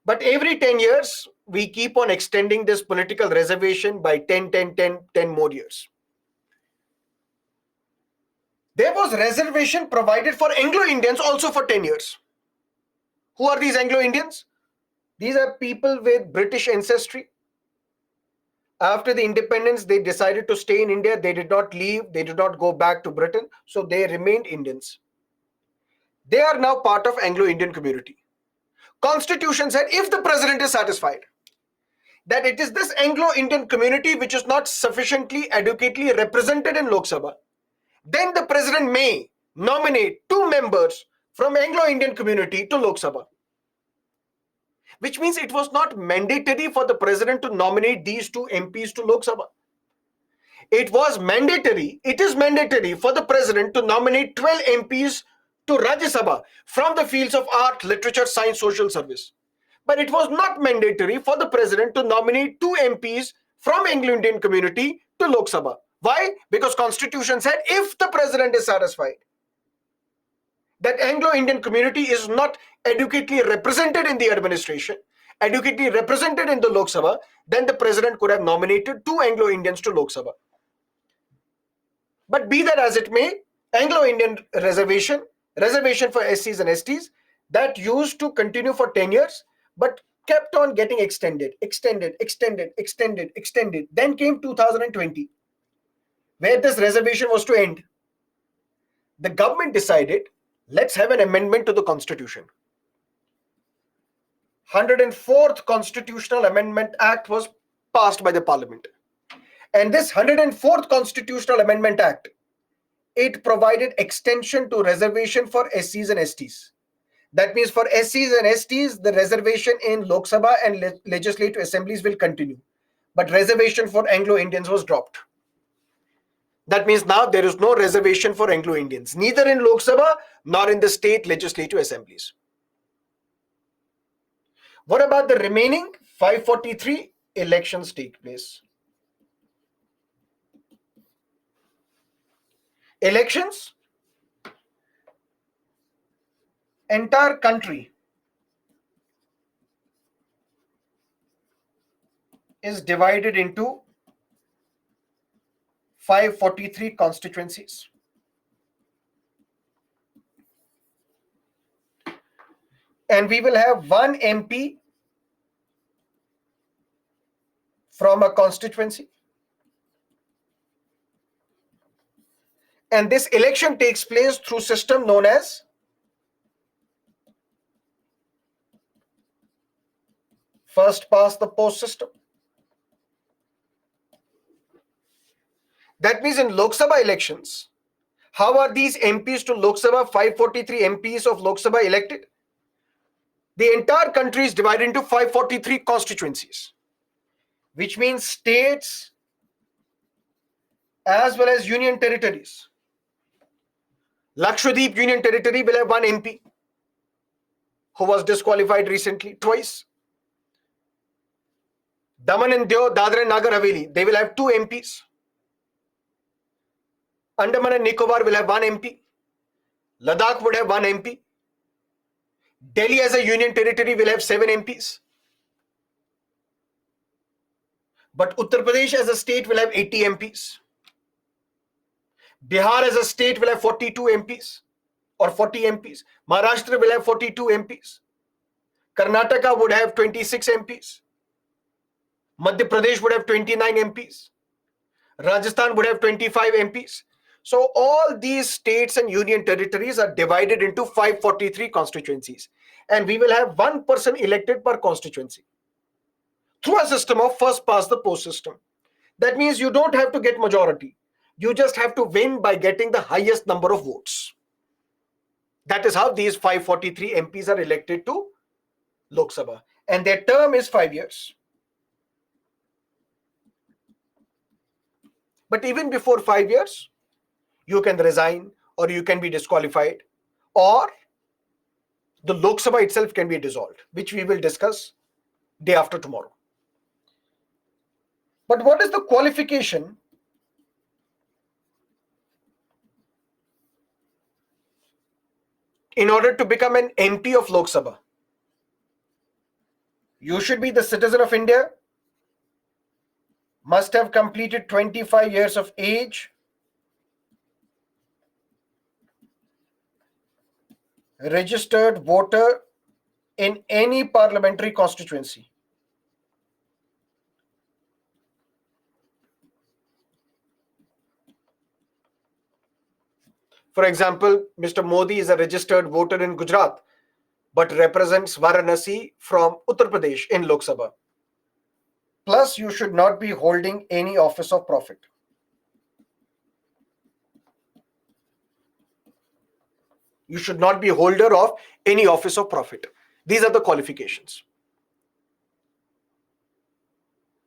But every 10 years, we keep on extending this political reservation by 10 more years. There was reservation provided for Anglo-Indians also for 10 years. Who are these Anglo-Indians? These are people with British ancestry. After the independence, they decided to stay in India. They did not leave. They did not go back to Britain. So they remained Indians. They are now part of Anglo-Indian community. Constitution said if the President is satisfied that it is this Anglo-Indian community which is not sufficiently adequately represented in Lok Sabha, then the President may nominate 2 members from Anglo-Indian community to Lok Sabha. Which means it was not mandatory for the President to nominate these 2 MPs to Lok Sabha. It is mandatory for the President to nominate 12 MPs to Rajya Sabha from the fields of art, literature, science, social service. But it was not mandatory for the President to nominate 2 MPs from Anglo-Indian community to Lok Sabha. Why? Because Constitution said if the President is satisfied that Anglo-Indian community is not adequately represented in the administration, adequately represented in the Lok Sabha, then the President could have nominated 2 Anglo-Indians to Lok Sabha. But be that as it may, Anglo-Indian reservation for SCs and STs, that used to continue for 10 years, but kept on getting extended. Then came 2020, where this reservation was to end. The government decided, let's have an amendment to the Constitution. 104th Constitutional Amendment Act was passed by the Parliament. And this 104th Constitutional Amendment Act, it provided extension to reservation for SCs and STs. That means for SCs and STs, the reservation in Lok Sabha and legislative assemblies will continue. But reservation for Anglo-Indians was dropped. That means now there is no reservation for Anglo-Indians, neither in Lok Sabha nor in the state legislative assemblies. What about the remaining 543 elections take place? Elections, entire country is divided into 543 constituencies. And we will have one MP from a constituency. And this election takes place through system known as first past the post system. That means in Lok Sabha elections, how are these MPs to Lok Sabha, 543 MPs of Lok Sabha elected? The entire country is divided into 543 constituencies, which means states as well as union territories. Lakshadweep Union Territory will have one MP who was disqualified recently twice. Daman and Diu, Dadra and Nagar Haveli, they will have two MPs. Andaman and Nicobar will have one MP. Ladakh would have one MP. Delhi as a union territory will have 7 MPs. But Uttar Pradesh as a state will have 80 MPs. Bihar as a state will have 42 MPs or 40 MPs. Maharashtra will have 42 MPs. Karnataka would have 26 MPs. Madhya Pradesh would have 29 MPs. Rajasthan would have 25 MPs. So all these states and union territories are divided into 543 constituencies. And we will have one person elected per constituency through a system of first past the post system. That means you don't have to get majority. You just have to win by getting the highest number of votes. That is how these 543 MPs are elected to Lok Sabha. And their term is 5 years. But even before 5 years, you can resign or you can be disqualified, or the Lok Sabha itself can be dissolved, which we will discuss day after tomorrow. But what is the qualification in order to become an MP of Lok Sabha? You should be the citizen of India, must have completed 25 years of age, registered voter in any parliamentary constituency. For example, Mr. Modi is a registered voter in Gujarat, but represents Varanasi from Uttar Pradesh in Lok Sabha. Plus, you should not be holding any office of profit. You should not be holder of any office of profit. These are the qualifications.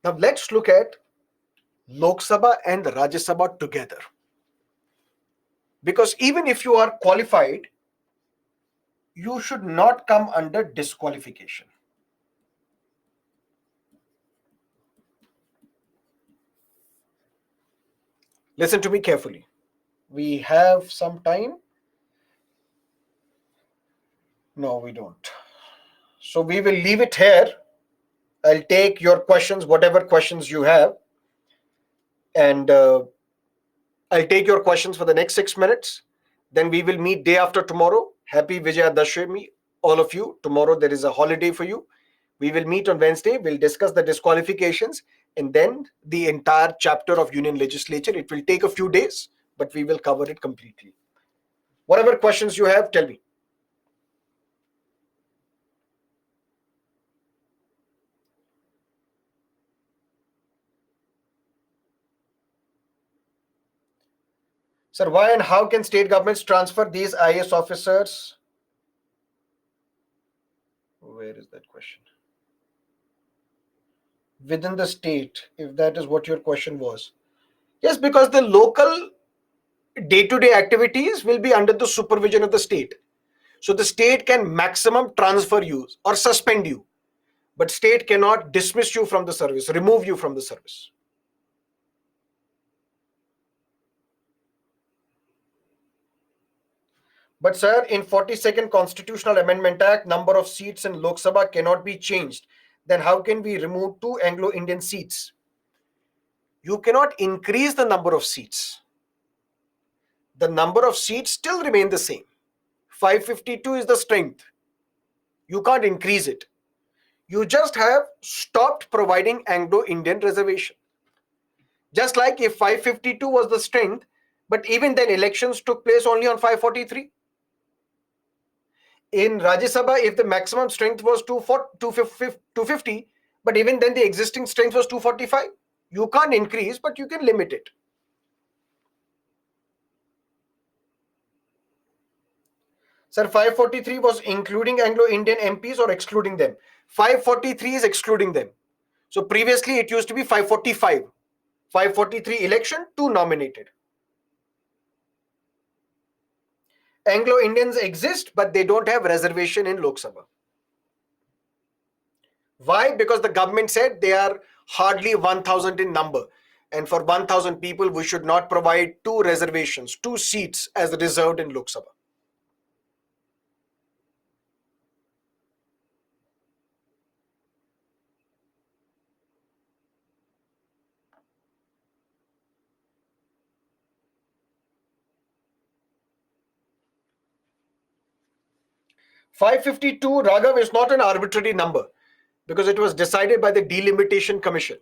Now let's look at Lok Sabha and Rajya Sabha together. Because even if you are qualified, you should not come under disqualification. Listen to me carefully. We have some time. No, we don't. So we will leave it here. I'll take your questions, whatever questions you have. And I'll take your questions for the next 6 minutes. Then we will meet day after tomorrow. Happy Vijayadashami, all of you. Tomorrow there is a holiday for you. We will meet on Wednesday. We'll discuss the disqualifications and then the entire chapter of Union Legislature. It will take a few days, but we will cover it completely. Whatever questions you have, tell me. Sir, why and how can state governments transfer these IAS officers? Where is that question? Within the state, if that is what your question was. Yes, because the local day-to-day activities will be under the supervision of the state. So the state can maximum transfer you or suspend you, but state cannot dismiss you from the service, remove you from the service. But sir, in 42nd Constitutional Amendment Act, number of seats in Lok Sabha cannot be changed. Then how can we remove two Anglo-Indian seats? You cannot increase the number of seats. The number of seats still remain the same. 552 is the strength. You can't increase it. You just have stopped providing Anglo-Indian reservation. Just like if 552 was the strength, but even then elections took place only on 543. In Rajya Sabha, if the maximum strength was 250, but even then the existing strength was 245. You can't increase, but you can limit it. Sir, 543 was including Anglo-Indian MPs or excluding them? 543 is excluding them. So previously it used to be 545. 543 election, 2 nominated. Anglo-Indians exist, but they don't have reservation in Lok Sabha. Why? Because the government said they are hardly 1,000 in number. And for 1,000 people, we should not provide 2 reservations, 2 seats as reserved in Lok Sabha. (552) Raghav is not an arbitrary number because it was decided by the Delimitation Commission.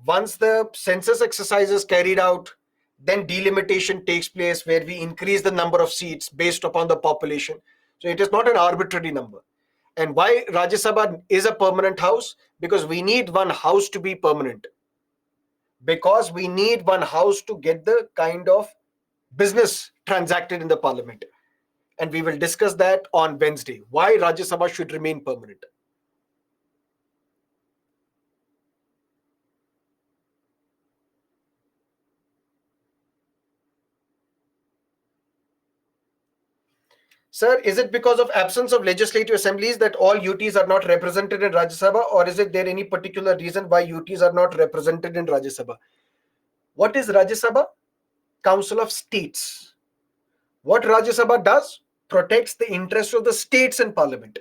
Once the census exercise is carried out, then delimitation takes place where we increase the number of seats based upon the population. So it is not an arbitrary number. And why Rajya Sabha is a permanent house? Because we need one house to be permanent. Because we need one house to get the kind of business transacted in the parliament. And we will discuss that on Wednesday. Why Rajya Sabha should remain permanent. Sir, is it because of absence of legislative assemblies that all UTs are not represented in Rajya Sabha, or is it there any particular reason why UTs are not represented in Rajya Sabha? What is Rajya Sabha? Council of States. What Rajya Sabha does? Protects the interests of the states in parliament.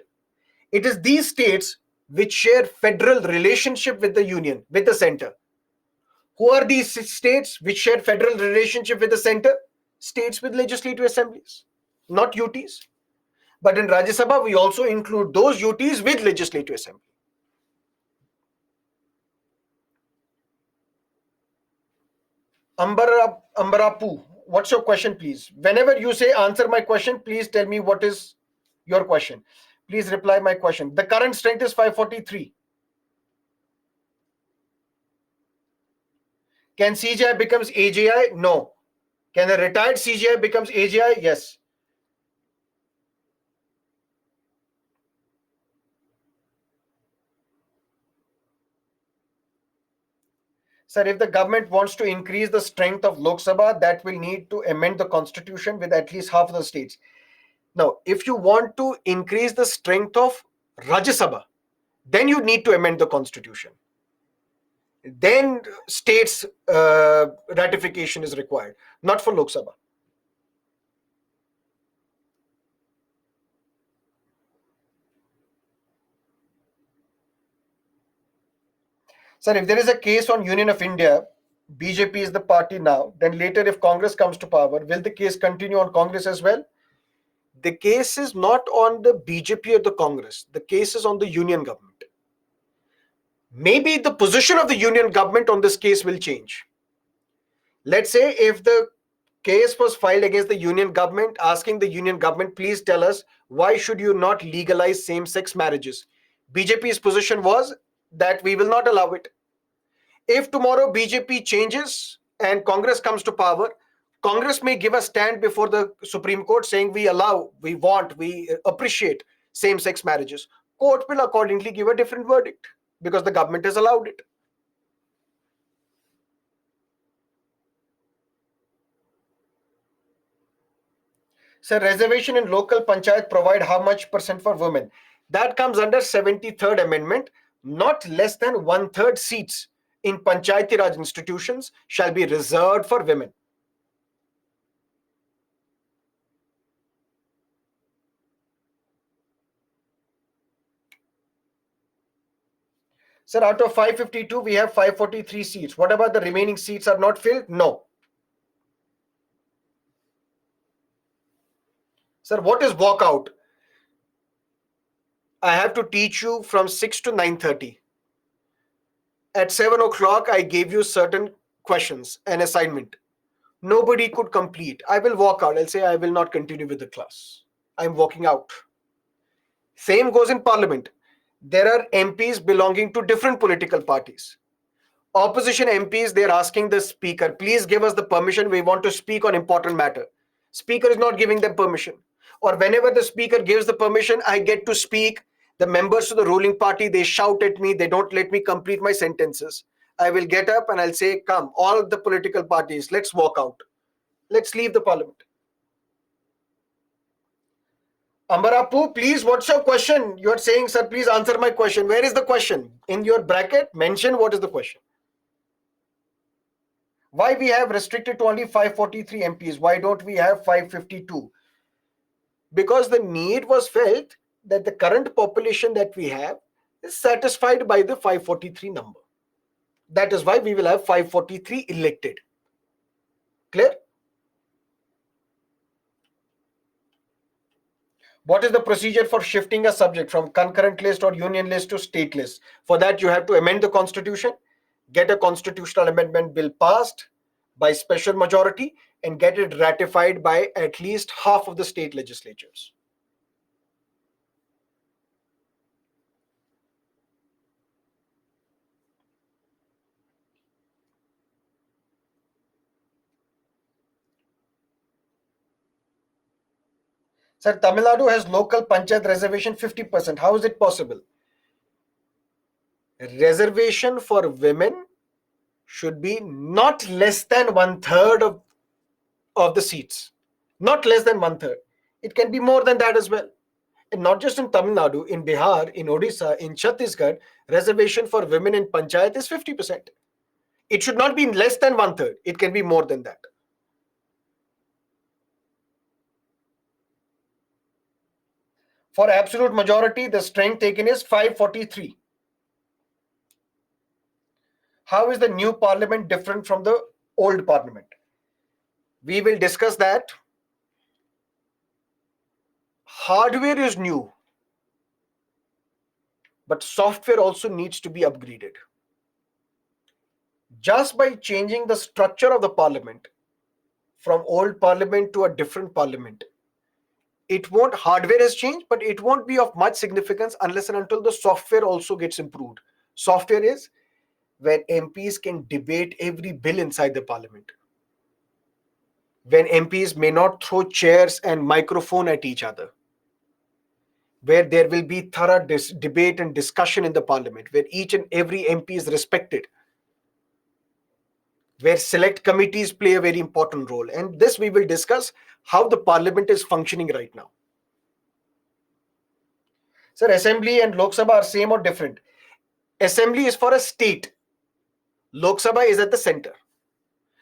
It is these states which share federal relationship with the union, with the center. Who are these states which share federal relationship with the center? States with legislative assemblies, not UTs. But in Rajya Sabha, we also include those UTs with legislative assembly. Ambarapu, what's your question, please? Whenever you say answer my question, please tell me what is your question. Please reply my question. The current strength is 543. Can CGI becomes AGI? No. Can a retired CGI becomes AGI? Yes. Sir, if the government wants to increase the strength of Lok Sabha, that will need to amend the constitution with at least half of the states. Now, if you want to increase the strength of Rajya Sabha, then you need to amend the constitution. Then states ratification is required, not for Lok Sabha. Sir, if there is a case on Union of India, BJP is the party now, then later if Congress comes to power, will the case continue on Congress as well? The case is not on the BJP or the Congress. The case is on the union government. Maybe the position of the union government on this case will change. Let's say if the case was filed against the union government, asking the union government, please tell us why should you not legalize same-sex marriages? BJP's position was that we will not allow it. If tomorrow BJP changes and Congress comes to power, Congress may give a stand before the Supreme Court saying we allow, we want, we appreciate same-sex marriages. Court will accordingly give a different verdict because the government has allowed it. So reservation in local panchayat provide how much percent for women? That comes under 73rd Amendment. Not less than 1/3 seats in Panchayati Raj institutions shall be reserved for women. Sir, out of 552, we have 543 seats. What about the remaining seats are not filled? No. Sir, what is walkout? I have to teach you from 6 to 9:30. At 7 o'clock, I gave you certain questions, an assignment. Nobody could complete. I will walk out. I'll say I will not continue with the class. I'm walking out. Same goes in parliament. There are MPs belonging to different political parties. Opposition MPs, they're asking the speaker, please give us the permission. We want to speak on important matter. Speaker is not giving them permission. Or whenever the speaker gives the permission, I get to speak. The members of the ruling party, they shout at me. They don't let me complete my sentences. I will get up and I'll say, come, all the political parties, let's walk out. Let's leave the parliament. Ambarapu, please, what's your question? You're saying, sir, please answer my question. Where is the question? In your bracket, mention what is the question. Why we have restricted to only 543 MPs? Why don't we have 552? Because the need was felt that the current population that we have is satisfied by the 543 number. That is why we will have 543 elected. Clear? What is the procedure for shifting a subject from concurrent list or union list to state list? For that, you have to amend the constitution, get a constitutional amendment bill passed by special majority, and get it ratified by at least half of the state legislatures. Sir, Tamil Nadu has local panchayat reservation 50%. How is it possible? Reservation for women should be not less than 1/3 of the seats. Not less than 1/3. It can be more than that as well. And not just in Tamil Nadu, in Bihar, in Odisha, in Chhattisgarh, reservation for women in panchayat is 50%. It should not be less than 1/3. It can be more than that. For absolute majority, the strength taken is 543. How is the new parliament different from the old parliament? We will discuss that. Hardware is new, but software also needs to be upgraded. Just by changing the structure of the parliament from old parliament to a different parliament, hardware has changed, but it won't be of much significance unless and until the software also gets improved. Software is where MPs can debate every bill inside the parliament. When MPs may not throw chairs and microphone at each other. Where there will be thorough debate and discussion in the parliament, where each and every MP is respected. Where select committees play a very important role. And this we will discuss how the parliament is functioning right now. Sir, Assembly and Lok Sabha are same or different? Assembly is for a state. Lok Sabha is at the center.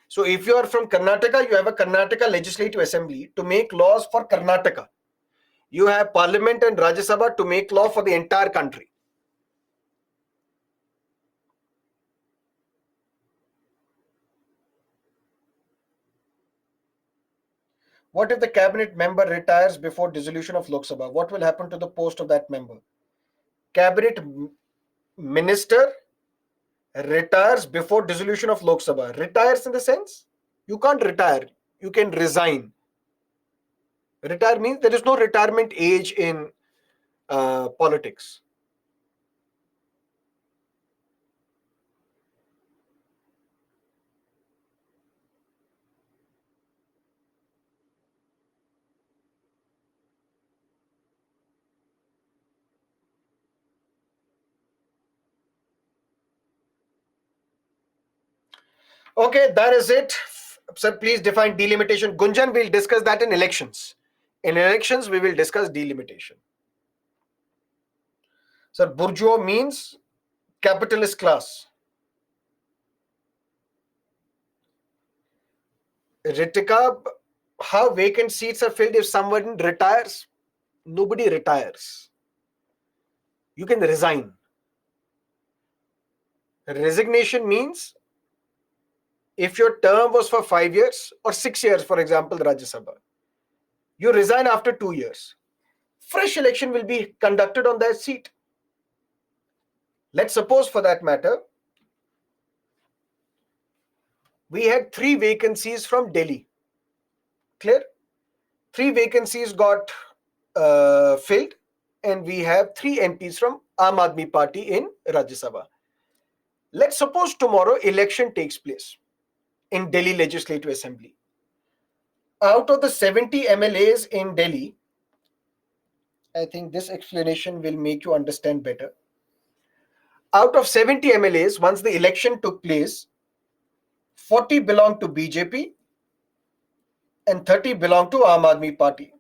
So if you are from Karnataka, you have a Karnataka Legislative Assembly to make laws for Karnataka. You have Parliament and Rajya Sabha to make law for the entire country. What if the cabinet member retires before dissolution of Lok Sabha? What will happen to the post of that member? Cabinet minister retires before dissolution of Lok Sabha. Retires in the sense, you can't retire, you can resign. Retire means there is no retirement age in politics. Okay, that is it. Sir, please define delimitation. Gunjan, we'll discuss that in elections. In elections, we will discuss delimitation. Sir, bourgeois means capitalist class. Ritika, how vacant seats are filled if someone retires? Nobody retires. You can resign. Resignation means if your term was for 5 years or 6 years, for example, Rajya Sabha, you resign after 2 years. Fresh election will be conducted on that seat. Let's suppose, for that matter, we had 3 vacancies from Delhi. Clear? 3 vacancies got filled, and we have 3 MPs from Aam Aadmi Party in Rajya Sabha. Let's suppose tomorrow election takes place in Delhi Legislative Assembly. Out of the 70 MLAs in Delhi, I think this explanation will make you understand better. Out of 70 MLAs, once the election took place, 40 belong to BJP and 30 belong to Aam Aadmi Party.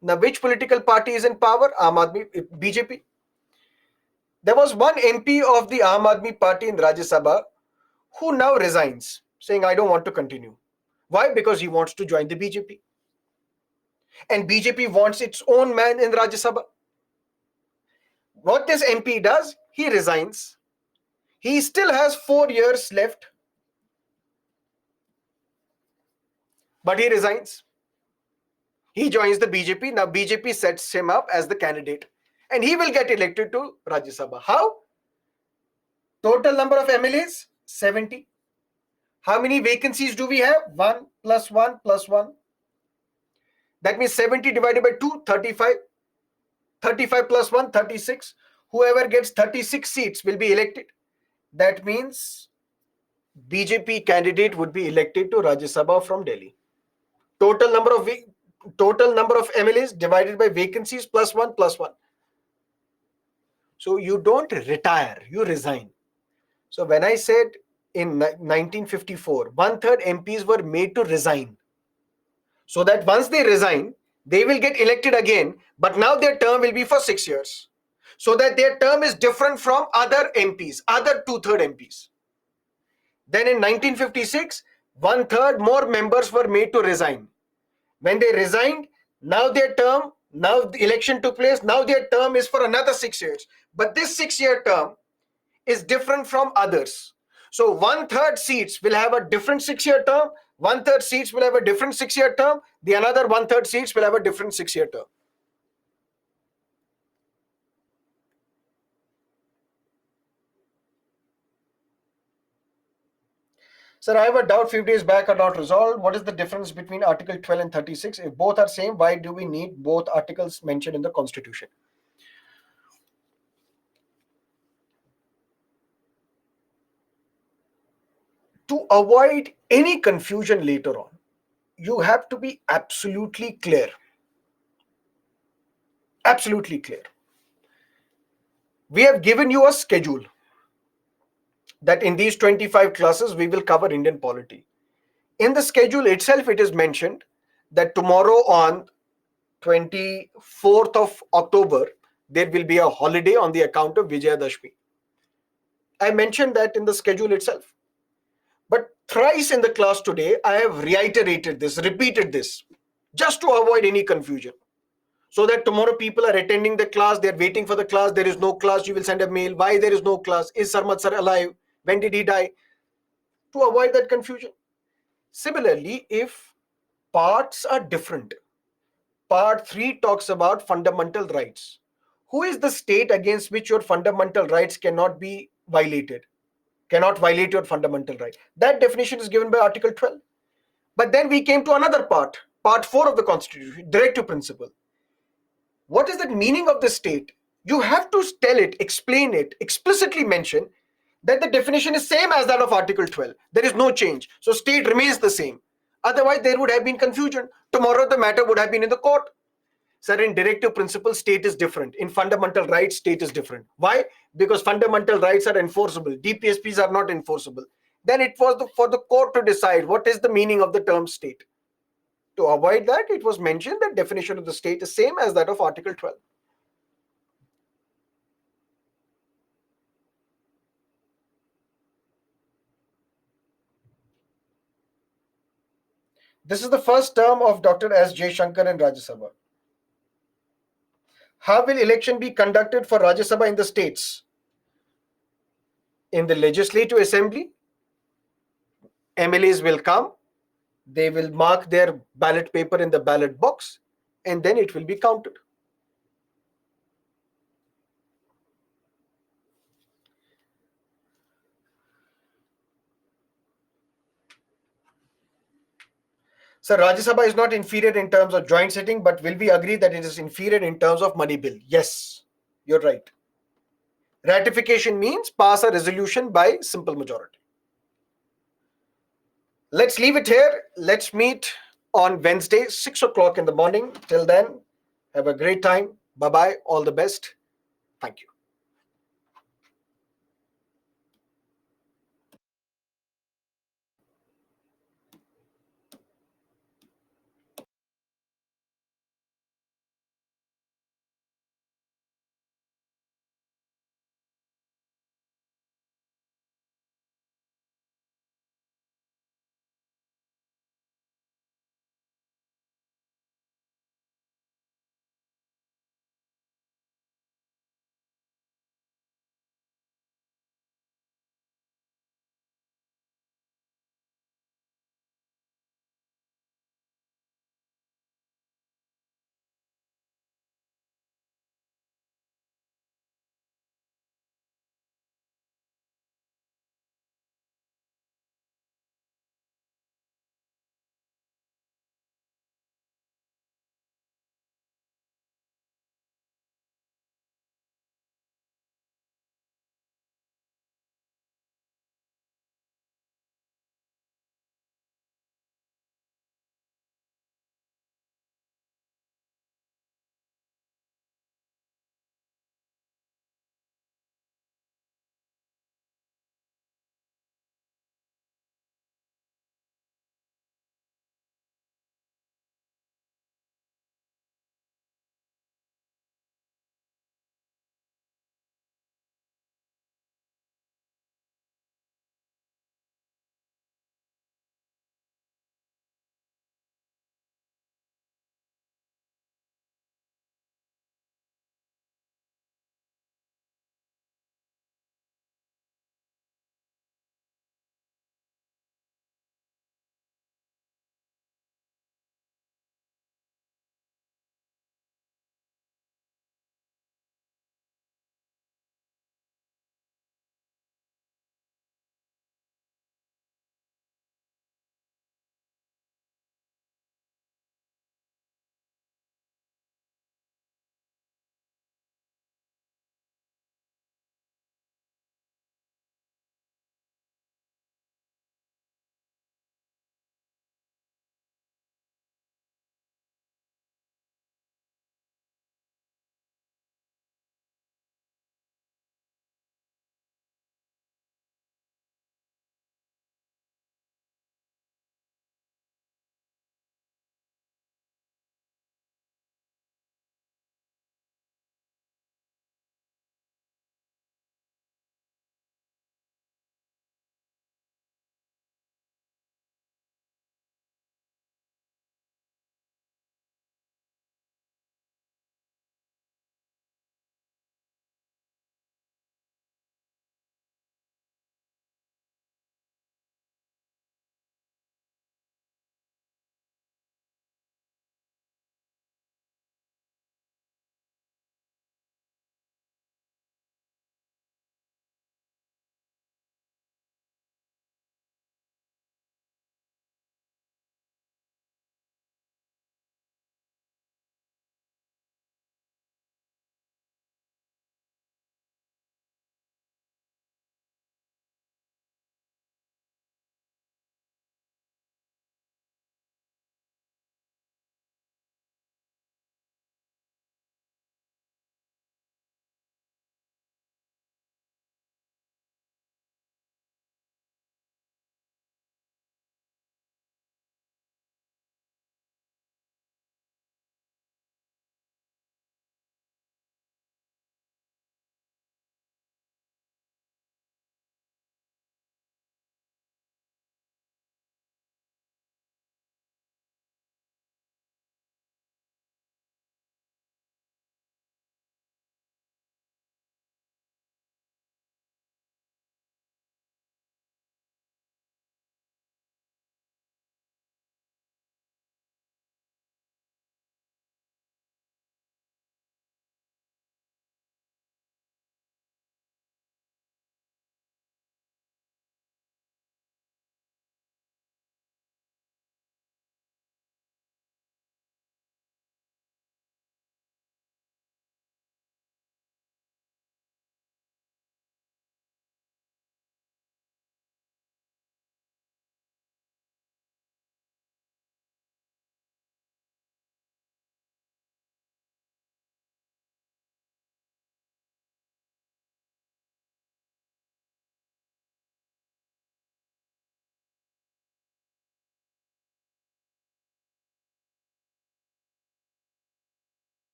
Now, which political party is in power? BJP. There was one MP of the Aam Aadmi Party in Rajya Sabha who now resigns, saying, I don't want to continue. Why? Because he wants to join the BJP. And BJP wants its own man in Rajya Sabha. What this MP does, he resigns. He still has 4 years left, but he resigns. He joins the BJP. Now BJP sets him up as the candidate, and he will get elected to Rajya Sabha. How? Total number of MLAs, 70. How many vacancies do we have? 1 plus 1 plus 1. That means 70 divided by 2, 35. 35 plus 1, 36. Whoever gets 36 seats will be elected. That means BJP candidate would be elected to Rajya Sabha from Delhi. Total number of MLAs divided by vacancies plus 1 plus 1. So you don't retire, you resign. So when I said in 1954, 1/3 MPs were made to resign, so that once they resign, they will get elected again, but now their term will be for 6 years. So that their term is different from other MPs, other 2/3 MPs. Then in 1956, 1/3 more members were made to resign. When they resigned, now the election took place, now their term is for another 6 years. But this 6-year term is different from others. So 1/3 seats will have a different 6-year term, 1/3 seats will have a different 6-year term, the another 1/3 seats will have a different 6-year term. Sir, I have a doubt, few days back are not resolved. What is the difference between Article 12 and 36? If both are same, why do we need both articles mentioned in the Constitution? To avoid any confusion later on, you have to be absolutely clear. Absolutely clear. We have given you a schedule that in these 25 classes we will cover Indian polity. In the schedule itself, it is mentioned that tomorrow on 24th of October, there will be a holiday on the account of Vijayadashmi. I mentioned that in the schedule itself. But thrice in the class today, I have reiterated this, repeated this, just to avoid any confusion. So that tomorrow people are attending the class, they're waiting for the class, there is no class, you will send a mail, why there is no class, is Sarmad sir alive, when did he die? To avoid that confusion. Similarly, if parts are different, part 3 talks about fundamental rights. Who is the state against which your fundamental rights cannot be violated? Cannot violate your fundamental right. That definition is given by Article 12. But then we came to another part 4 of the Constitution, directive principle. What is the meaning of the state? You have to tell it, explain it, explicitly mention that the definition is same as that of Article 12. There is no change. So state remains the same. Otherwise, there would have been confusion. Tomorrow, the matter would have been in the court. Sir, in directive principle, state is different. In fundamental rights, state is different. Why? Because fundamental rights are enforceable. DPSPs are not enforceable. Then it was for the court to decide what is the meaning of the term state. To avoid that, it was mentioned that definition of the state is same as that of Article 12. This is the first term of Dr. S. J. Shankar in Rajya Sabha. How will election be conducted for Rajya Sabha in the states? In the Legislative Assembly, MLAs will come, they will mark their ballot paper in the ballot box, and then it will be counted. So Rajya Sabha is not inferior in terms of joint sitting, but will we agree that it is inferior in terms of money bill? Yes, you're right. Ratification means pass a resolution by simple majority. Let's leave it here. Let's meet on Wednesday, 6 o'clock in the morning. Till then, have a great time. Bye-bye. All the best. Thank you.